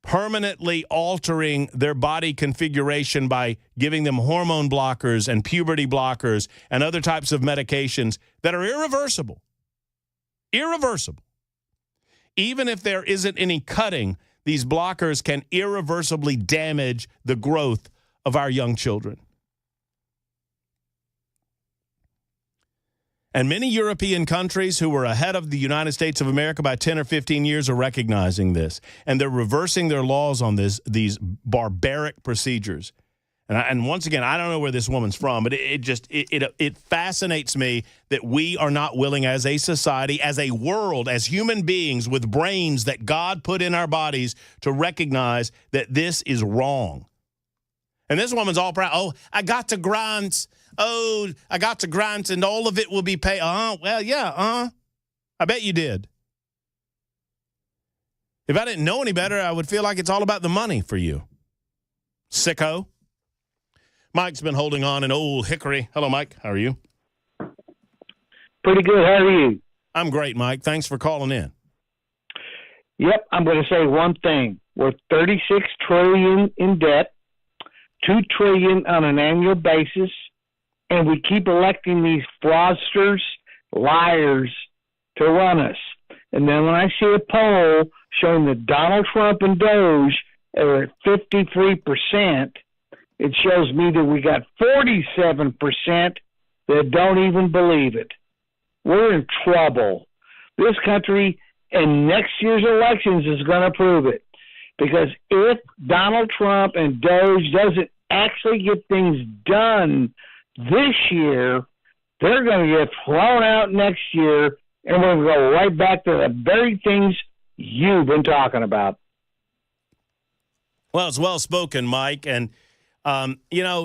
permanently altering their body configuration by giving them hormone blockers and puberty blockers and other types of medications that are irreversible. Irreversible. Even if there isn't any cutting, these blockers can irreversibly damage the growth of our young children. And many European countries who were ahead of the United States of America by 10 or 15 years are recognizing this. And they're reversing their laws on these barbaric procedures. And once again, I don't know where this woman's from, but it fascinates me that we are not willing as a society, as a world, as human beings with brains that God put in our bodies to recognize that this is wrong. And this woman's all proud. Oh, I got the grants. Oh, I got the grants and all of it will be paid. Well, yeah, I bet you did. If I didn't know any better, I would feel like it's all about the money for you. Sicko. Mike's been holding on in Old Hickory. Hello, Mike. How are you? Pretty good. How are you? I'm great, Mike. Thanks for calling in. Yep, I'm going to say one thing. We're $36 trillion in debt, $2 trillion on an annual basis, and we keep electing these fraudsters, liars to run us. And then when I see a poll showing that Donald Trump and Doge are at 53%, it shows me that we got 47% that don't even believe it. We're in trouble. This country in next year's elections is going to prove it. Because if Donald Trump and Doge doesn't actually get things done this year, they're going to get thrown out next year, and we're going to go right back to the very things you've been talking about. Well, it's well spoken, Mike. And,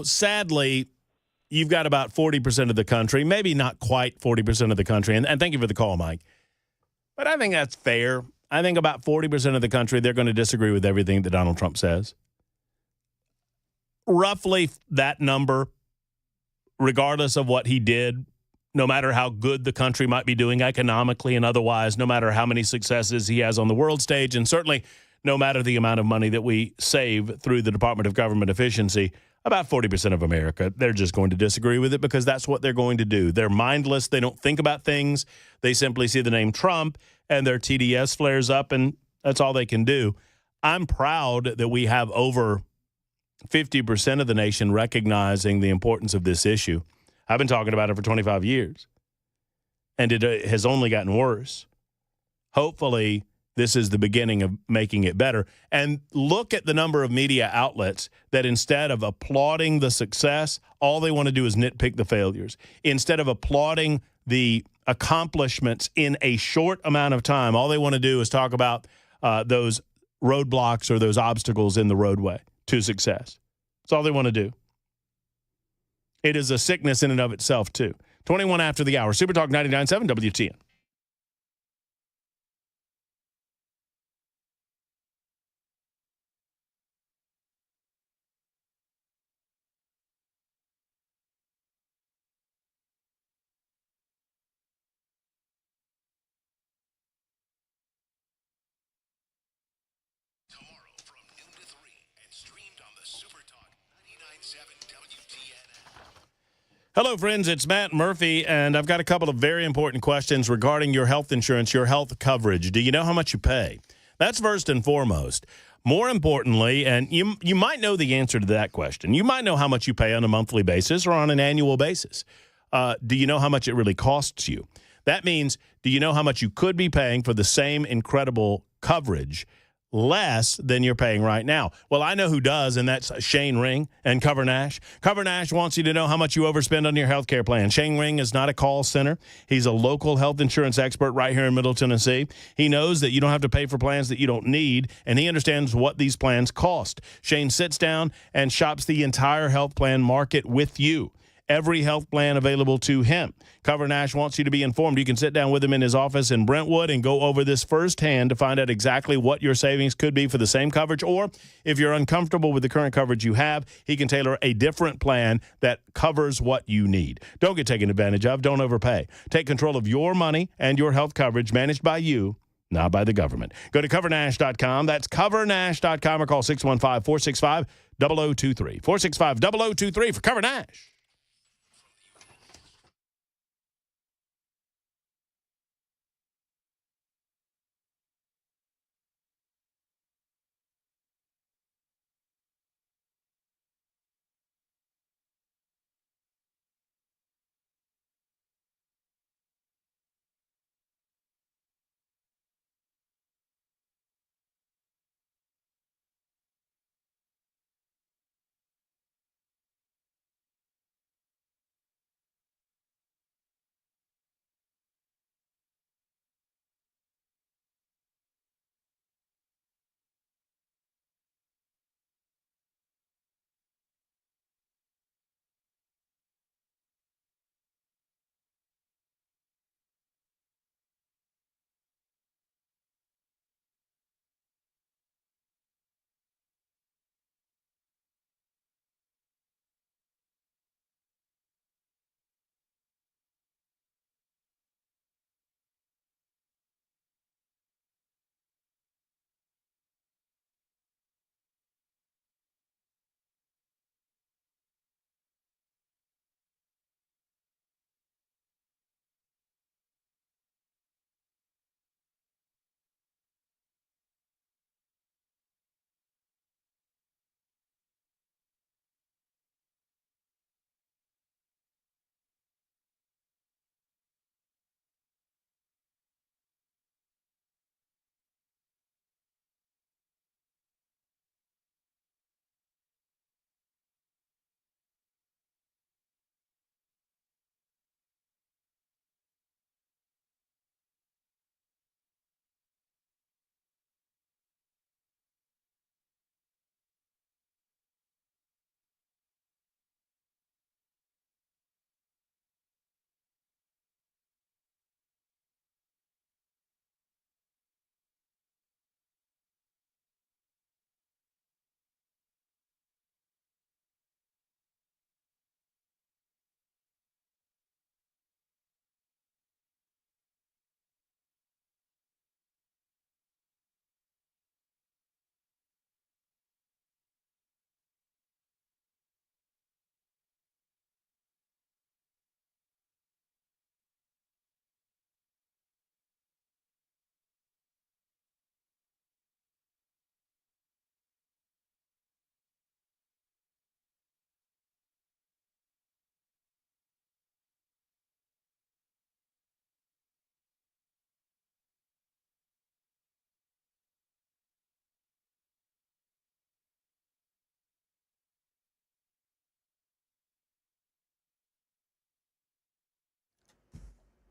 sadly, you've got about 40% of the country, maybe not quite 40% of the country. And thank you for the call, Mike. But I think that's fair. I think about 40% of the country, they're going to disagree with everything that Donald Trump says. Roughly that number, regardless of what he did, no matter how good the country might be doing economically and otherwise, no matter how many successes he has on the world stage, and certainly no matter the amount of money that we save through the Department of Government Efficiency, about 40% of America, they're just going to disagree with it because that's what they're going to do. They're mindless. They don't think about things. They simply see the name Trump and their TDS flares up, and that's all they can do. I'm proud that we have over 50% of the nation recognizing the importance of this issue. I've been talking about it for 25 years, and it has only gotten worse. Hopefully, this is the beginning of making it better. And look at the number of media outlets that instead of applauding the success, all they want to do is nitpick the failures. Instead of applauding the accomplishments in a short amount of time, all they want to do is talk about those roadblocks or those obstacles in the roadway to success. That's all they want to do. It is a sickness in and of itself, too. 21 after the hour. Super Talk 99.7 WTN. Hello, friends. It's Matt Murphy, and I've got a couple of very important questions regarding your health insurance, your health coverage. Do you know how much you pay? That's first and foremost. More importantly, and you might know the answer to that question. You might know how much you pay on a monthly basis or on an annual basis. Do you know how much it really costs you? That means, do you know how much you could be paying for the same incredible coverage less than you're paying right now? Well, I know who does, and that's Shane Ring and Cover Nash. Cover Nash wants you to know how much you overspend on your health care plan. Shane Ring is not a call center. He's a local health insurance expert right here in Middle Tennessee. He knows that you don't have to pay for plans that you don't need, and he understands what these plans cost. Shane sits down and shops the entire health plan market with you. Every health plan available to him. Cover Nash wants you to be informed. You can sit down with him in his office in Brentwood and go over this firsthand to find out exactly what your savings could be for the same coverage. Or if you're uncomfortable with the current coverage you have, he can tailor a different plan that covers what you need. Don't get taken advantage of. Don't overpay. Take control of your money and your health coverage managed by you, not by the government. Go to covernash.com. That's covernash.com, or call 615-465-0023. 465-0023 for Cover Nash.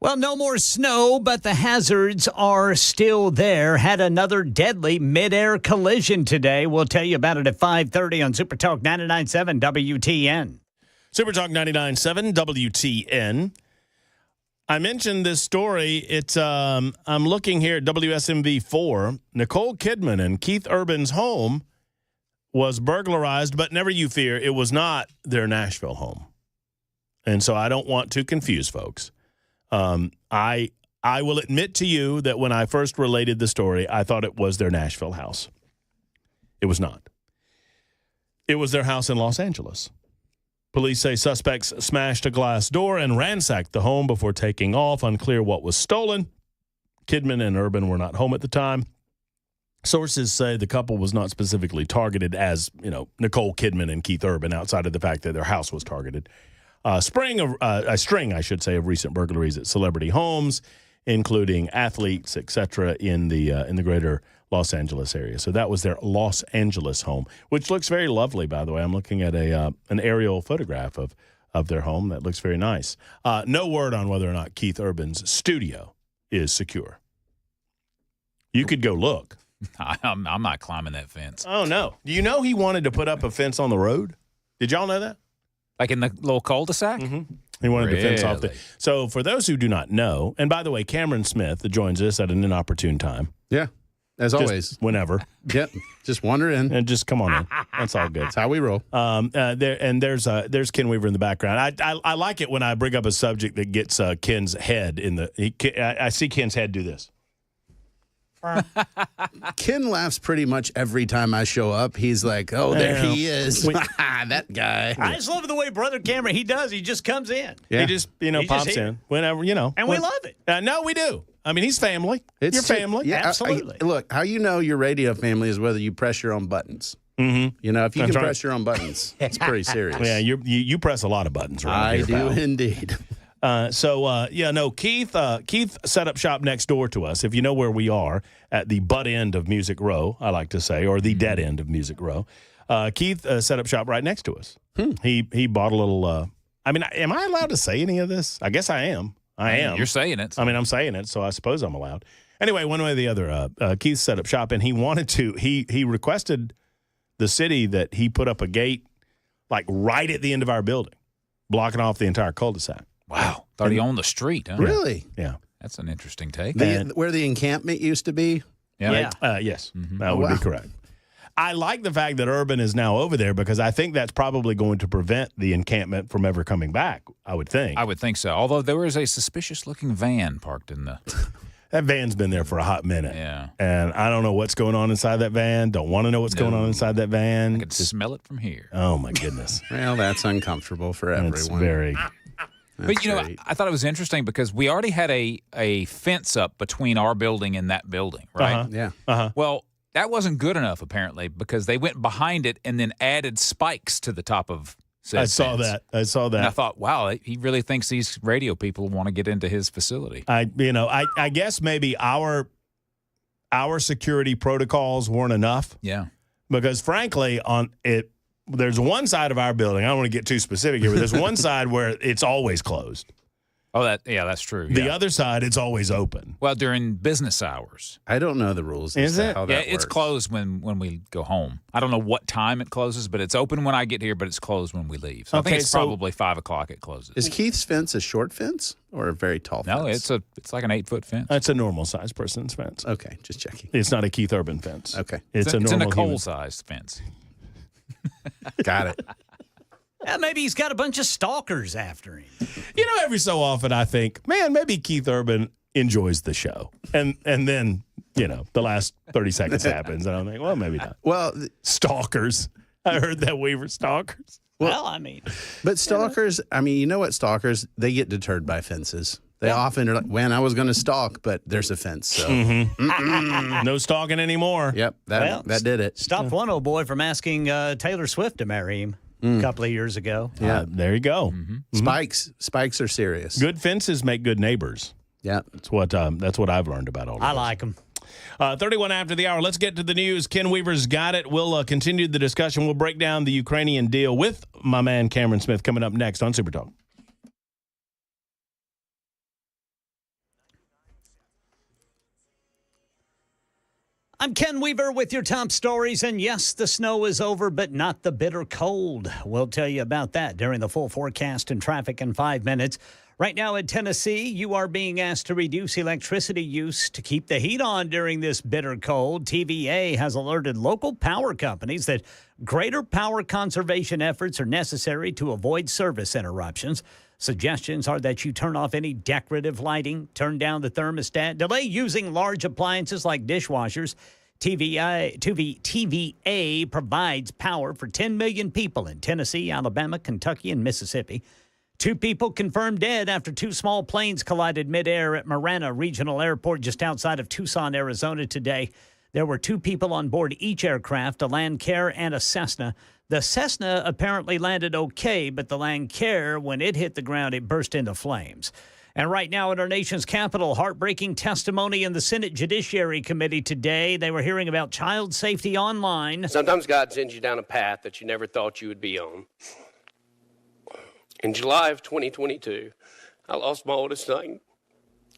Well, no more snow, but the hazards are still there. Had another deadly midair collision today. We'll tell you about it at 5:30 on Super Talk 99.7 WTN. Super Talk 99.7 WTN. I mentioned this story. It's I'm looking here at WSMV4. Nicole Kidman and Keith Urban's home was burglarized, but never you fear, it was not their Nashville home. And so I don't want to confuse folks. I will admit to you that when I first related the story, I thought it was their Nashville house. It was not. It was their house in Los Angeles. Police say suspects smashed a glass door and ransacked the home before taking off. Unclear what was stolen. Kidman and Urban were not home at the time. Sources say the couple was not specifically targeted as, Nicole Kidman and Keith Urban, outside of the fact that their house was targeted. A string, I should say, of recent burglaries at celebrity homes, including athletes, etc., in the greater Los Angeles area. So that was their Los Angeles home, which looks very lovely, by the way. I'm looking at an aerial photograph of their home that looks very nice. No word on whether or not Keith Urban's studio is secure. You could go look. I'm not climbing that fence. Oh, no. Do you know he wanted to put up a fence on the road? Did y'all know that? Like in the little cul-de-sac? Mm-hmm. He wanted to fence off the. So for those who do not know, and by the way, Cameron Smith joins us at an inopportune time. Yeah, as always. Whenever. Yep. Just wander in. And just come on in. That's all good. That's how we roll. There's Ken Weaver in the background. I like it when I bring up a subject that gets Ken's head in the. I see Ken's head do this. Ken laughs pretty much every time I show up. He's like, "Oh, there he is, that guy." I just love the way Brother Cameron, he does. He just comes in. Yeah. He just, pops in whenever, And we love it. No, we do. I mean, he's family. It's your family. Yeah, absolutely. Look, how you know your radio family is whether you press your own buttons. Mm-hmm. If you can press your own buttons, it's pretty serious. Yeah, you press a lot of buttons around here, I do indeed. Keith set up shop next door to us. If you know where we are, at the butt end of Music Row, I like to say, or the dead end of Music Row. Keith set up shop right next to us. He bought a little. Am I allowed to say any of this? I guess I am. I am. You're saying it. So. I'm saying it, so I suppose I'm allowed. Anyway, one way or the other, Keith set up shop, and he wanted to. He requested the city that he put up a gate, like right at the end of our building, blocking off the entire cul-de-sac. Wow. Thought he owned the street, huh? Really? Yeah. That's an interesting take. Where the encampment used to be? Yeah. Yes. That would be correct. I like the fact that Urban is now over there because I think that's probably going to prevent the encampment from ever coming back, I would think. I would think so. Although there was a suspicious-looking van parked in the... That van's been there for a hot minute. Yeah. And I don't know what's going on inside that van. Don't want to know what's going on inside that van. I can smell it from here. Oh, my goodness. Well, that's uncomfortable for everyone. It's very... But, I thought it was interesting because we already had a fence up between our building and that building, right? Yeah. Well, that wasn't good enough, apparently, because they went behind it and then added spikes to the top of said I saw fence. that. I saw that. And I thought, wow, he really thinks these radio people want to get into his facility. I guess maybe our security protocols weren't enough. Yeah. Because, frankly, there's one side of our building, I don't want to get too specific here, but there's one side where it's always closed. Oh, that's true. The other side, it's always open. Well, during business hours. I don't know the rules. Is it? How Yeah, that it's works. closed when we go home. I don't know what time it closes, but it's open when I get here, but it's closed when we leave. So I think it's probably 5 o'clock it closes. Is Keith's fence a short fence or a very tall fence? No, it's like an 8-foot fence. It's a normal-sized person's fence. Okay, just checking. It's not a Keith Urban fence. Okay. It's a in normal a Nicole-sized fence. Got it. Maybe he's got a bunch of stalkers after him. Every so often I think, man, maybe Keith Urban enjoys the show. And then, the last 30 seconds happens. And I'm like, well, maybe not. Well, Stalkers. I heard that Weaver stalkers. But stalkers, you know what stalkers, they get deterred by fences. They often are like, I was going to stalk, but there's a fence. So No stalking anymore. Yep, that did it. Stopped one old boy from asking Taylor Swift to marry him a couple of years ago. Yeah, there you go. Spikes are serious. Good fences make good neighbors. Yeah, that's what I've learned about all of I this. like them. 31 after the hour. Let's get to the news. Ken Weaver's got it. We'll continue the discussion. We'll break down the Ukrainian deal with my man Cameron Smith coming up next on Super Talk. I'm Ken Weaver with your top stories. And yes, the snow is over, but not the bitter cold. We'll tell you about that during the full forecast and traffic in 5 minutes. Right now in Tennessee, you are being asked to reduce electricity use to keep the heat on during this bitter cold. TVA has alerted local power companies that greater power conservation efforts are necessary to avoid service interruptions. Suggestions are that you turn off any decorative lighting, turn down the thermostat, delay using large appliances like dishwashers. TVA provides power for 10 million people in Tennessee, Alabama, Kentucky, and Mississippi. 2 people confirmed dead after 2 small planes collided midair at Marana Regional Airport just outside of Tucson, Arizona today. There were 2 people on board each aircraft, a Lancair and a Cessna. The Cessna apparently landed okay, but the Lancair, when it hit the ground, it burst into flames. And right now at our nation's capital, heartbreaking testimony in the Senate Judiciary Committee today. They were hearing about child safety online. Sometimes God sends you down a path that you never thought you would be on. In July of 2022, I lost my oldest son,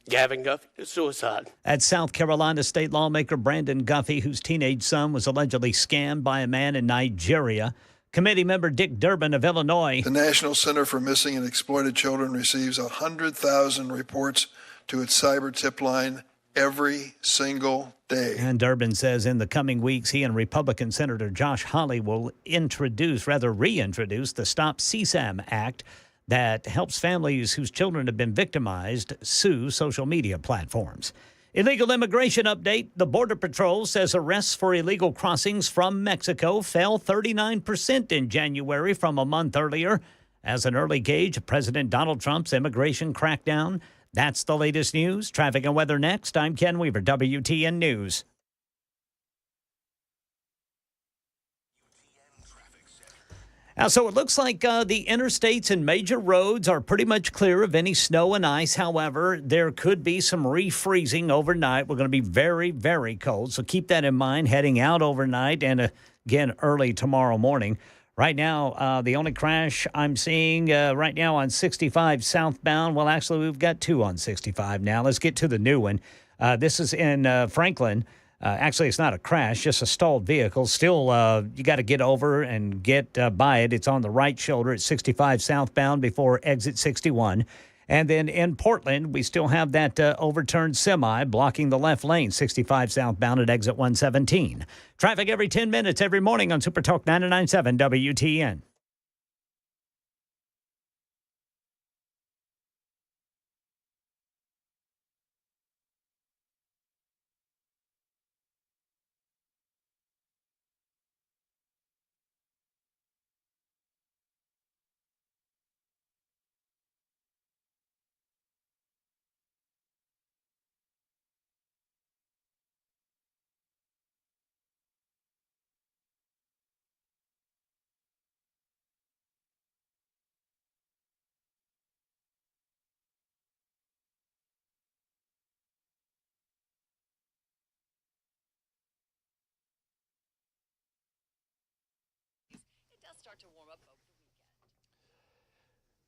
Gavin Guffey, to suicide. At South Carolina state lawmaker Brandon Guffey, whose teenage son was allegedly scammed by a man in Nigeria. Committee member Dick Durbin of Illinois. The National Center for Missing and Exploited Children receives 100,000 reports to its cyber tip line every single day. And Durbin says in the coming weeks, he and Republican Senator Josh Hawley will reintroduce the Stop CSAM Act that helps families whose children have been victimized sue social media platforms. Illegal immigration update. The Border Patrol says arrests for illegal crossings from Mexico fell 39% in January from a month earlier. As an early gauge of President Donald Trump's immigration crackdown. That's the latest news. Traffic and weather next. I'm Ken Weaver, WTN News. So it looks like the interstates and major roads are pretty much clear of any snow and ice. However, there could be some refreezing overnight. We're going to be very, very cold. So keep that in mind heading out overnight and again early tomorrow morning. Right now, the only crash I'm seeing right now on 65 southbound. Well, actually, we've got 2 on 65 now. Let's get to the new one. This is in Franklin. Actually, it's not a crash, just a stalled vehicle. Still, you got to get over and get by it. It's on the right shoulder at 65 southbound before exit 61. And then in Portland, we still have that overturned semi blocking the left lane, 65 southbound at exit 117. Traffic every 10 minutes every morning on Super Talk 99.7 WTN.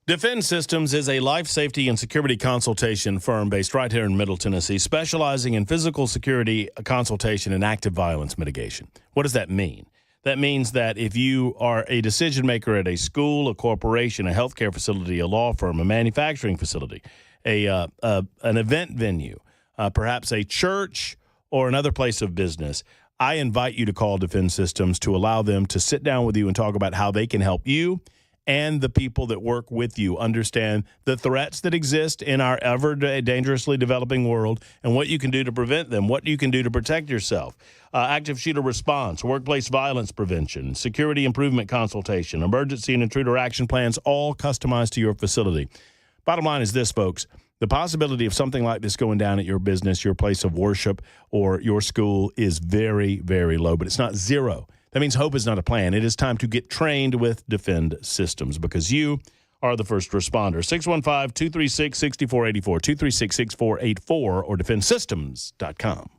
Defend Systems is a life safety and security consultation firm based right here in Middle Tennessee, specializing in physical security consultation and active violence mitigation. What does that mean? That means that if you are a decision maker at a school, a corporation, a healthcare facility, a law firm, a manufacturing facility, an event venue, perhaps a church or another place of business, I invite you to call Defend Systems to allow them to sit down with you and talk about how they can help you and the people that work with you understand the threats that exist in our ever dangerously developing world and what you can do to prevent them, what you can do to protect yourself. Active shooter response, workplace violence prevention, security improvement consultation, emergency and intruder action plans, all customized to your facility. Bottom line is this, folks. The possibility of something like this going down at your business, your place of worship, or your school is very, very low, but it's not zero. That means hope is not a plan. It is time to get trained with Defend Systems because you are the first responder. 615-236-6484, 236-6484, or defendsystems.com.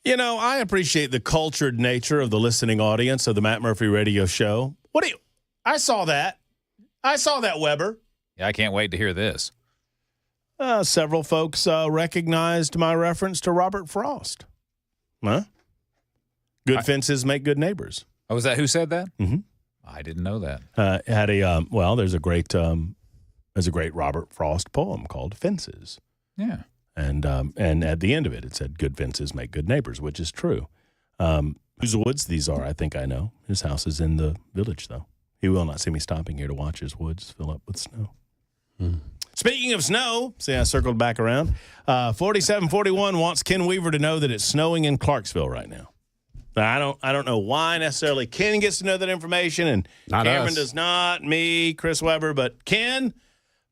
You know, I appreciate the cultured nature of the listening audience of the Matt Murphy Radio Show. I saw that. Weber. Yeah, I can't wait to hear this. Several folks recognized my reference to Robert Frost. Huh? Good fences make good neighbors. Oh, was that who said that? Mm-hmm. I didn't know that. There's a great Robert Frost poem called Fences. Yeah. And at the end of it, it said, good fences make good neighbors, which is true. Whose woods these are, I think I know. His house is in the village, though. He will not see me stopping here to watch his woods fill up with snow. Speaking of snow, see, I circled back around. 4741 wants Ken Weaver to know that it's snowing in Clarksville right now. Now, I don't know why necessarily Ken gets to know that information, and Not Cameron us. does not, me, Chris Weber, but Ken,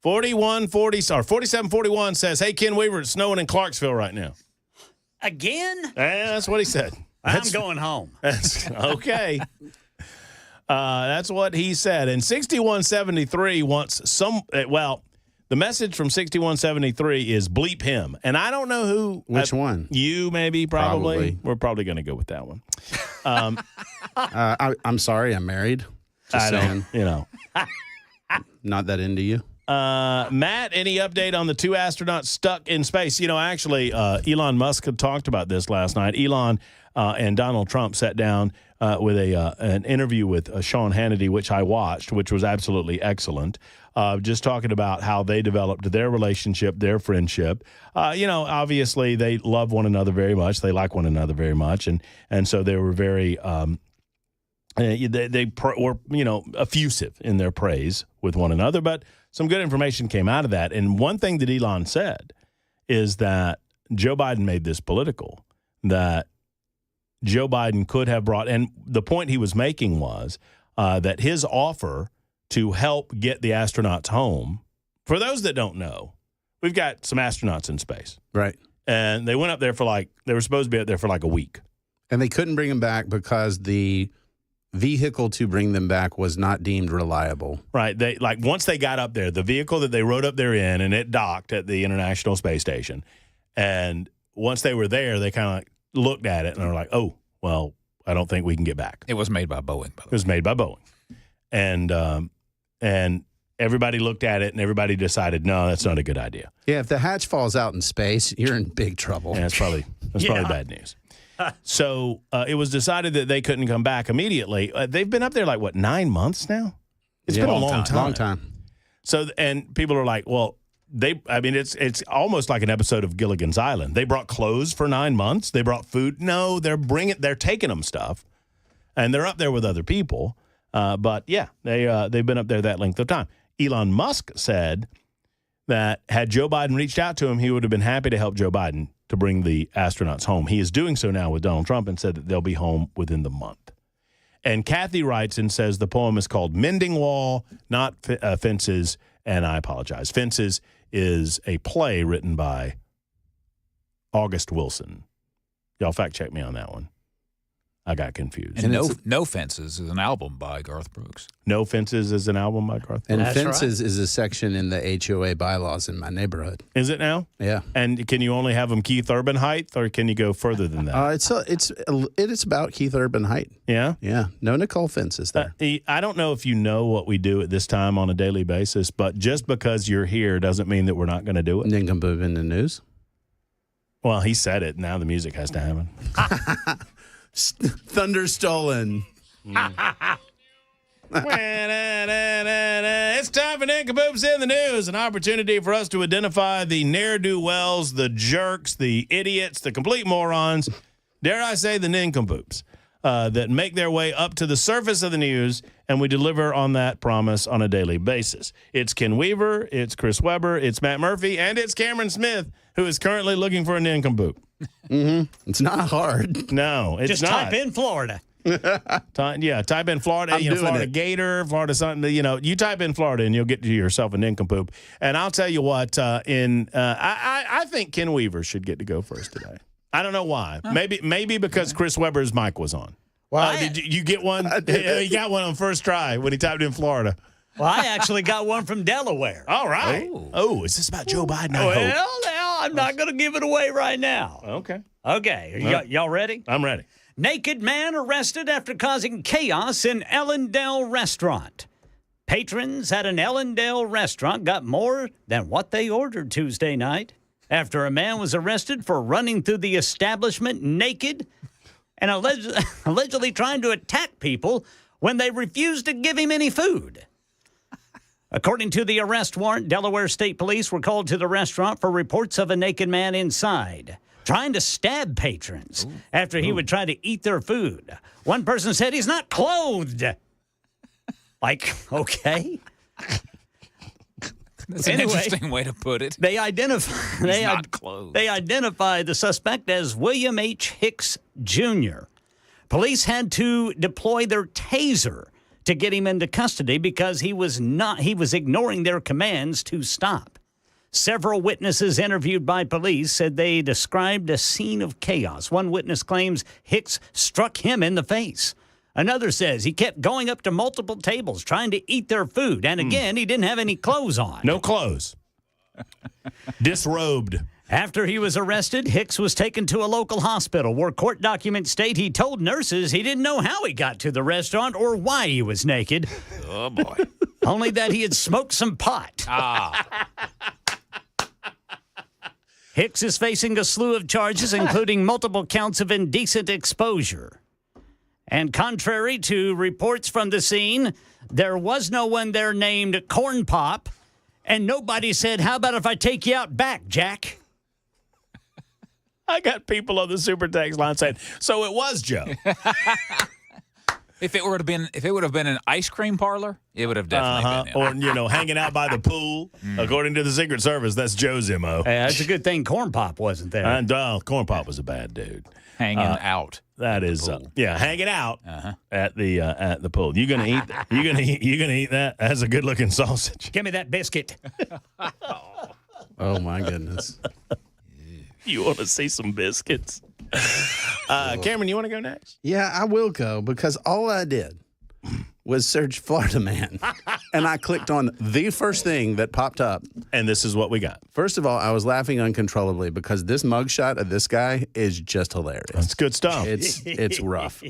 4741 says, hey, Ken Weaver, it's snowing in Clarksville right now. Again? Yeah, that's what he said. I'm going home. That's okay. That's what he said. And 6173 wants the message from 6173 is bleep him. And I don't know who. Which one? You, maybe, probably. We're probably going to go with that one. I'm sorry, I'm married. Just saying. Not that into you. Matt, any update on the two astronauts stuck in space? Actually, Elon Musk had talked about this last night. Elon and Donald Trump sat down with an interview with Sean Hannity, which I watched, which was absolutely excellent. Just talking about how they developed their relationship, their friendship. Obviously they love one another very much. They like one another very much, and so they were very they were effusive in their praise with one another. But some good information came out of that. And one thing that Elon said is that Joe Biden made this political, that Joe Biden could have brought, and the point he was making was that his offer to help get the astronauts home, for those that don't know, we've got some astronauts in space. Right. And they went up there they were supposed to be up there for like a week. And they couldn't bring them back because the vehicle to bring them back was not deemed reliable. Right. Once they got up there, the vehicle that they rode up there in, and it docked at the International Space Station. And once they were there, they kind of looked at it and were like, oh, well, I don't think we can get back. It was made by Boeing, by the way. It was made by Boeing. And everybody looked at it and everybody decided, no, that's not a good idea. Yeah, if the hatch falls out in space, you're in big trouble. And that's probably bad news. So it was decided that they couldn't come back immediately. They've been up there 9 months now? It's been a long time. Long time. So, and people are like, well, it's almost like an episode of Gilligan's Island. They brought clothes for 9 months. They brought food. No, they're taking them stuff, and they're up there with other people. But yeah, they've been up there that length of time. Elon Musk said that had Joe Biden reached out to him, he would have been happy to help Joe Biden to bring the astronauts home. He is doing so now with Donald Trump and said that they'll be home within the month. And Kathy writes and says the poem is called Mending Wall, not Fences, and I apologize. Fences is a play written by August Wilson. Y'all fact check me on that one. I got confused. And No Fences is an album by Garth Brooks. No Fences is an album by Garth Brooks. And Fences is a section in the HOA bylaws in my neighborhood. Is it now? Yeah. And can you only have them Keith Urban height, or can you go further than that? It is about Keith Urban height. Yeah? Yeah. No Nicole Fences there. I don't know if you know what we do at this time on a daily basis, but just because you're here doesn't mean that we're not going to do it. Nincompoop in the news. Well, he said it. Now the music has to happen. Thunder stolen. It's time for Nincompoops in the News, an opportunity for us to identify the ne'er-do-wells, the jerks, the idiots, the complete morons, dare I say the nincompoops, that make their way up to the surface of the news, and we deliver on that promise on a daily basis. It's Ken Weaver, it's Chris Weber, it's Matt Murphy, and it's Cameron Smith, who is currently looking for a nincompoop. Mm-hmm. It's not hard. No, it's just not. type in Florida. Type in Florida, Florida Gator, Florida something. You type in Florida and you'll get to yourself a nincompoop. And I'll tell you what, I think Ken Weaver should get to go first today. I don't know why. Maybe because Chris Weber's mic was on. Well, did you get one? He got one on first try when he typed in Florida. Well, I actually got one from Delaware. All right. Oh, is this about Joe Biden? Well, I'm not going to give it away right now. Okay. Okay. Y'all ready? I'm ready. Naked man arrested after causing chaos in Ellendale restaurant. Patrons at an Ellendale restaurant got more than what they ordered Tuesday night after a man was arrested for running through the establishment naked and allegedly trying to attack people when they refused to give him any food. According to the arrest warrant, Delaware State Police were called to the restaurant for reports of a naked man inside, trying to stab patrons after he would try to eat their food. One person said he's not clothed. Like, okay. That's an interesting way to put it. They identify the suspect as William H. Hicks Jr. Police had to deploy their taser to get him into custody because he was ignoring their commands to stop. Several witnesses interviewed by police said they described a scene of chaos. One witness claims Hicks struck him in the face. Another says he kept going up to multiple tables trying to eat their food. And again, he didn't have any clothes on. No clothes. Disrobed. After he was arrested, Hicks was taken to a local hospital where court documents state he told nurses he didn't know how he got to the restaurant or why he was naked. Oh, boy. Only that he had smoked some pot. Hicks is facing a slew of charges, including multiple counts of indecent exposure. And contrary to reports from the scene, there was no one there named Corn Pop, and nobody said, "How about if I take you out back, Jack?" I got people on the super text line saying, so it was Joe. If it would have been an ice cream parlor, it would have definitely been. Or, hanging out by the pool. According to the Secret Service, that's Joe's MO. Hey, that's a good thing Corn Pop wasn't there. And Corn Pop was a bad dude. Hanging out. That is, hanging out at the pool. You gonna eat? You gonna eat that? That's a good looking sausage. Give me that biscuit. Oh my goodness. You want to see some biscuits? Cameron, you want to go next? Yeah, I will go because all I did was search Florida man. And I clicked on the first thing that popped up. And this is what we got. First of all, I was laughing uncontrollably because this mugshot of this guy is just hilarious. That's good stuff. It's rough.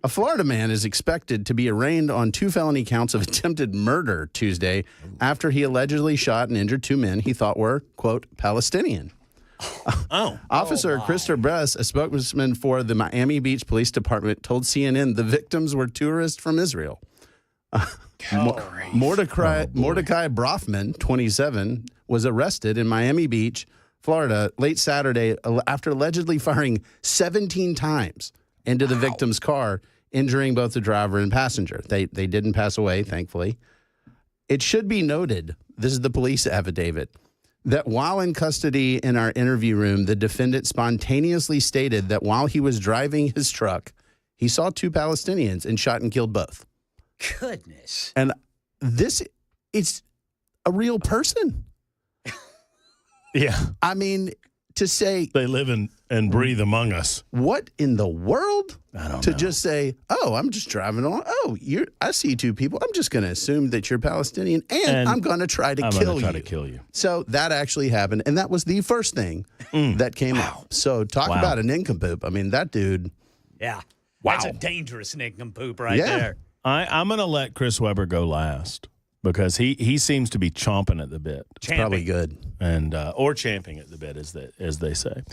A Florida man is expected to be arraigned on 2 felony counts of attempted murder Tuesday after he allegedly shot and injured 2 men he thought were, quote, Palestinian. Officer Christopher Bress, a spokesman for the Miami Beach Police Department, told CNN the victims were tourists from Israel. Mordecai Brofman, 27, was arrested in Miami Beach, Florida, late Saturday after allegedly firing 17 times into the victim's car, injuring both the driver and passenger. They didn't pass away, thankfully. It should be noted, this is the police affidavit, that while in custody in our interview room, the defendant spontaneously stated that while he was driving his truck, he saw 2 Palestinians and shot and killed both. Goodness. And it's a real person. Yeah. I mean, to say they live and breathe among us. What in the world? I don't know. To just say, oh, I'm just driving along. Oh, I see 2 people. I'm just going to assume that you're Palestinian, and I'm going to try to kill you. So that actually happened, and that was the first thing that came out. So talk about a nincompoop. I mean, that dude. Yeah. Wow. That's a dangerous nincompoop right there. I'm going to let Chris Webber go last because he seems to be chomping at the bit. It's probably good. And or champing at the bit, as they say.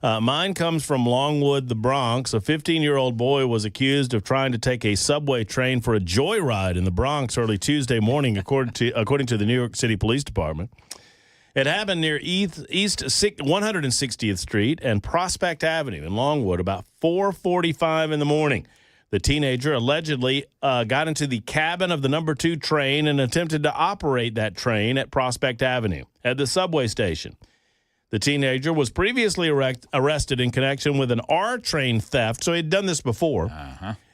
Mine comes from Longwood, the Bronx. A 15-year-old boy was accused of trying to take a subway train for a joyride in the Bronx early Tuesday morning, according to the New York City Police Department. It happened near East 160th Street and Prospect Avenue in Longwood about 4:45 in the morning. The teenager allegedly got into the cabin of the number 2 train and attempted to operate that train at Prospect Avenue at the subway station. The teenager was previously arrested in connection with an R train theft, so he'd done this before,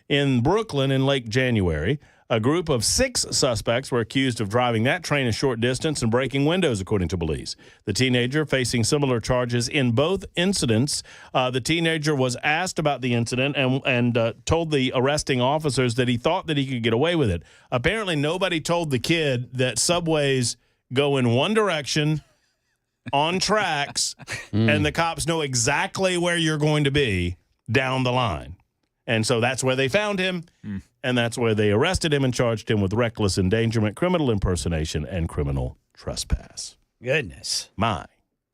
in Brooklyn in late January. A group of 6 suspects were accused of driving that train a short distance and breaking windows, according to police. The teenager facing similar charges in both incidents. The teenager was asked about the incident and told the arresting officers that he thought that he could get away with it. Apparently, nobody told the kid that subways go in one direction on tracks, and the cops know exactly where you're going to be down the line. And so that's where they found him, and that's where they arrested him and charged him with reckless endangerment, criminal impersonation, and criminal trespass. Goodness. My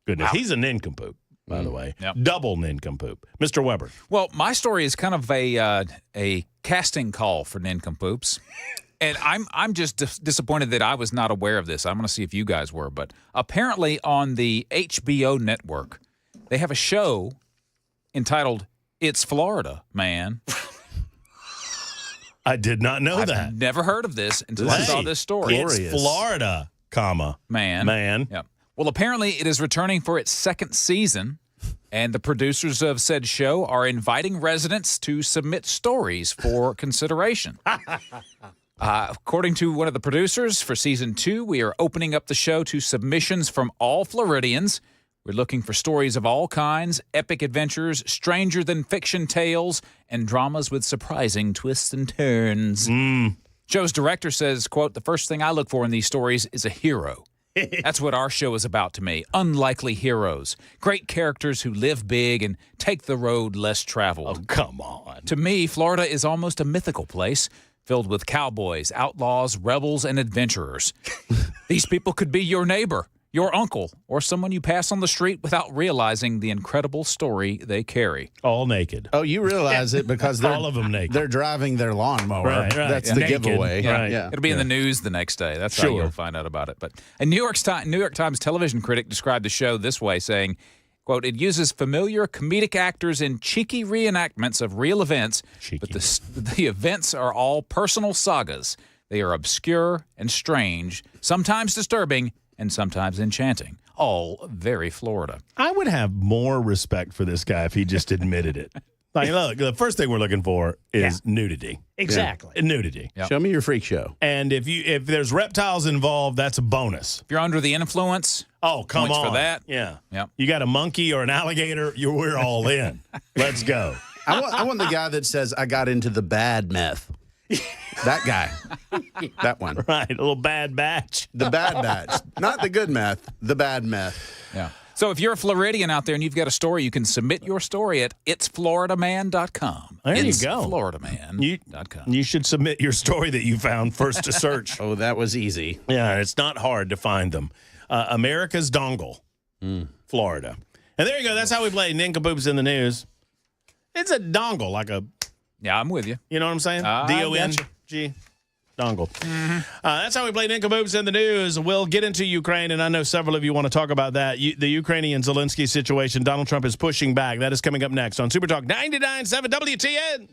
goodness. Wow. He's a nincompoop, by the way. Yep. Double nincompoop. Mr. Weber. Well, my story is kind of a casting call for nincompoops. And I'm just disappointed that I was not aware of this. I'm going to see if you guys were. But apparently on the HBO network, they have a show entitled It's Florida, Man. I did not know that. I've never heard of this until I saw this story. It's Florida, Man. Yep. Well, apparently it is returning for its second season, and the producers of said show are inviting residents to submit stories for consideration. According to one of the producers, for season 2, we are opening up the show to submissions from all Floridians. We're looking for stories of all kinds, epic adventures, stranger-than-fiction tales, and dramas with surprising twists and turns. Show's director says, quote, "The first thing I look for in these stories is a hero. That's what our show is about to me. Unlikely heroes. Great characters who live big and take the road less traveled. Oh, come on. To me, Florida is almost a mythical place, filled with cowboys, outlaws, rebels, and adventurers. These people could be your neighbor, your uncle, or someone you pass on the street without realizing the incredible story they carry." All naked. Oh, you realize it because they're all of them naked. They're driving their lawnmower. Right. That's Yeah. the Naked. giveaway. Right. Yeah. It'll be in the news the next day. That's how Sure. you'll find out about it. But a New York Times television critic described the show this way, saying, quote, "It uses familiar comedic actors in cheeky reenactments of real events, but the events are all personal sagas. They are obscure and strange, sometimes disturbing, and sometimes enchanting. All very Florida." I would have more respect for this guy if he just admitted it. Like, look, the first thing we're looking for is nudity. Exactly. Yeah. Nudity. Yep. Show me your freak show. And if there's reptiles involved, that's a bonus. If you're under the influence, oh, come points on. for that. Yeah. Yep. You got a monkey or an alligator, we're all in. Let's go. I want the guy that says, "I got into the bad meth." That guy. That one. Right. A little bad batch. The bad batch. Not the good meth, the bad meth. Yeah. So if you're a Floridian out there and you've got a story, you can submit your story at itsfloridaman.com. There you go. Itsfloridaman.com. You should submit your story that you found first to search. Oh, that was easy. Yeah, it's not hard to find them. America's Dongle, Florida. And there you go. That's how we play Nincompoops in the News. It's a dongle, like a... Yeah, I'm with you. You know what I'm saying? I D-O-N-G. Dongle. That's how we play Nincompoops in the News. We'll get into Ukraine, and I know several of you want to talk about that. The Ukrainian Zelensky situation. Donald Trump is pushing back. That is coming up next on Super Talk 99.7 WTN.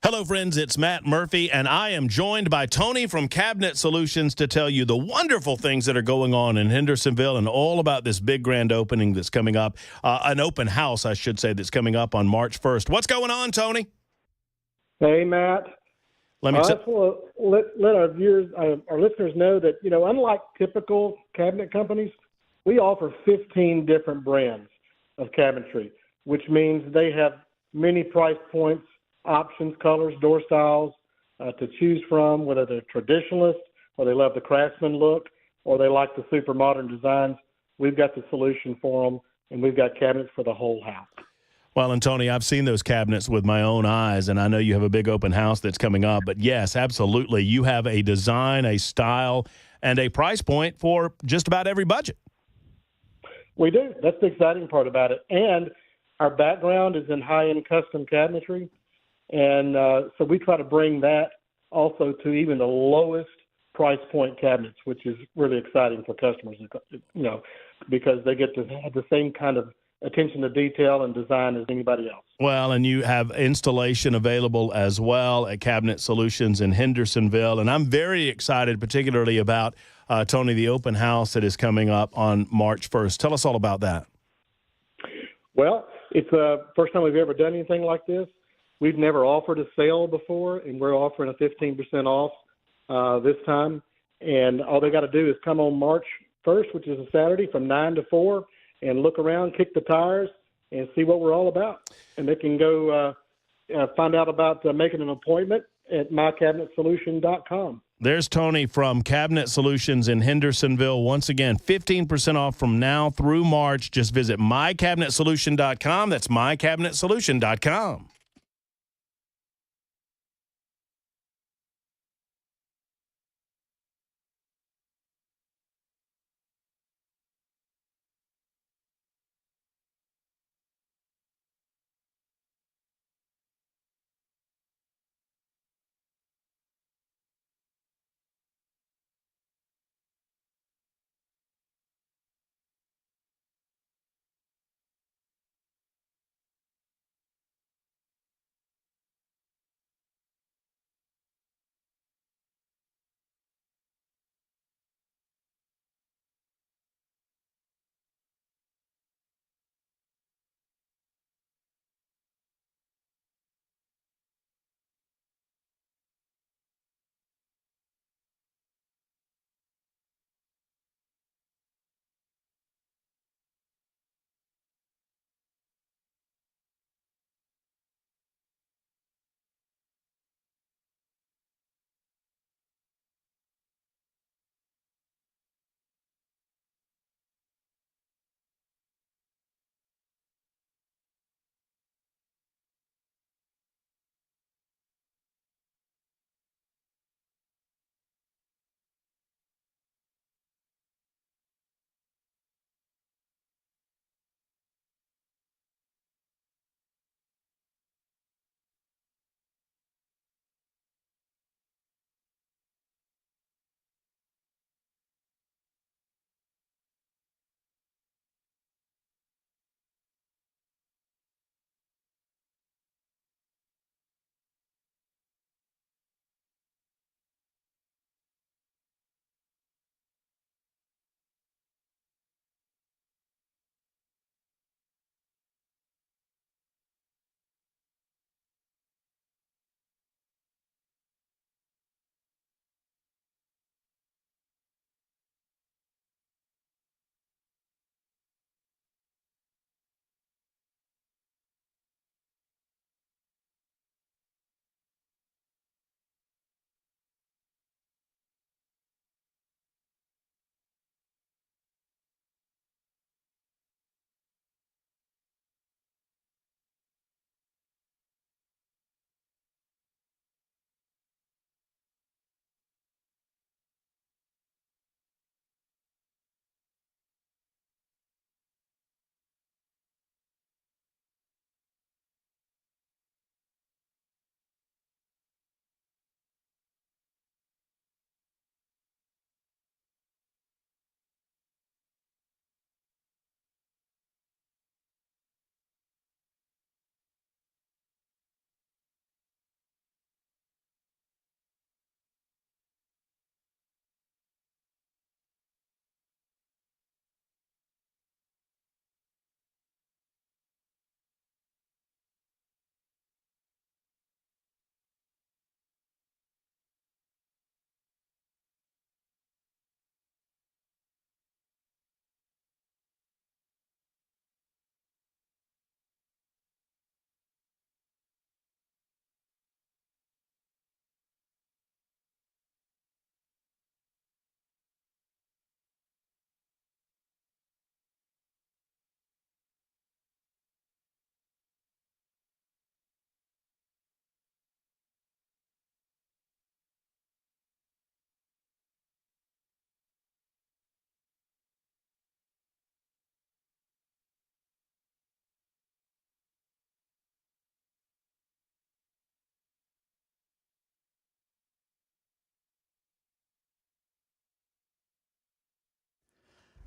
Hello, friends. It's Matt Murphy, and I am joined by Tony from Cabinet Solutions to tell you the wonderful things that are going on in Hendersonville and all about this big grand opening that's coming up, an open house, I should say, that's coming up on March 1st. What's going on, Tony? Hey, Matt. Let me I just want to let our viewers, our listeners know that, unlike typical cabinet companies, we offer 15 different brands of cabinetry, which means they have many price points, options, colors, door styles to choose from, whether they're traditionalists or they love the craftsman look or they like the super modern designs. We've got the solution for them, and we've got cabinets for the whole house. Well, and Tony, I've seen those cabinets with my own eyes, and I know you have a big open house that's coming up. But yes, absolutely, you have a design, a style, and a price point for just about every budget. We do. That's the exciting part about it. And our background is in high-end custom cabinetry. And so we try to bring that also to even the lowest price point cabinets, which is really exciting for customers, because they get to have the same kind of attention to detail and design as anybody else. Well, and you have installation available as well at Cabinet Solutions in Hendersonville. And I'm very excited, particularly about, Tony, the open house that is coming up on March 1st. Tell us all about that. Well, it's the first time we've ever done anything like this. We've never offered a sale before, and we're offering a 15% off this time. And all they got to do is come on March 1st, which is a Saturday, from 9 to 4, and look around, kick the tires, and see what we're all about. And they can go find out about making an appointment at mycabinetsolution.com. There's Tony from Cabinet Solutions in Hendersonville. Once again, 15% off from now through March. Just visit mycabinetsolution.com. That's mycabinetsolution.com.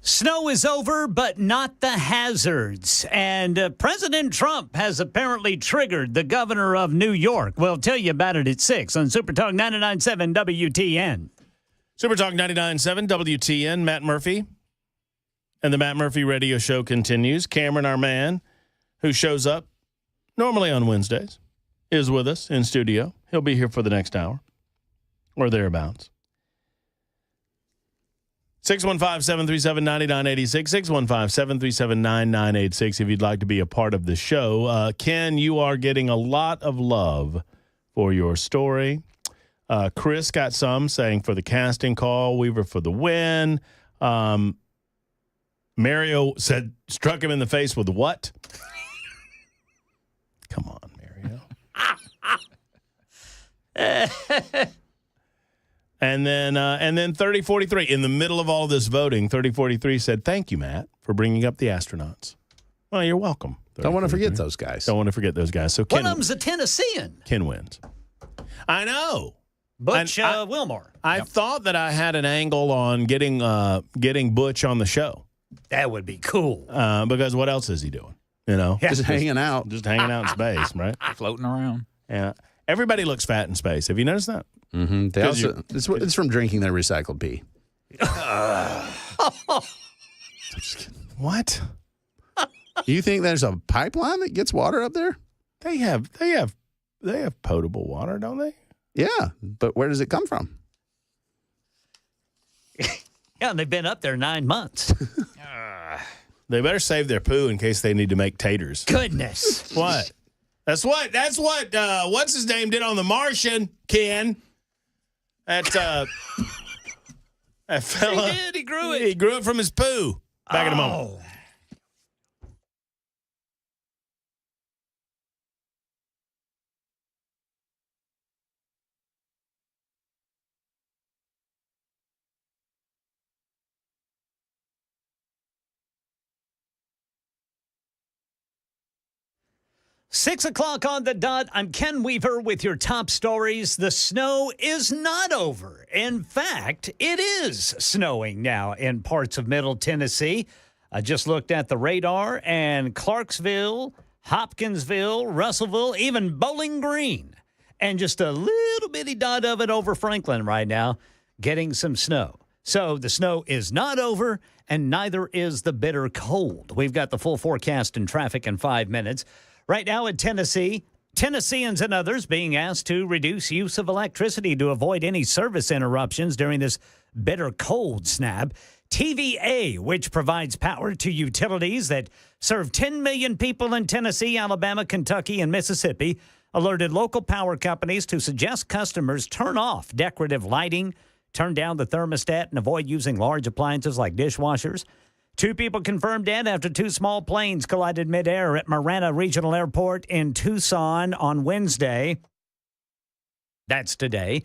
Snow is over, but not the hazards. And President Trump has apparently triggered the governor of New York. We'll tell you about it at 6 on Super Talk 99.7 WTN. Super Talk 99.7 WTN, Matt Murphy. And the Matt Murphy Radio Show continues. Cameron, our man, who shows up normally on Wednesdays, is with us in studio. He'll be here for the next hour or thereabouts. 615-737-9986, 615-737-9986 if you'd like to be a part of the show. Ken, you are getting a lot of love for your story. Chris got some saying for the casting call, Weaver for the win. Mario said, struck him in the face with what? Come on, Mario. And then 3043, in the middle of all this voting, 3043 said, thank you, Matt, for bringing up the astronauts. Well, you're welcome. Don't want to forget those guys. Don't want to forget those guys. So One of them's a Tennessean. Ken wins. I know. Butch Wilmore. I thought that I had an angle on getting Butch on the show. That would be cool. Because what else is he doing? You know? Just hanging out. Just hanging out in space, right? Floating around. Yeah. Everybody looks fat in space. Have you noticed that? Mm-hmm. They also, it's from drinking their recycled pee. What? You think there's a pipeline that gets water up there? They have potable water, don't they? Yeah, but where does it come from? Yeah, they've been up there 9 months. They better save their poo in case they need to make taters. Goodness. What? That's what what's his name did on The Martian, Ken. That fella. He did. He grew it. He grew it from his poo. Back in a moment. 6 o'clock on the dot. I'm Ken Weaver with your top stories. The snow is not over. In fact, it is snowing now in parts of Middle Tennessee. I just looked at the radar, and Clarksville, Hopkinsville, Russellville, even Bowling Green, and just a little bitty dot of it over Franklin right now, getting some snow. So the snow is not over, and neither is the bitter cold. We've got the full forecast and traffic in 5 minutes. Right now in Tennessee, Tennesseans and others being asked to reduce use of electricity to avoid any service interruptions during this bitter cold snap. TVA, which provides power to utilities that serve 10 million people in Tennessee, Alabama, Kentucky, and Mississippi, alerted local power companies to suggest customers turn off decorative lighting, turn down the thermostat, and avoid using large appliances like dishwashers. 2 people confirmed dead after 2 small planes collided midair at Marana Regional Airport in Tucson on Wednesday. That's today.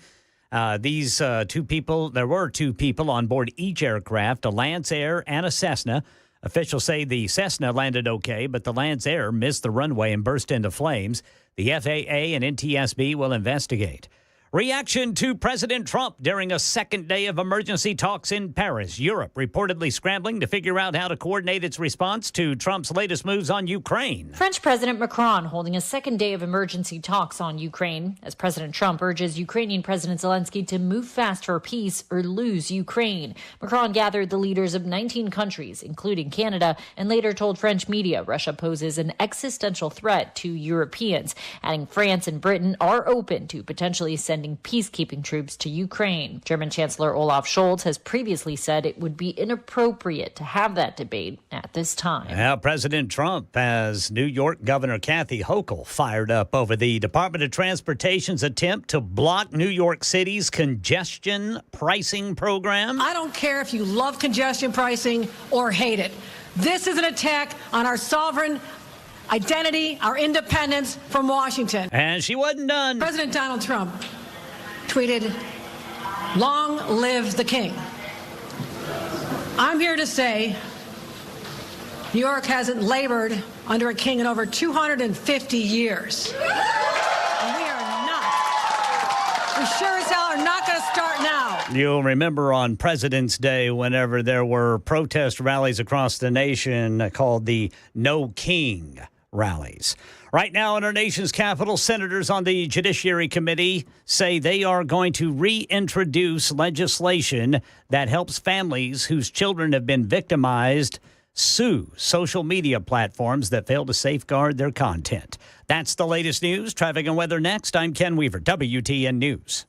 These 2 people, there were 2 people on board each aircraft, a Lance Air and a Cessna. Officials say the Cessna landed okay, but the Lance Air missed the runway and burst into flames. The FAA and NTSB will investigate. Reaction to President Trump during a second day of emergency talks in Paris. Europe reportedly scrambling to figure out how to coordinate its response to Trump's latest moves on Ukraine. French President Macron holding a second day of emergency talks on Ukraine as President Trump urges Ukrainian President Zelensky to move fast for peace or lose Ukraine. Macron gathered the leaders of 19 countries, including Canada, and later told French media Russia poses an existential threat to Europeans, adding France and Britain are open to potentially sending peacekeeping troops to Ukraine. German Chancellor Olaf Scholz has previously said it would be inappropriate to have that debate at this time. Now, President Trump has New York Governor Kathy Hochul fired up over the Department of Transportation's attempt to block New York City's congestion pricing program. I don't care if you love congestion pricing or hate it. This is an attack on our sovereign identity, our independence from Washington. And she wasn't done. President Donald Trump tweeted, "Long live the king." I'm here to say New York hasn't labored under a king in over 250 years. And we sure as hell are not going to start now. You'll remember on President's Day, whenever there were protest rallies across the nation called the No King rallies. Right now in our nation's capital, senators on the Judiciary Committee say they are going to reintroduce legislation that helps families whose children have been victimized sue social media platforms that fail to safeguard their content. That's the latest news. Traffic and weather next. I'm Ken Weaver, WTN News.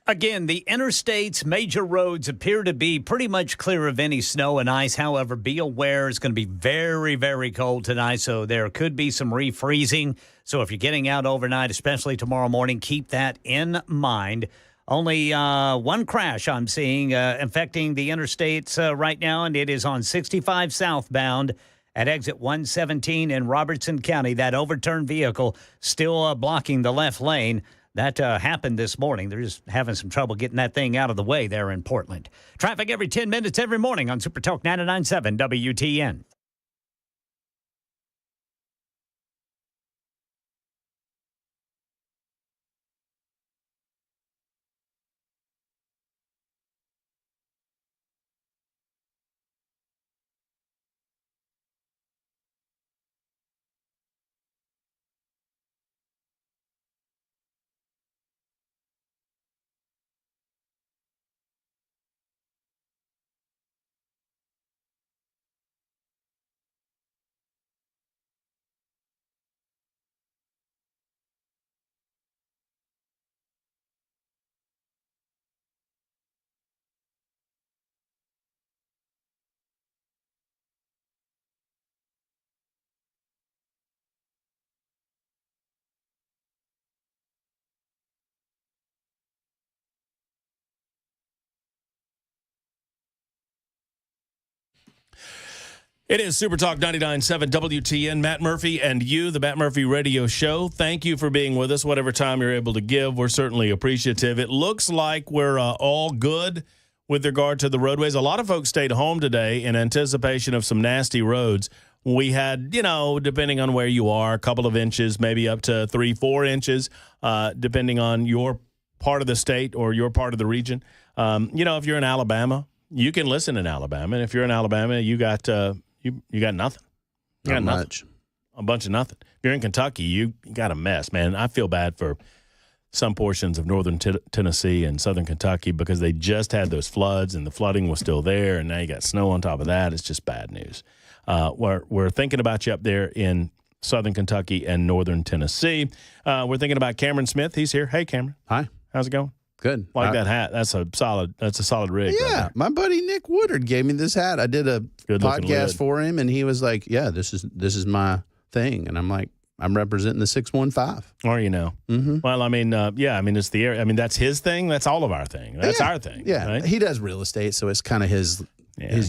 Again, the interstates, major roads appear to be pretty much clear of any snow and ice. However, be aware it's going to be very, very cold tonight, so there could be some refreezing. So if you're getting out overnight, especially tomorrow morning, keep that in mind. Only one crash I'm seeing affecting the interstates right now, and it is on 65 southbound at exit 117 in Robertson County. That overturned vehicle still blocking the left lane. That happened this morning. They're just having some trouble getting that thing out of the way there in Portland. Traffic every 10 minutes every morning on Super Talk 99.7 WTN. It is Super Talk 99.7 WTN. Matt Murphy and you, the Matt Murphy Radio Show. Thank you for being with us. Whatever time you're able to give, we're certainly appreciative. It looks like we're all good with regard to the roadways. A lot of folks stayed home today in anticipation of some nasty roads. We had, depending on where you are, a couple of inches, maybe up to 3-4 inches, depending on your part of the state or your part of the region. If you're in Alabama, you can listen in Alabama. And if you're in Alabama, you got you got nothing. You got Not nothing. much. A bunch of nothing. If you're in Kentucky, you got a mess, man. I feel bad for some portions of northern Tennessee and southern Kentucky because they just had those floods and the flooding was still there, and now you got snow on top of that. It's just bad news. We're thinking about you up there in southern Kentucky and northern Tennessee. We're thinking about Cameron Smith. He's here. Hey, Cameron. Hi. How's it going? Good. Like that hat. That's a solid rig. Yeah, right my buddy Nick Woodard gave me this hat. I did a podcast for him, and he was like, "Yeah, this is my thing," and I'm like, "I'm representing the 615." Are you now? Mm-hmm. Well, it's the area. I mean, that's his thing. That's all of our thing. That's our thing. Yeah, right? He does real estate, so it's kind of his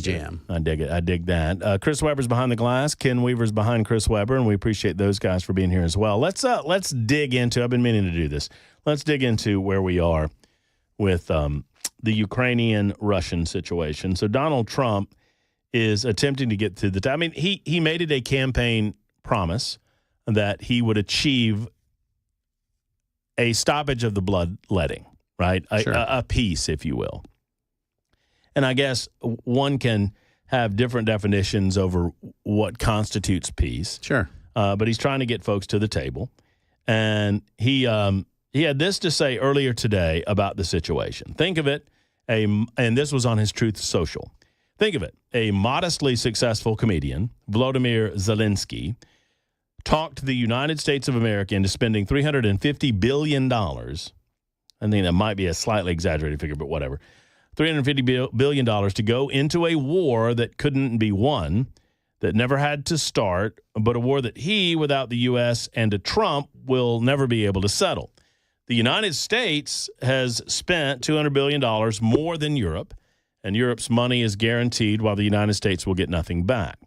jam. I dig it. I dig that. Chris Weber's behind the glass. Ken Weaver's behind Chris Weber, and we appreciate those guys for being here as well. Let's dig into. I've been meaning to do this. Let's dig into where we are with the Ukrainian-Russian situation. So Donald Trump is attempting to get to the. I mean, he made it a campaign promise that he would achieve a stoppage of the bloodletting, right? A peace, if you will. And I guess one can have different definitions over what constitutes peace. Sure. But he's trying to get folks to the table. And he had this to say earlier today about the situation. Think of it, and this was on his Truth Social. Think of it, a modestly successful comedian, Volodymyr Zelensky, talked the United States of America into spending $350 billion. I think that might be a slightly exaggerated figure, but whatever. $350 billion to go into a war that couldn't be won, that never had to start, but a war that he, without the U.S. and a Trump, will never be able to settle. The United States has spent $200 billion more than Europe, and Europe's money is guaranteed while the United States will get nothing back.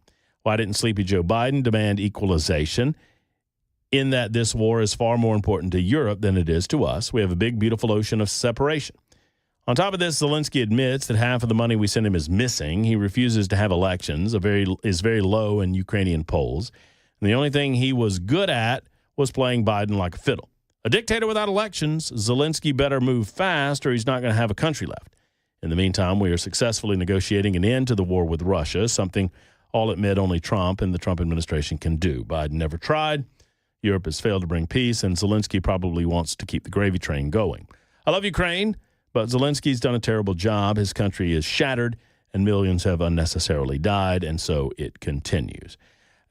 Why didn't Sleepy Joe Biden demand equalization? In that this war is far more important to Europe than it is to us. We have a big, beautiful ocean of separation. On top of this, Zelensky admits that half of the money we send him is missing. He refuses to have elections, is very low in Ukrainian polls. And the only thing he was good at was playing Biden like a fiddle. A dictator without elections, Zelensky better move fast or he's not going to have a country left. In the meantime, we are successfully negotiating an end to the war with Russia, something I'll admit only Trump and the Trump administration can do. Biden never tried. Europe has failed to bring peace, and Zelensky probably wants to keep the gravy train going. I love Ukraine, but Zelensky's done a terrible job. His country is shattered, and millions have unnecessarily died, and so it continues.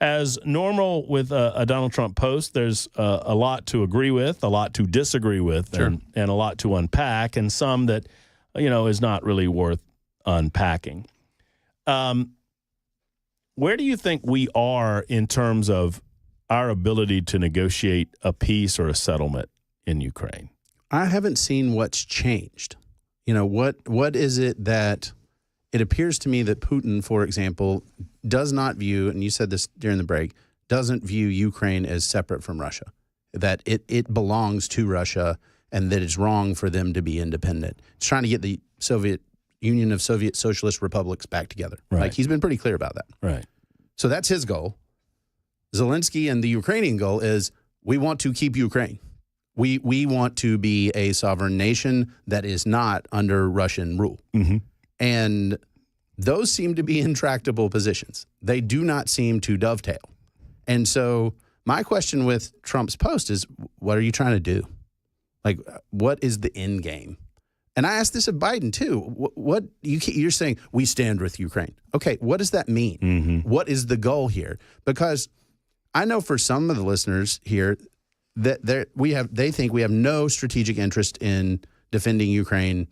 as normal with a Donald Trump post, there's a lot to agree with, a lot to disagree with, and a lot to unpack, and some that, is not really worth unpacking. Where do you think we are in terms of our ability to negotiate a peace or a settlement in Ukraine? I haven't seen what's changed. What is it that it appears to me that Putin, for example, does not view, and you said this during the break, doesn't view Ukraine as separate from Russia, that it belongs to Russia and that it's wrong for them to be independent. It's trying to get the Soviet Union of Soviet Socialist Republics back together. Right. Like, he's been pretty clear about that. Right. So that's his goal. Zelensky and the Ukrainian goal is we want to keep Ukraine. We want to be a sovereign nation that is not under Russian rule. Mm-hmm. And those seem to be intractable positions. They do not seem to dovetail. And so my question with Trump's post is, what are you trying to do? Like, what is the end game? And I asked this of Biden, too. What you're saying, we stand with Ukraine. Okay, what does that mean? Mm-hmm. What is the goal here? Because I know for some of the listeners here that they think we have no strategic interest in defending Ukraine.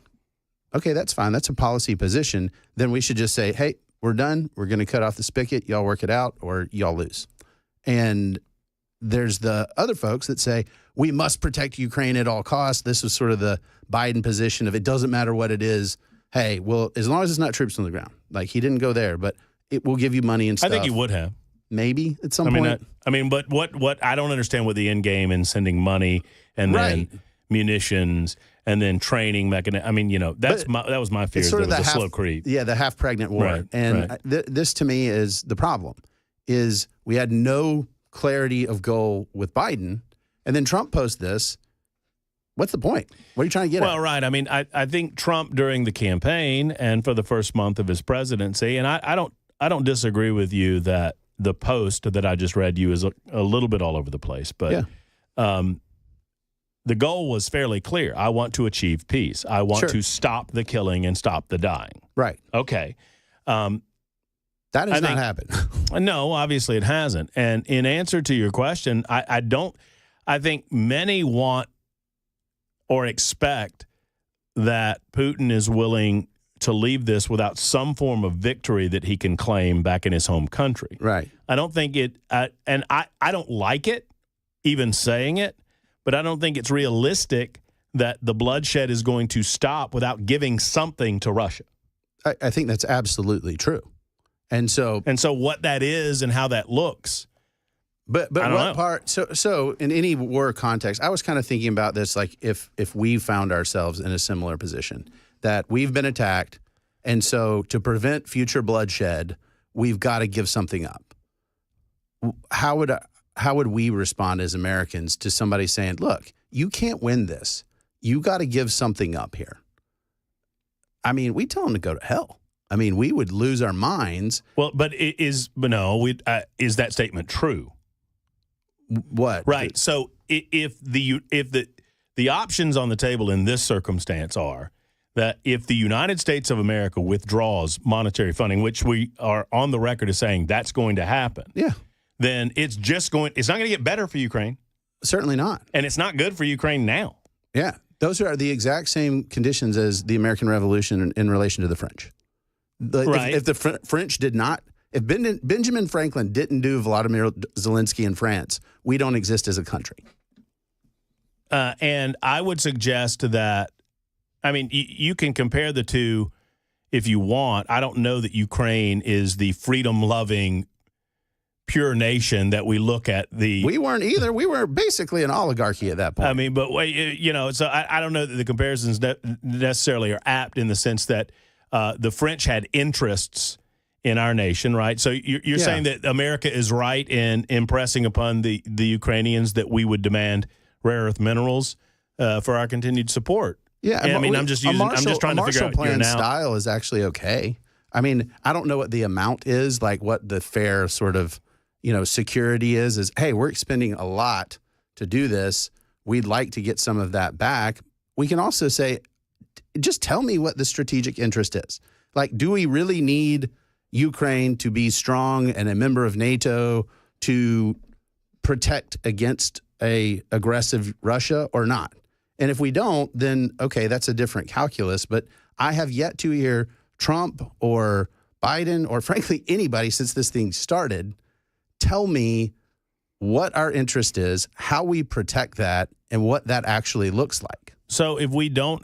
Okay, that's fine. That's a policy position. Then we should just say, hey, we're done. We're going to cut off the spigot. Y'all work it out or y'all lose. And there's the other folks that say, we must protect Ukraine at all costs. This was sort of the Biden position of it doesn't matter what it is. Hey, well, as long as it's not troops on the ground. Like, he didn't go there, but it will give you money and stuff. I think he would have. Maybe at some point. But what I don't understand with the end game and sending money and then munitions and then training mechanism. I mean, that was my fear. There was a slow creep. Yeah, the half-pregnant war. Right, and this to me is the problem, is we had no clarity of goal with Biden, and then Trump posts this. What's the point? What are you trying to get at? Well, right. I mean, I think Trump during the campaign and for the first month of his presidency, and I don't disagree with you that the post that I just read you is a little bit all over the place, but the goal was fairly clear. I want to achieve peace. I want to stop the killing and stop the dying. Right. Okay. That has not happened. No, obviously it hasn't. And in answer to your question, I think many want or expect that Putin is willing to leave this without some form of victory that he can claim back in his home country. Right. I don't think it, and I don't like it, even saying it, but I don't think it's realistic that the bloodshed is going to stop without giving something to Russia. I think that's absolutely true. And so what that is and how that looks. But I don't what know. part? So in any war context, I was kind of thinking about this, like if we found ourselves in a similar position, that we've been attacked, and so to prevent future bloodshed, we've got to give something up. How would we respond as Americans to somebody saying, "Look, you can't win this. You got to give something up here"? I mean, we tell them to go to hell. I mean, we would lose our minds. Well, but is that statement true? What? Right. So if the options on the table in this circumstance are that if the United States of America withdraws monetary funding, which we are on the record as saying that's going to happen, then it's not going to get better for Ukraine. Certainly not. And it's not good for Ukraine now. Yeah. Those are the exact same conditions as the American Revolution in relation to the French. If the French did not, if Benjamin Franklin didn't do Vladimir Zelensky in France, we don't exist as a country. And I would suggest that, I mean, you can compare the two if you want. I don't know that Ukraine is the freedom-loving, pure nation that we look at. We weren't either. We were basically an oligarchy at that point. I mean, but so I don't know that the comparisons necessarily are apt in the sense that the French had interests in our nation, right? So you're saying that America is right in impressing upon the Ukrainians that we would demand rare earth minerals for our continued support. Yeah, I mean, I'm just trying to figure out. Marshall Plan style is actually okay. I mean, I don't know what the amount is, like what the fair sort of, security is, hey, we're expending a lot to do this. We'd like to get some of that back. We can also say, just tell me what the strategic interest is. Like, do we really need Ukraine to be strong and a member of NATO to protect against a aggressive Russia or not? And if we don't, then, okay, that's a different calculus. But I have yet to hear Trump or Biden or, frankly, anybody since this thing started tell me what our interest is, how we protect that, and what that actually looks like. So if we don't,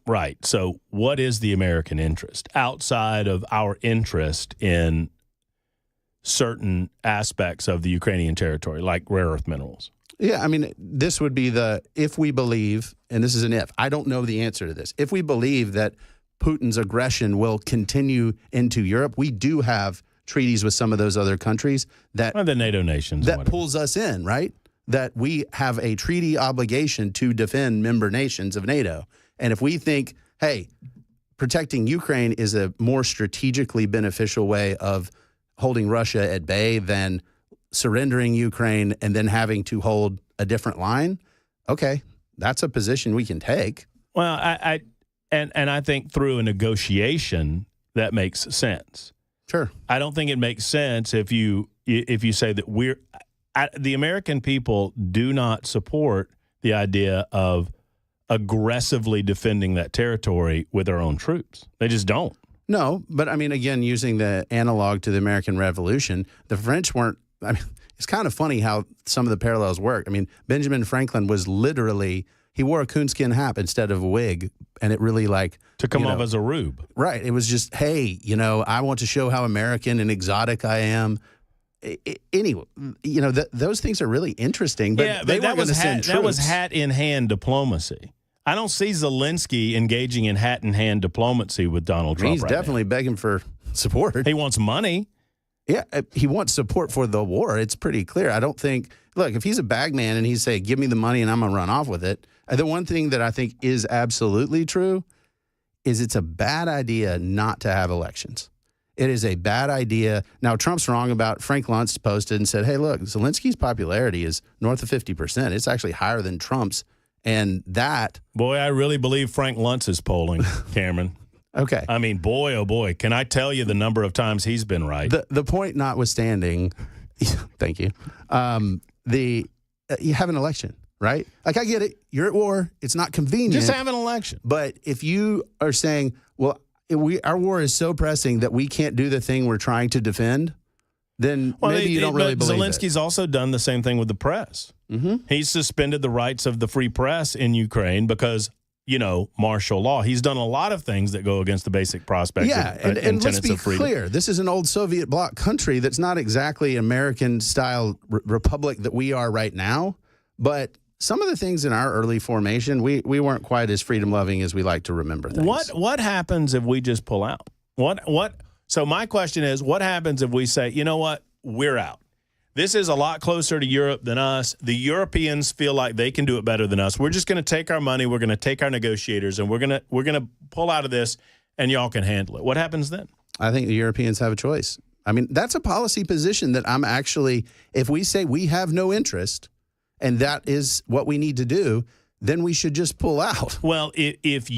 right. So what is the American interest outside of our interest in certain aspects of the Ukrainian territory, like rare earth minerals? Yeah, this would be if we believe, and this is an if, I don't know the answer to this. If we believe that Putin's aggression will continue into Europe, we do have treaties with some of those other countries that the NATO nations that pulls us in, right? That we have a treaty obligation to defend member nations of NATO. And if we think, hey, protecting Ukraine is a more strategically beneficial way of holding Russia at bay than surrendering Ukraine and then having to hold a different line, okay, that's a position we can take. Well, I think through a negotiation that makes sense. Sure. I don't think it makes sense if you say that the American people do not support the idea of aggressively defending that territory with our own troops. They just don't. No, but again, using the analog to the American Revolution, the French weren't. It's kind of funny how some of the parallels work. Benjamin Franklin was literally, he wore a coonskin hat instead of a wig, and it really to come off as a rube. Right. It was just, hey, I want to show how American and exotic I am. Anyway, those things are really interesting, but they weren't going to send troops. That was hat-in-hand diplomacy. I don't see Zelensky engaging in hat-in-hand diplomacy with Donald Trump. He's definitely begging for support. He wants money. Yeah, he wants support for the war. It's pretty clear. I don't think, look, if he's a bagman and he's saying, give me the money and I'm going to run off with it, the one thing that I think is absolutely true is it's a bad idea not to have elections. It is a bad idea. Now, Trump's wrong about Frank Luntz posted and said, hey, look, Zelensky's popularity is north of 50%. It's actually higher than Trump's. And that. Boy, I really believe Frank Luntz is polling, Cameron. Okay. Boy, oh boy, can I tell you the number of times he's been right? The point notwithstanding, thank you. You have an election, right? I get it. You're at war. It's not convenient. Just have an election. But if you are saying, well, our war is so pressing that we can't do the thing we're trying to defend, then maybe you don't really believe Zelensky's also done the same thing with the press. Mm-hmm. He's suspended the rights of the free press in Ukraine because, martial law. He's done a lot of things that go against the basic prospects and let's be clear. This is an old Soviet bloc country that's not exactly American-style republic that we are right now. But some of the things in our early formation, we weren't quite as freedom-loving as we like to remember things. What happens if we just pull out? So my question is, what happens if we say, you know what, we're out? This is a lot closer to Europe than us. The Europeans feel like they can do it better than us. We're just going to take our money, we're going to take our negotiators, and we're going to pull out of this, and y'all can handle it. What happens then? I think the Europeans have a choice. That's a policy position that I'm actually, if we say we have no interest, and that is what we need to do, then we should just pull out. Well, if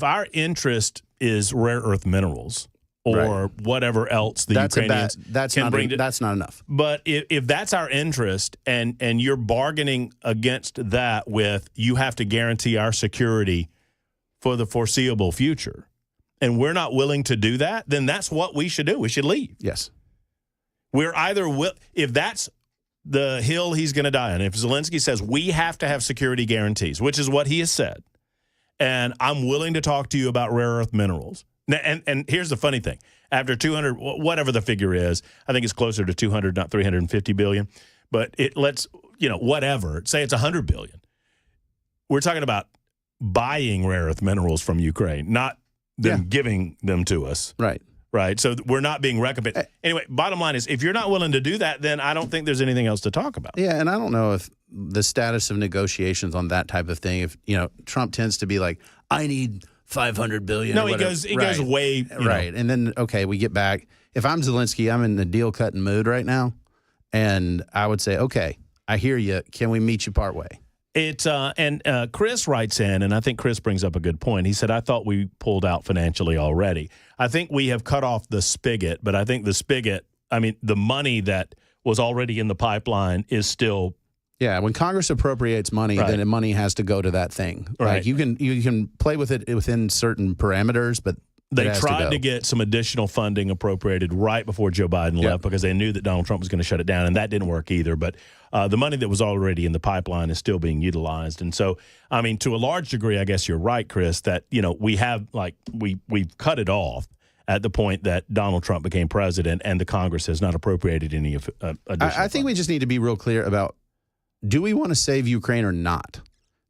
our interest is rare earth minerals or whatever else the Ukrainians can bring to, that's not enough. But if that's our interest and you're bargaining against that with you have to guarantee our security for the foreseeable future, and we're not willing to do that, then that's what we should do. We should leave. Yes. We're either if that's the hill he's going to die on, if Zelensky says we have to have security guarantees, which is what he has said, and I'm willing to talk to you about rare earth minerals. And here's the funny thing. After 200, whatever the figure is, I think it's closer to 200, not 350 billion. But whatever. Say it's 100 billion. We're talking about buying rare earth minerals from Ukraine, not them giving them to us. Right. Right. So we're not being recompensed. Anyway, bottom line is if you're not willing to do that, then I don't think there's anything else to talk about. Yeah, and I don't know if the status of negotiations on that type of thing, if, Trump tends to be like, I need 500 billion. No, he goes way. Right. And then, we get back. If I'm Zelensky, I'm in the deal cutting mood right now. And I would say, okay, I hear you. Can we meet you partway? Chris writes in, and I think Chris brings up a good point. He said, I thought we pulled out financially already. I think we have cut off the spigot, but I think the spigot, the money that was already in the pipeline is still. Yeah, when Congress appropriates money, then the money has to go to that thing. Right. Like you can play with it within certain parameters, but they tried to get some additional funding appropriated right before Joe Biden left because they knew that Donald Trump was going to shut it down, and that didn't work either. But the money that was already in the pipeline is still being utilized. And so, to a large degree, I guess you're right, Chris, that, we have we've cut it off at the point that Donald Trump became president and the Congress has not appropriated any additional I think we just need to be real clear about, do we want to save Ukraine or not?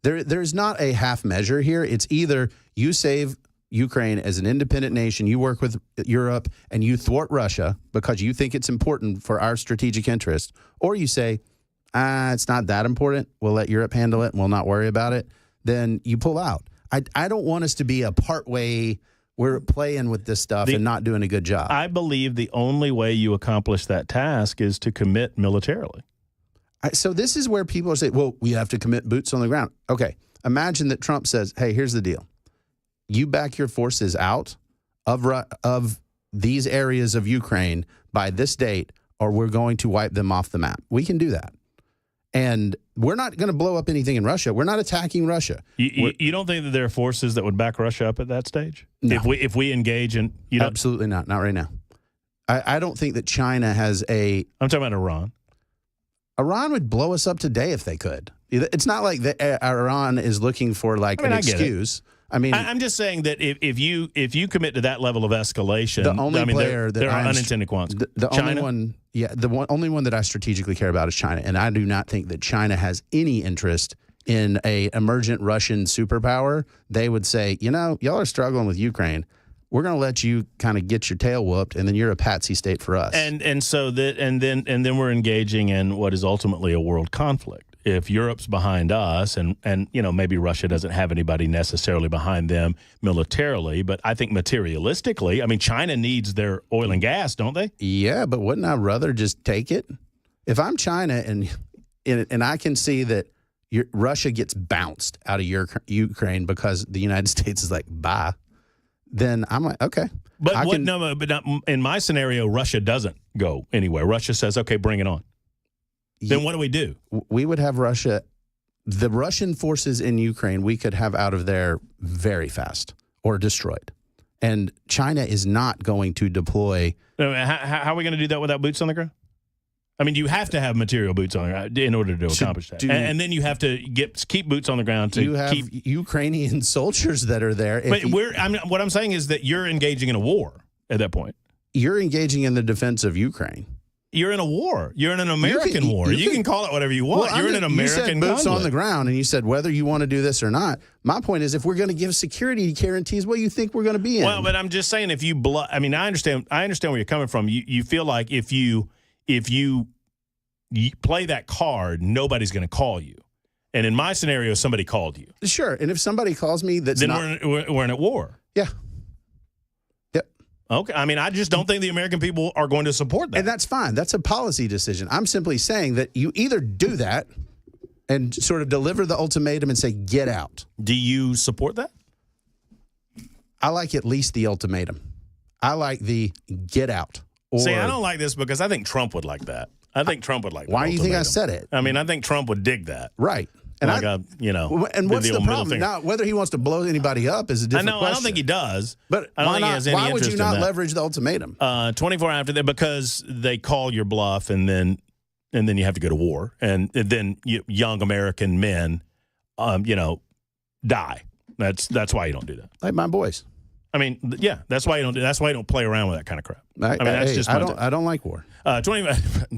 There's not a half measure here. It's either you save Ukraine as an independent nation, you work with Europe, and you thwart Russia because you think it's important for our strategic interest, or you say, it's not that important, we'll let Europe handle it and we'll not worry about it, then you pull out. I don't want us to be a partway, we're playing with this stuff and not doing a good job. I believe the only way you accomplish that task is to commit militarily. So this is where people say, well, we have to commit boots on the ground. Okay, imagine that Trump says, hey, here's the deal. You back your forces out of these areas of Ukraine by this date, or we're going to wipe them off the map. We can do that. And we're not going to blow up anything in Russia. We're not attacking Russia. You don't think that there are forces that would back Russia up at that stage? No. If we engage in... Absolutely not. Not right now. I don't think that China has a... I'm talking about Iran. Iran would blow us up today if they could. It's not like Iran is looking for an excuse. I'm just saying that if you commit to that level of escalation, the only player there are unintended consequences. The only one that I strategically care about is China, and I do not think that China has any interest in a emergent Russian superpower. They would say, y'all are struggling with Ukraine. We're going to let you kind of get your tail whooped, and then you're a patsy state for us. And then we're engaging in what is ultimately a world conflict. If Europe's behind us, and maybe Russia doesn't have anybody necessarily behind them militarily, but I think materialistically, China needs their oil and gas, don't they? Yeah, but wouldn't I rather just take it? If I'm China and I can see that Russia gets bounced out of Ukraine because the United States is like, bye, then I'm like, okay. But in my scenario, Russia doesn't go anywhere. Russia says, okay, bring it on. Then what do we do? We would have the Russian forces in Ukraine, we could have out of there very fast or destroyed. And China is not going to deploy. How are we going to do that without boots on the ground? You have to have material boots on the ground in order to accomplish that. And then you have to keep boots on the ground to keep Ukrainian soldiers that are there. But what I'm saying is that you're engaging in a war at that point. You're engaging in the defense of Ukraine. You're in a war. You're in an American war. You can call it whatever you want. You're in an American conflict. You said boots conflict. on the ground, and you said whether you want to do this or not. My point is, if we're going to give security guarantees, what do you think we're going to be in? Well, but I'm just saying, if you I understand where you're coming from. You feel like if you play that card, nobody's going to call you. And in my scenario, somebody called you. Sure. And if somebody calls me, then we're in a war. Yeah. Okay. I just don't think the American people are going to support that. And that's fine. That's a policy decision. I'm simply saying that you either do that and sort of deliver the ultimatum and say, get out. Do you support that? I like at least the ultimatum. I like the get out. See, I don't like this because I think Trump would like that. I think Trump would like that. Why do you think I said it? I think Trump would dig that. Right. And and what's the problem? Now, whether he wants to blow anybody up is a different question. I don't think he does. But I don't think he has any why would you interest not in that. leverage the ultimatum? 24 after that, because they call your bluff, and then you have to go to war, and then young American men, die. That's why you don't do that. Like my boys. That's why you don't do. That's why you don't play around with that kind of crap. I don't like war. 20.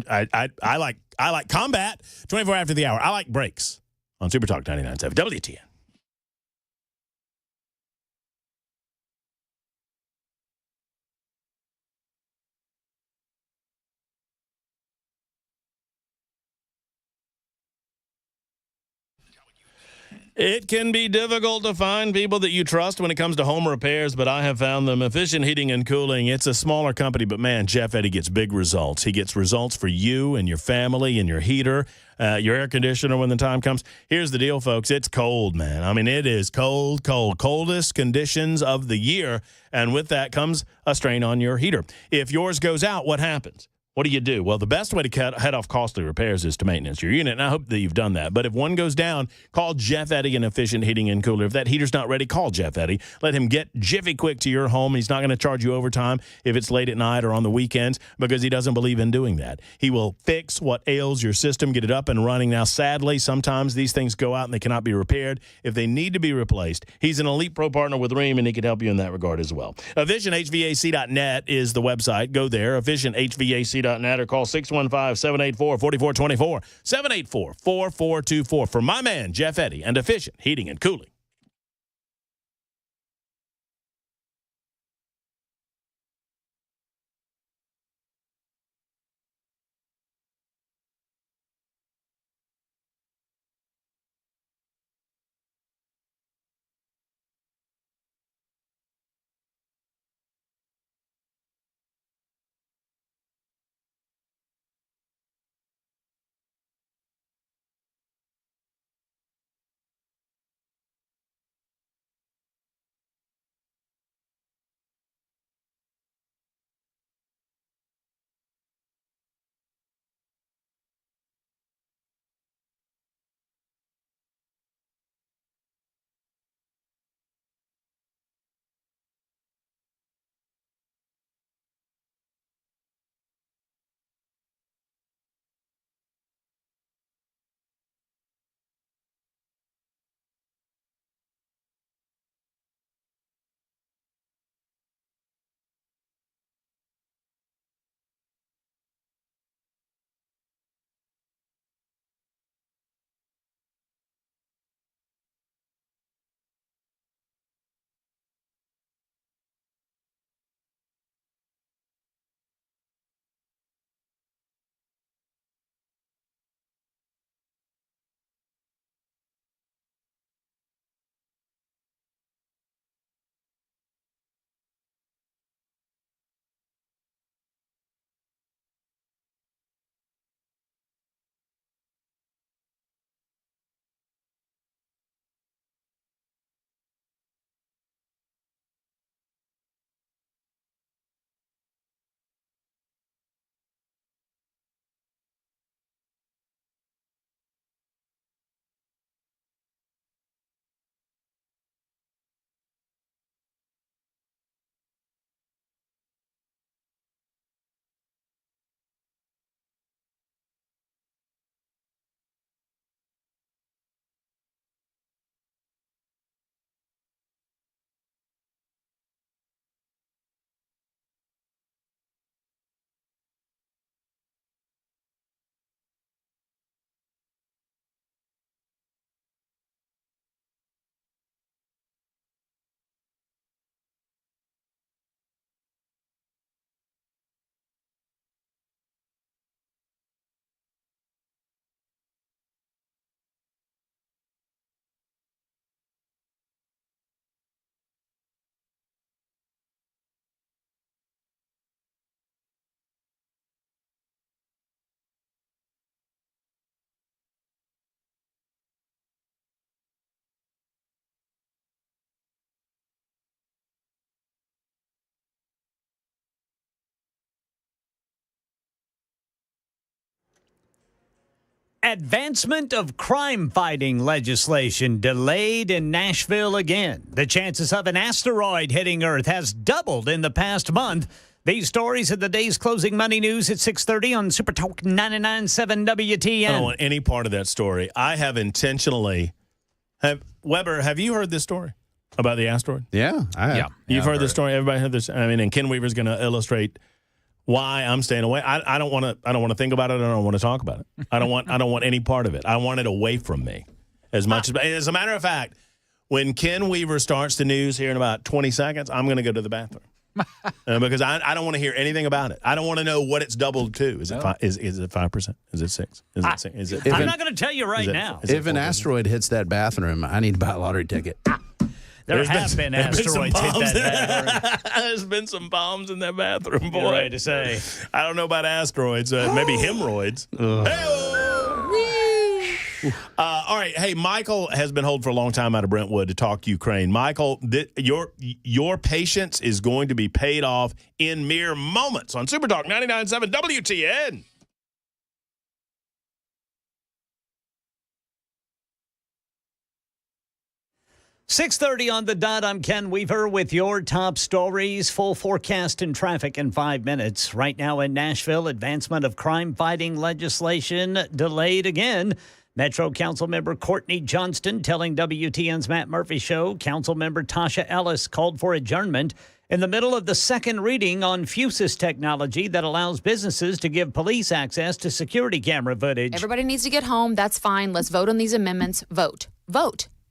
I like combat. 24 after the hour. I like breaks on Super Talk 99.7 WTN. It can be difficult to find people that you trust when it comes to home repairs, but I have found them. Efficient Heating and Cooling. It's a smaller company, but man, Jeff Eddy gets big results. He gets results for you and your family and your heater, your air conditioner when the time comes. Here's the deal, folks. It's cold, man. I mean, it is cold, coldest conditions of the year. And with that comes a strain on your heater. If yours goes out, what happens? What do you do? Well, the best way to head off costly repairs is to maintenance your unit, and I hope that you've done that. But if one goes down, call Jeff Eddy and Efficient Heating and Cooler. If that heater's not ready, call Jeff Eddy. Let him get Jiffy Quick to your home. He's not going to charge you overtime if it's late at night or on the weekends because he doesn't believe in doing that. He will fix what ails your system, get it up and running. Now, sadly, sometimes these things go out and they cannot be repaired. If they need to be replaced, he's an Elite Pro partner with Rheem, and he can help you in that regard as well. EfficientHVAC.net is the website. Go there, EfficientHVAC.net, or call 615-784-4424, 784-4424 for my man, Jeff Eddy, and Efficient Heating and Cooling. Advancement of crime-fighting legislation delayed in Nashville again. The chances of an asteroid hitting Earth has doubled in the past month. These stories at the day's closing money news at 6:30 on Super Talk 99.7 WTN. I don't want any part of that story. I have intentionally... Weber, have you heard this story about the asteroid? Yeah, I have. Yeah. You've heard this story? Everybody heard this? I mean, and Ken Weaver's going to illustrate why I'm staying away. I don't want to think about it. I don't want to talk about it. I don't want any part of it. I want it away from me as much as a matter of fact, when Ken Weaver starts the news here in about 20 seconds, I'm going to go to the bathroom. because I don't want to hear anything about it. I don't want to know what it's doubled to. Is it 5%? Is it 5%? Is it 6? Is it 6? Is it? I'm not going to tell you right now. If an asteroid hits that bathroom, I need to buy a lottery ticket. There's been asteroids hit that bathroom. There's been some bombs in that bathroom, boy. You're right to say. I don't know about asteroids. Maybe hemorrhoids. All right. Hey, Michael has been holding for a long time out of Brentwood to talk Ukraine. Michael, your patience is going to be paid off in mere moments on Super Talk 99.7 WTN. .30 on the dot. I'm Ken Weaver with your top stories. Full forecast and traffic in 5 minutes. Right now in Nashville, advancement of crime-fighting legislation delayed again. Metro Council member Courtney Johnston telling WTN's Matt Murphy Show Council member Tasha Ellis called for adjournment in the middle of the second reading on Fusus technology that allows businesses to give police access to security camera footage. Everybody needs to get home. That's fine. Let's vote on these amendments. Vote.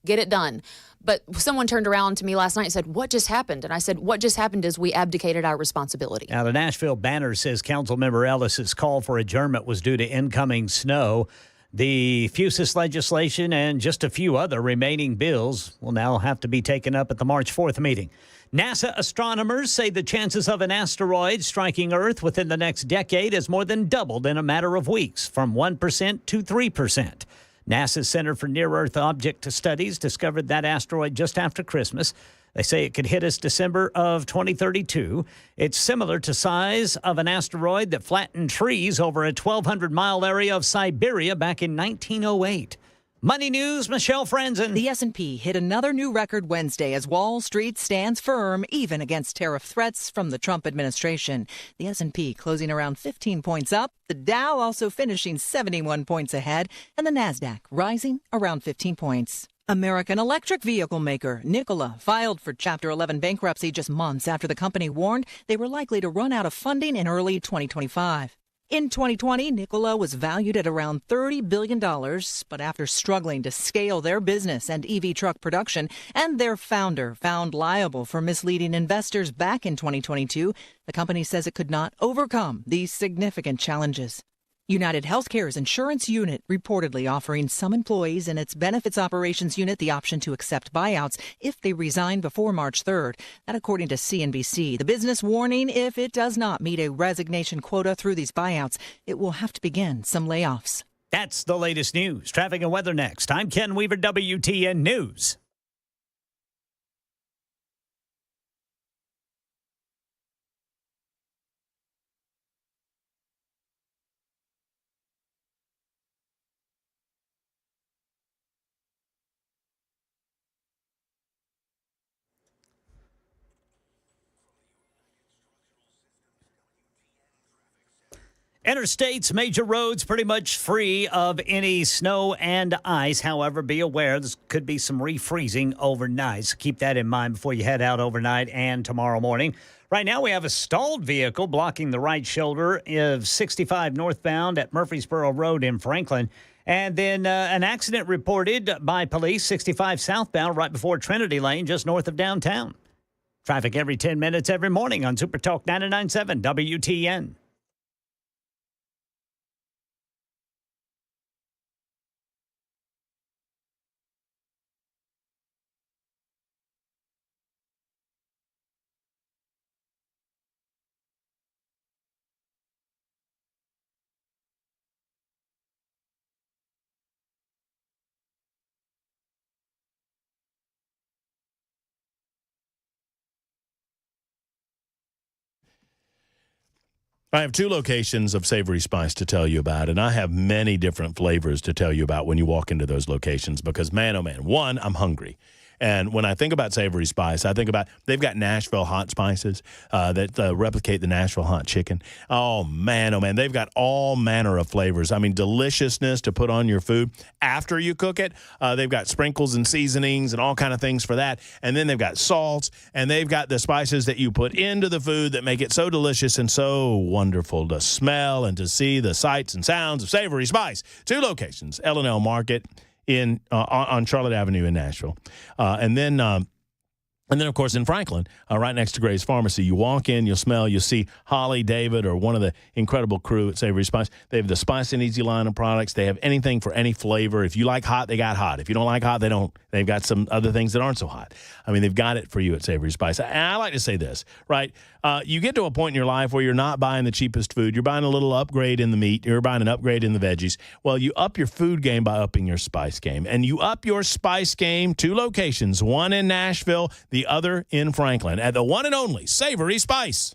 Get it done. But someone turned around to me last night and said, what just happened? And I said, what just happened is we abdicated our responsibility. Now, the Nashville Banner says Councilmember Ellis's call for adjournment was due to incoming snow. The Fusus legislation and just a few other remaining bills will now have to be taken up at the March 4th meeting. NASA astronomers say the chances of an asteroid striking Earth within the next decade has more than doubled in a matter of weeks, from 1% to 3%. NASA's Center for Near-Earth Object Studies discovered that asteroid just after Christmas. They say it could hit us December of 2032. It's similar to size of an asteroid that flattened trees over a 1,200-mile area of Siberia back in 1908. Money News, Michelle Franzen. The S&P hit another new record Wednesday as Wall Street stands firm, even against tariff threats from the Trump administration. The S&P closing around 15 points up, the Dow also finishing 71 points ahead, and the Nasdaq rising around 15 points. American electric vehicle maker Nikola filed for Chapter 11 bankruptcy just months after the company warned they were likely to run out of funding in early 2025. In 2020, Nikola was valued at around $30 billion, but after struggling to scale their business and EV truck production, and their founder found liable for misleading investors back in 2022, the company says it could not overcome these significant challenges. United Healthcare's insurance unit reportedly offering some employees in its benefits operations unit the option to accept buyouts if they resign before March 3rd. That according to CNBC. The business warning if it does not meet a resignation quota through these buyouts, it will have to begin some layoffs. That's the latest news. Traffic and weather next. I'm Ken Weaver, WTN News. Interstates, major roads pretty much free of any snow and ice. However, be aware this could be some refreezing overnight. So keep that in mind before you head out overnight and tomorrow morning. Right now, we have a stalled vehicle blocking the right shoulder of 65 northbound at Murfreesboro Road in Franklin. And then an accident reported by police 65 southbound right before Trinity Lane, just north of downtown. Traffic every 10 minutes every morning on Super Talk 99.7 WTN. I have two locations of Savory Spice to tell you about, and I have many different flavors to tell you about when you walk into those locations because, man, oh, man, one, I'm hungry. And when I think about Savory Spice, I think about they've got Nashville hot spices that replicate the Nashville hot chicken. Oh, man, they've got all manner of flavors. I mean, deliciousness to put on your food after you cook it. They've got sprinkles and seasonings and all kind of things for that. And then they've got salts, and they've got the spices that you put into the food that make it so delicious and so wonderful to smell and to see the sights and sounds of Savory Spice. Two locations, L&L Market on Charlotte Avenue in Nashville. And then And then, of course, in Franklin, right next to Gray's Pharmacy, you walk in, you'll smell, you'll see Holly, David, or one of the incredible crew at Savory Spice. They have the Spice and Easy line of products. They have anything for any flavor. If you like hot, they got hot. If you don't like hot, they don't. They've got some other things that aren't so hot. I mean, they've got it for you at Savory Spice. And I like to say this, right? You get to a point in your life where you're not buying the cheapest food. You're buying a little upgrade in the meat. You're buying an upgrade in the veggies. Well, you up your food game by upping your spice game. And you up your spice game 2 locations, one in Nashville, the other in Franklin, at the one and only Savory Spice.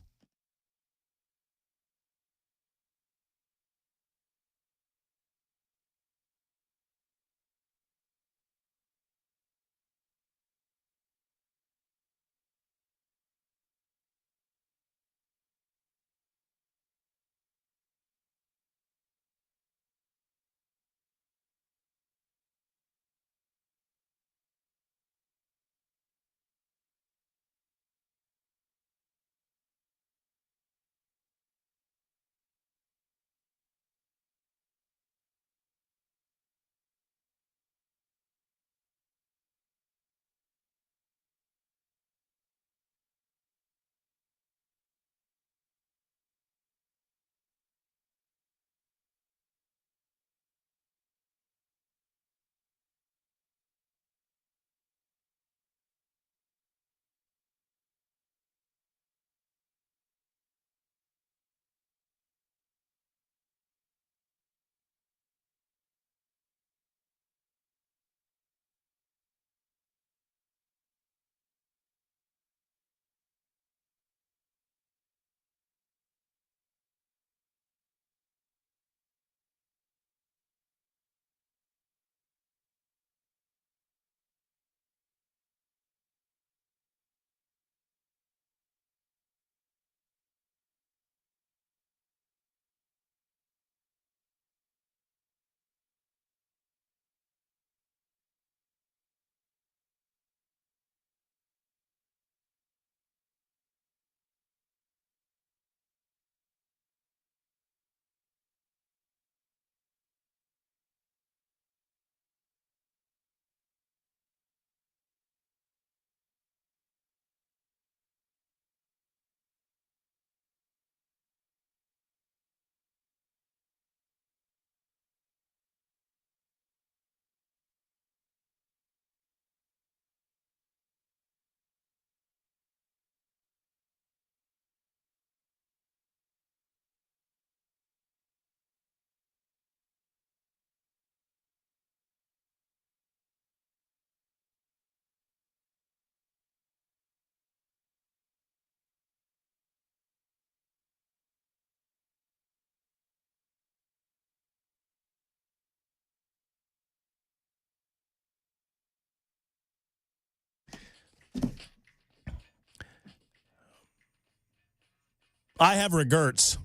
I have regrets.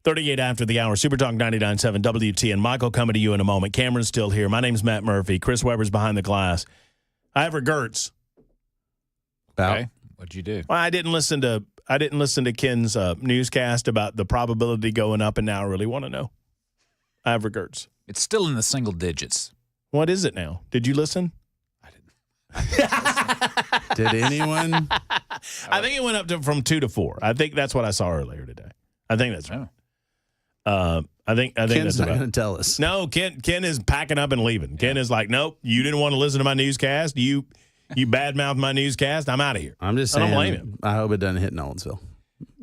38 after the hour. Super Talk 99.7 WTN. Michael coming to you in a moment. Cameron's still here. My name's Matt Murphy. Chris Webber's behind the glass. I have regrets. Okay. What'd you do? Well, I didn't listen to Ken's newscast about the probability going up, and now I really want to know. I have regrets. It's still in the single digits. What is it now? Did you listen? Did anyone? I think it went up from 2 to 4. I think that's what I saw earlier today. I think that's right. I think Ken's that's not about going to tell us. No, Ken is packing up and leaving. Yeah. Ken is like, nope, you didn't want to listen to my newscast. You badmouth my newscast. I'm out of here. I'm just saying. I don't blame him. I hope it doesn't hit Nolensville.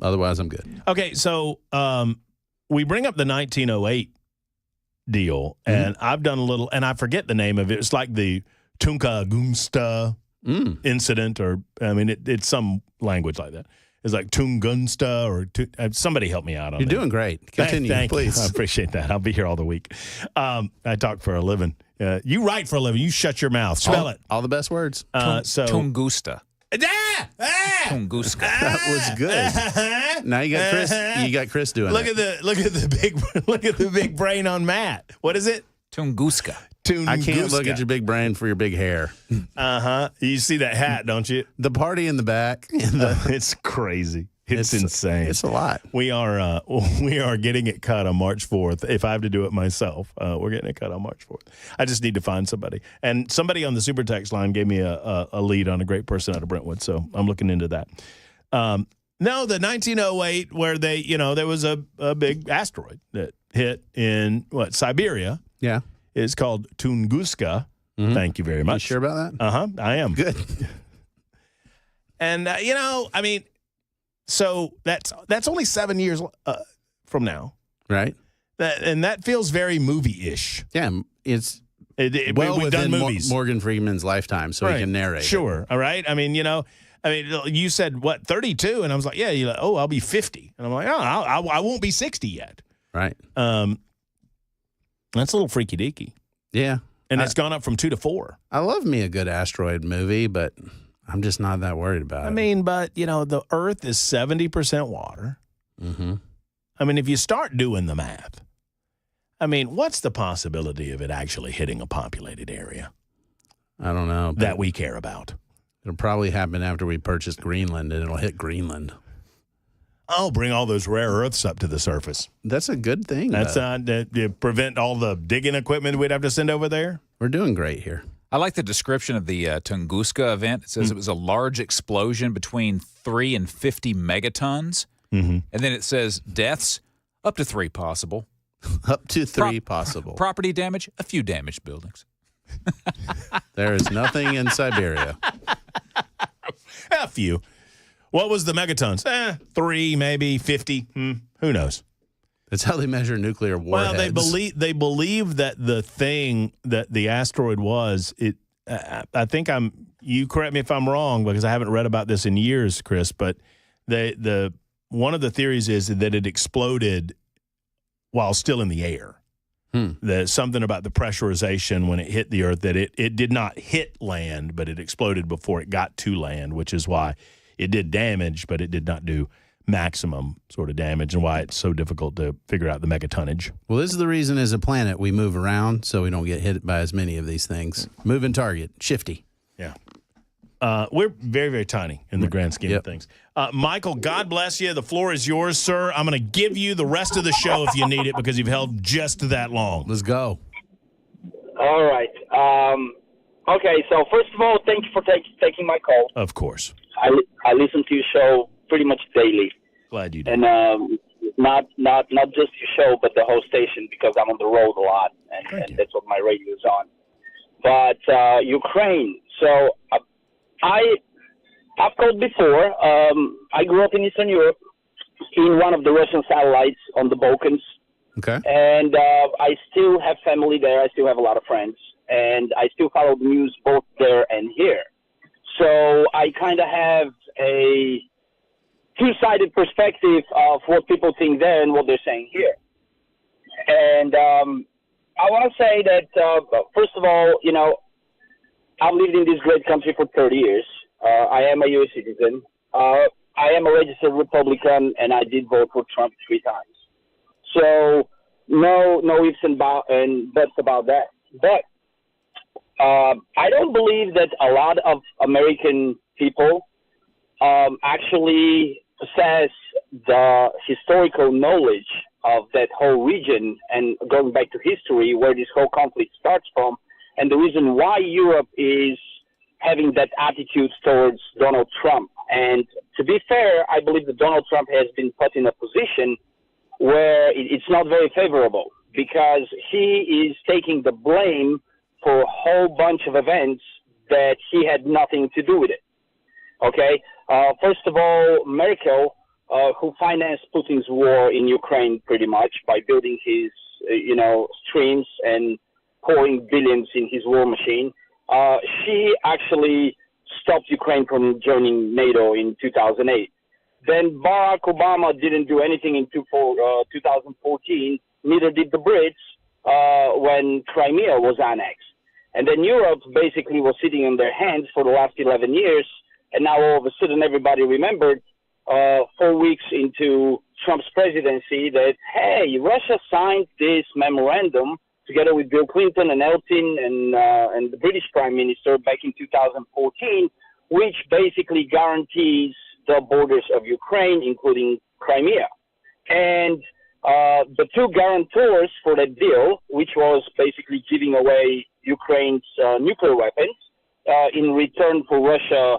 Otherwise, I'm good. Okay, so we bring up the 1908 deal, and I've done a little, and I forget the name of it. It's like the Tunga-Gunsta incident, or I mean, it's some language like that. It's like Tungunsta, or somebody help me out on You're that. doing great. Continue, Thank please. You. I appreciate that. I'll be here all the week. I talk for a living. You write for a living. You shut your mouth. Spell it. All the best words. Tunguska. Tunguska. That was good. Now you got Chris. You got Chris doing Look it. at the big brain on Matt. What is it? Tunguska. I can't look at your big brain for your big hair. You see that hat, don't you? The party in the back. It's crazy. It's insane. It's a lot. We are getting it cut on March 4th. If I have to do it myself, we're getting it cut on March 4th. I just need to find somebody. And somebody on the Super Text line gave me a lead on a great person out of Brentwood, so I'm looking into that. No, the 1908 where there was a big asteroid that hit in Siberia. Yeah. It's called Tunguska. Mm-hmm. Thank you very much. You sure about that? Uh-huh. I am. Good. And so that's only 7 years from now. Right. That feels very movie-ish. Yeah, we've within done movies. Morgan Freeman's lifetime, so he can narrate. Sure. All right. You said, 32? And I was like, yeah. You're like, oh, I'll be 50. And I'm like, oh, I won't be 60 yet. Right. That's a little freaky-deaky. Yeah. And it's gone up from 2 to 4. I love me a good asteroid movie, but I'm just not that worried about it. But, the Earth is 70% water. Mm-hmm. If you start doing the math, what's the possibility of it actually hitting a populated area? I don't know. That we care about. It'll probably happen after we purchase Greenland, and it'll hit Greenland. Oh, bring all those rare earths up to the surface. That's a good thing. That's to prevent all the digging equipment we'd have to send over there. We're doing great here. I like the description of the Tunguska event. It says it was a large explosion between 3 and 50 megatons. Mm-hmm. And then it says deaths, up to 3 possible. Up to 3 possible. Property damage, a few damaged buildings. There is nothing in Siberia. A few. What was the megatons? 3, maybe 50. Who knows? That's how they measure nuclear warheads. Well, they believe that the thing that the asteroid was, I think you correct me if I'm wrong because I haven't read about this in years, Chris, but one of the theories is that it exploded while still in the air. There's something about the pressurization when it hit the Earth that it did not hit land, but it exploded before it got to land, which is why it did damage, but it did not do maximum sort of damage, and why it's so difficult to figure out the megatonnage. Well, this is the reason as a planet we move around so we don't get hit by as many of these things. Moving target, shifty. Yeah. We're very, very tiny in the grand scheme of things. Michael, God bless you. The floor is yours, sir. I'm going to give you the rest of the show if you need it because you've held just that long. Let's go. All right. Okay, so first of all, thank you for taking my call. Of course. I listen to your show pretty much daily. Glad you did. And not just your show, but the whole station because I'm on the road a lot, and that's what my radio is on. But Ukraine. So I've called before. I grew up in Eastern Europe in one of the Russian satellites on the Balkans. Okay. And I still have family there. I still have a lot of friends. And I still follow the news both there and here. So I kind of have a two-sided perspective of what people think there and what they're saying here. And I want to say that, first of all, I've lived in this great country for 30 years. I am a U.S. citizen. I am a registered Republican, and I did vote for Trump 3 times. So no ifs and buts about that. But I don't believe that a lot of American people actually possess the historical knowledge of that whole region and going back to history where this whole conflict starts from, and the reason why Europe is having that attitude towards Donald Trump. And to be fair, I believe that Donald Trump has been put in a position where it's not very favorable because he is taking the blame for a whole bunch of events that he had nothing to do with it. Okay? First of all, Merkel, who financed Putin's war in Ukraine pretty much by building his, streams and pouring billions in his war machine, she actually stopped Ukraine from joining NATO in 2008. Then Barack Obama didn't do anything in 2014, neither did the Brits when Crimea was annexed. And then Europe basically was sitting on their hands for the last 11 years, and now all of a sudden everybody remembered 4 weeks into Trump's presidency that, hey, Russia signed this memorandum together with Bill Clinton and Elton and the British Prime Minister back in 2014, which basically guarantees the borders of Ukraine, including Crimea. And the two guarantors for that deal, which was basically giving away Ukraine's nuclear weapons in return for Russia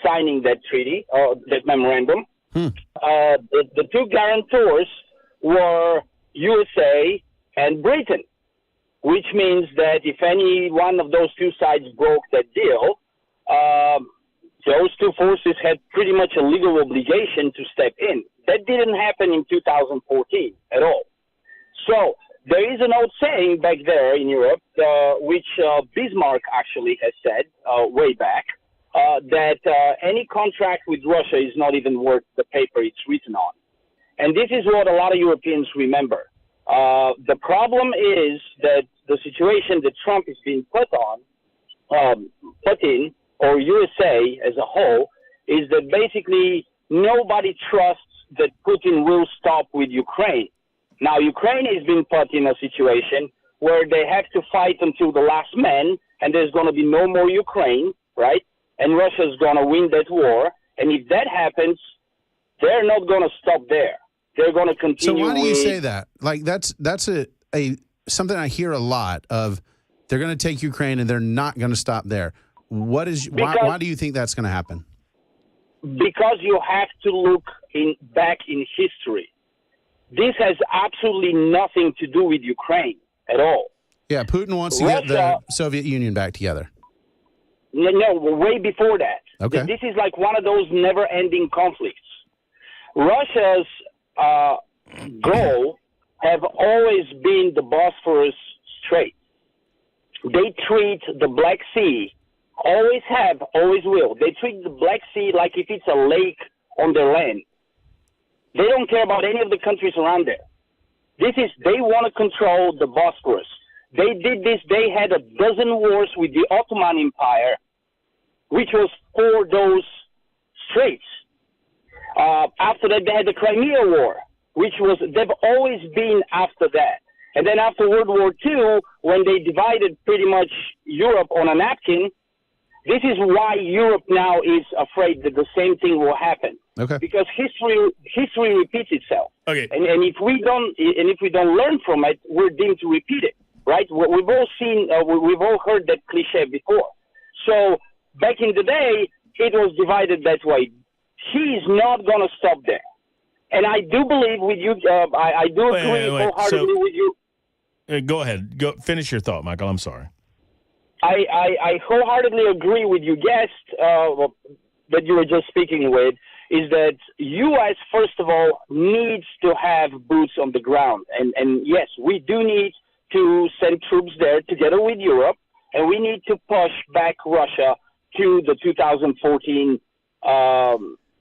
signing that treaty, that memorandum, the two guarantors were USA and Britain, which means that if any one of those two sides broke that deal, those two forces had pretty much a legal obligation to step in. That didn't happen in 2014 at all. So there is an old saying back there in Europe, which Bismarck actually has said way back, that any contract with Russia is not even worth the paper it's written on. And this is what a lot of Europeans remember. The problem is that the situation that Trump is being put in, or USA as a whole, is that basically nobody trusts that Putin will stop with Ukraine. Now, Ukraine has been put in a situation where they have to fight until the last man, and there's going to be no more Ukraine, right? And Russia's going to win that war. And if that happens, they're not going to stop there. They're going to continue. So why do you say that? Like that's a something I hear a lot of. They're going to take Ukraine and they're not going to stop there. Why do you think that's going to happen? Because you have to look back in history. This has absolutely nothing to do with Ukraine at all. Yeah, Putin wants to get the Soviet Union back together. No, way before that. Okay. This is like one of those never-ending conflicts. Russia's goal have always been the Bosphorus Strait. They treat the Black Sea, always have, always will. They treat the Black Sea like if it's a lake on their land. They don't care about any of the countries around there. They want to control the Bosphorus. They did this. They had a dozen wars with the Ottoman Empire, which was for those straits. After that, they had the Crimea War, they've always been after that. And then after World War II, when they divided pretty much Europe on a napkin, this is why Europe now is afraid that the same thing will happen. Okay. Because history repeats itself. Okay. And if we don't learn from it, we're doomed to repeat it. Right? We've all seen, we've all heard that cliche before. So back in the day, it was divided that way. He's not going to stop there. And I do believe with you, I do agree wholeheartedly with you. Go ahead. Go finish your thought, Michael. I'm sorry. I wholeheartedly agree with you, guest that you were just speaking with, is that U.S., first of all, needs to have boots on the ground. And yes, we do need to send troops there together with Europe, and we need to push back Russia to the 2014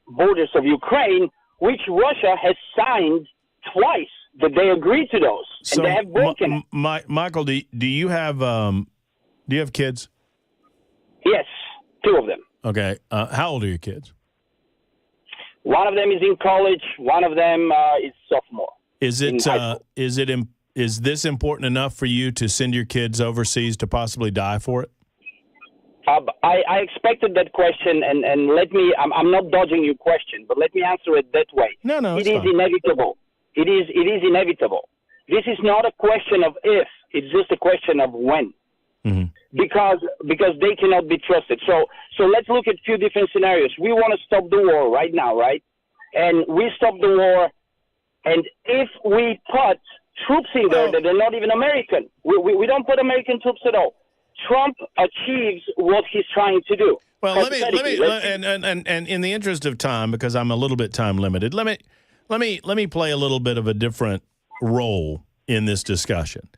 borders of Ukraine, which Russia has signed twice, that they agreed to those, and they have broken it. Michael, do you have kids? Yes, two of them. Okay. How old are your kids? One of them is in college. One of them is sophomore. Is this important enough for you to send your kids overseas to possibly die for it? I expected that question, and let me. I'm not dodging your question, but let me answer it that way. No, it is inevitable. It is inevitable. This is not a question of if; it's just a question of when. Mm-hmm. Because they cannot be trusted. So let's look at a few different scenarios. We want to stop the war right now, right? And we stop the war, and if we put troops in there that are not even American, we don't put American troops at all. Trump achieves what he's trying to do. Well, let me and in the interest of time, because I'm a little bit time limited, let me play a little bit of a different role in this discussion.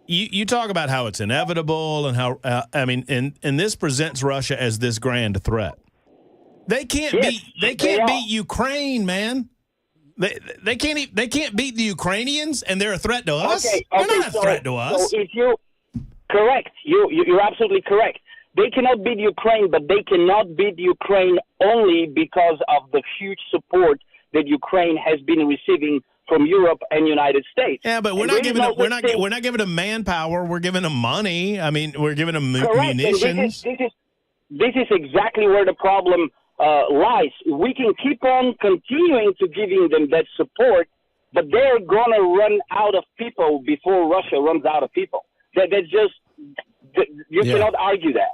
You talk about how it's inevitable and how and this presents Russia as this grand threat. They can't beat Ukraine, man. They can't beat the Ukrainians, and they're a threat to us. They're not a threat to us. So if correct, you're absolutely correct. They cannot beat Ukraine, but they cannot beat Ukraine only because of the huge support that Ukraine has been receiving from Europe and United States. Yeah, but we're not giving them manpower. We're giving them money. I mean, we're giving them munitions. This is exactly where the problem lies. We can keep on continuing to giving them that support, but they're going to run out of people before Russia runs out of people. That's just, you cannot argue that.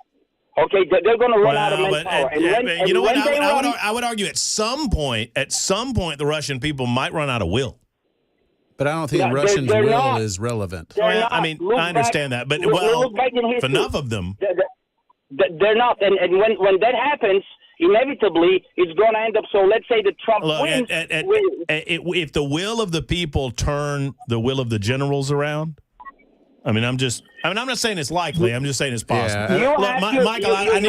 Okay, they're going to run out of manpower. You know what? I would argue at some point, the Russian people might run out of will. But I don't think Russians' will is relevant. I mean, I understand that, but for enough of them, they're not. And when that happens, inevitably, it's going to end up. So let's say the Trump wins. If the will of the people turn the will of the generals around. I'm not saying it's likely. I'm just saying it's possible. Yeah. Look, Michael, I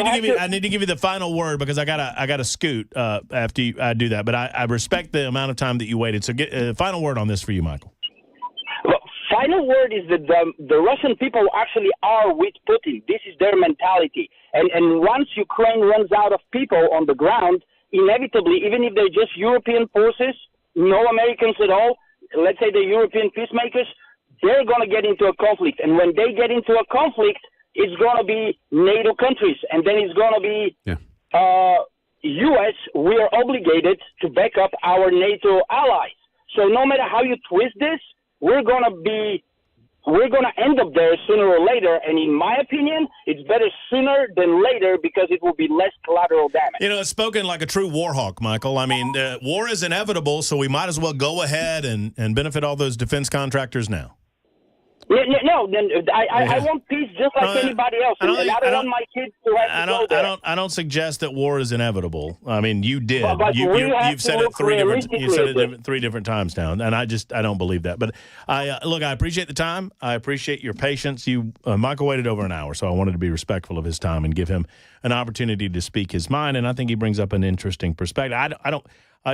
need to give you the final word because I gotta scoot after I do that. But I respect the amount of time that you waited. So get final word on this for you, Michael. Well, final word is that the Russian people actually are with Putin. This is their mentality. And once Ukraine runs out of people on the ground, inevitably, even if they're just European forces, no Americans at all, let's say the European peacemakers, they're going to get into a conflict. And when they get into a conflict, it's going to be NATO countries. And then it's going to be U.S. We are obligated to back up our NATO allies. So no matter how you twist this, we're going to end up there sooner or later. And in my opinion, it's better sooner than later because it will be less collateral damage. It's spoken like a true war hawk, Michael. I mean, war is inevitable, so we might as well go ahead and benefit all those defense contractors now. No, I want peace just like anybody else. I don't want my kids to have to go there. I don't suggest that war is inevitable. I mean, you did. But You've said it three different times now, and I don't believe that. But I appreciate the time. I appreciate your patience. Michael waited over an hour, so I wanted to be respectful of his time and give him an opportunity to speak his mind. And I think he brings up an interesting perspective. I don't.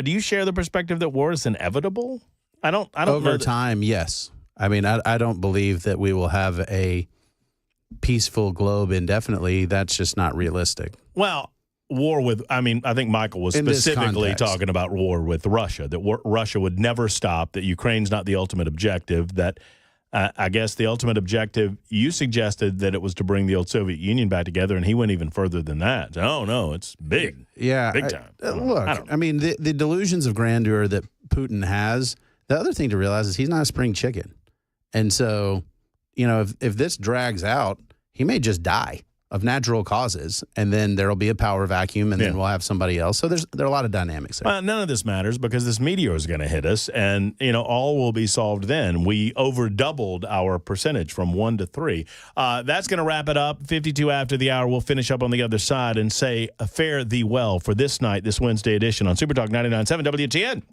Do you share the perspective that war is inevitable? I don't. Over time, yes. I mean, I don't believe that we will have a peaceful globe indefinitely. That's just not realistic. Well, I think Michael was specifically talking about war with Russia, that Russia would never stop, that Ukraine's not the ultimate objective, that I guess the ultimate objective, you suggested that it was to bring the old Soviet Union back together, and he went even further than that. Oh, no, it's big. Yeah. Big time. The delusions of grandeur that Putin has, the other thing to realize is he's not a spring chicken. And so, if this drags out, he may just die of natural causes, and then there will be a power vacuum, and then we'll have somebody else. So there are a lot of dynamics there. Well, none of this matters because this meteor is going to hit us, and all will be solved then. We over doubled our percentage from 1 to 3. That's going to wrap it up. 52 after the hour. We'll finish up on the other side and say fare thee well for this night, this Wednesday edition on Super Talk 99.7 WTN.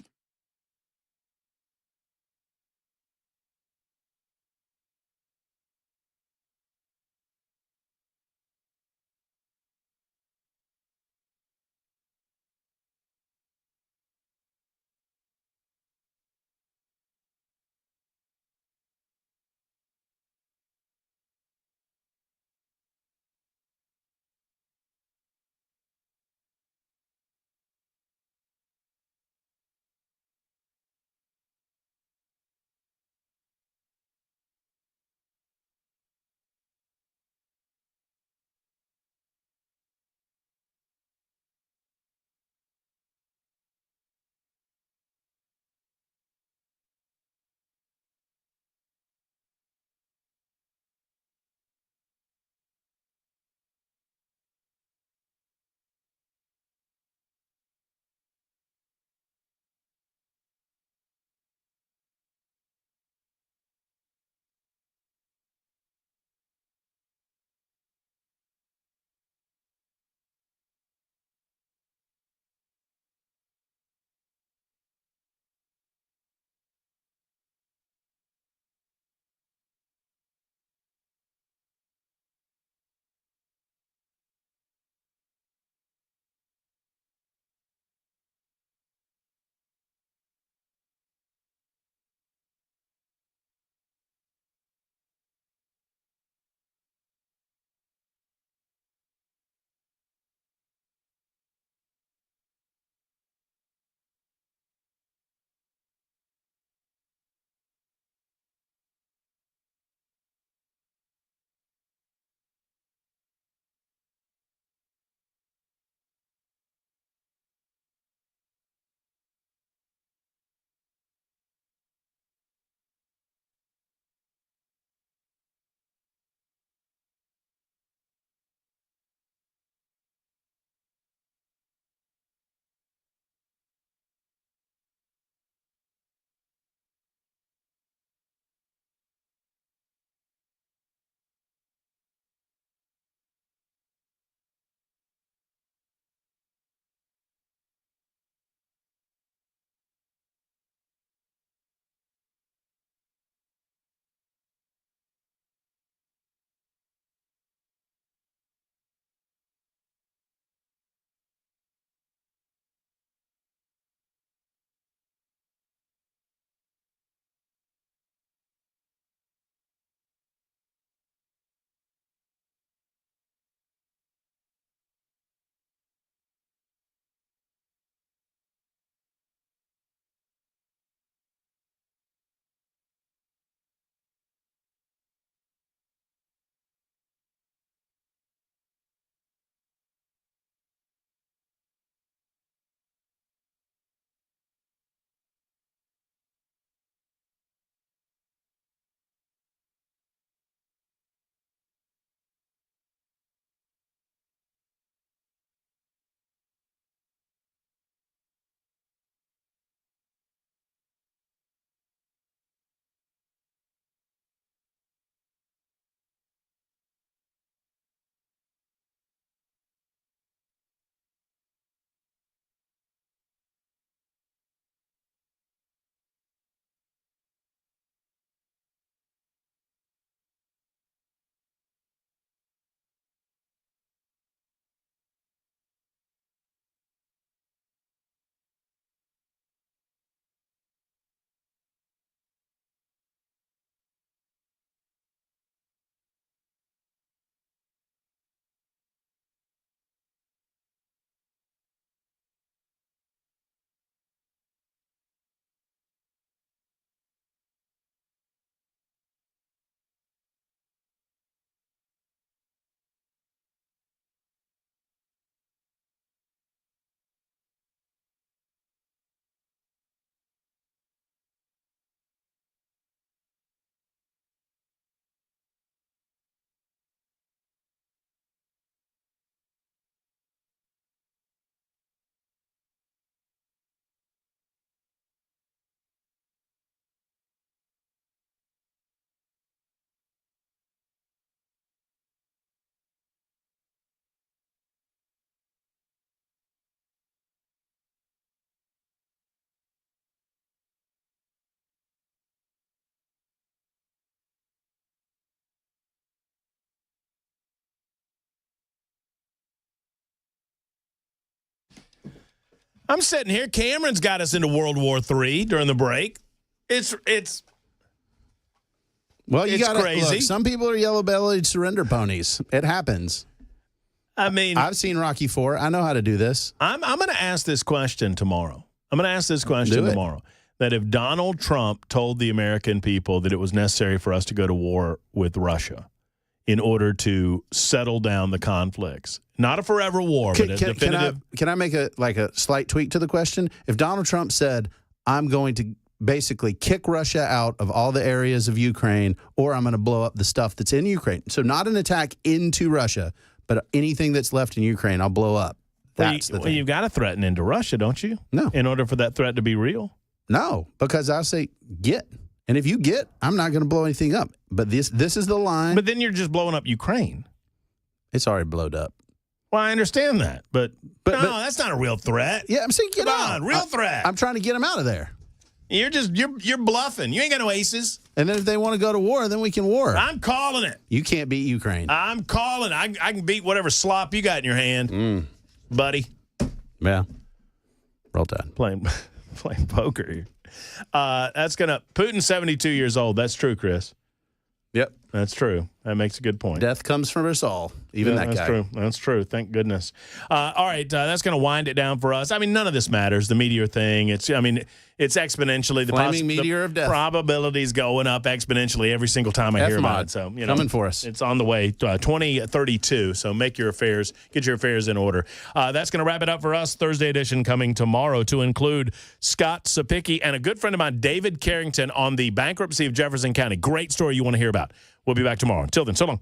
I'm sitting here. Cameron's got us into World War III during the break. It's Well, you got crazy. Look, some people are yellow-bellied surrender ponies. It happens. I mean, I've seen Rocky IV. I know how to do this. I'm going to ask this question tomorrow. That if Donald Trump told the American people that it was necessary for us to go to war with Russia in order to settle down the conflicts, not a forever war, but a definitive. Can I make a slight tweak to the question? If Donald Trump said, I'm going to basically kick Russia out of all the areas of Ukraine, or I'm going to blow up the stuff that's in Ukraine. So not an attack into Russia, but anything that's left in Ukraine, I'll blow up. That's the thing. Well, you've got to threaten into Russia, don't you? No. In order for that threat to be real? No, because I say get. And if you get, I'm not going to blow anything up. But this is the line. But then you're just blowing up Ukraine. It's already blowed up. Well, I understand that. But that's not a real threat. Yeah, I'm saying get out. Real threat. I'm trying to get them out of there. You're bluffing. You ain't got no aces. And then if they want to go to war, then we can war. I'm calling it. You can't beat Ukraine. I'm calling. I can beat whatever slop you got in your hand, buddy. Yeah. Roll Tide. Playing poker here. That's Putin's 72 years old. That's true, Chris. Yep. That's true. That makes a good point. Death comes from us all, even that guy. True. That's true. Thank goodness. All right, that's going to wind it down for us. I mean, none of this matters. The meteor thing. It's exponentially flaming meteor of death. Probabilities going up exponentially every single time I hear about it. So coming for us. It's on the way. 2032. So get your affairs in order. That's going to wrap it up for us. Thursday edition coming tomorrow to include Scott Sapicki and a good friend of mine, David Carrington, on the bankruptcy of Jefferson County. Great story you want to hear about. We'll be back tomorrow. Until then, so long.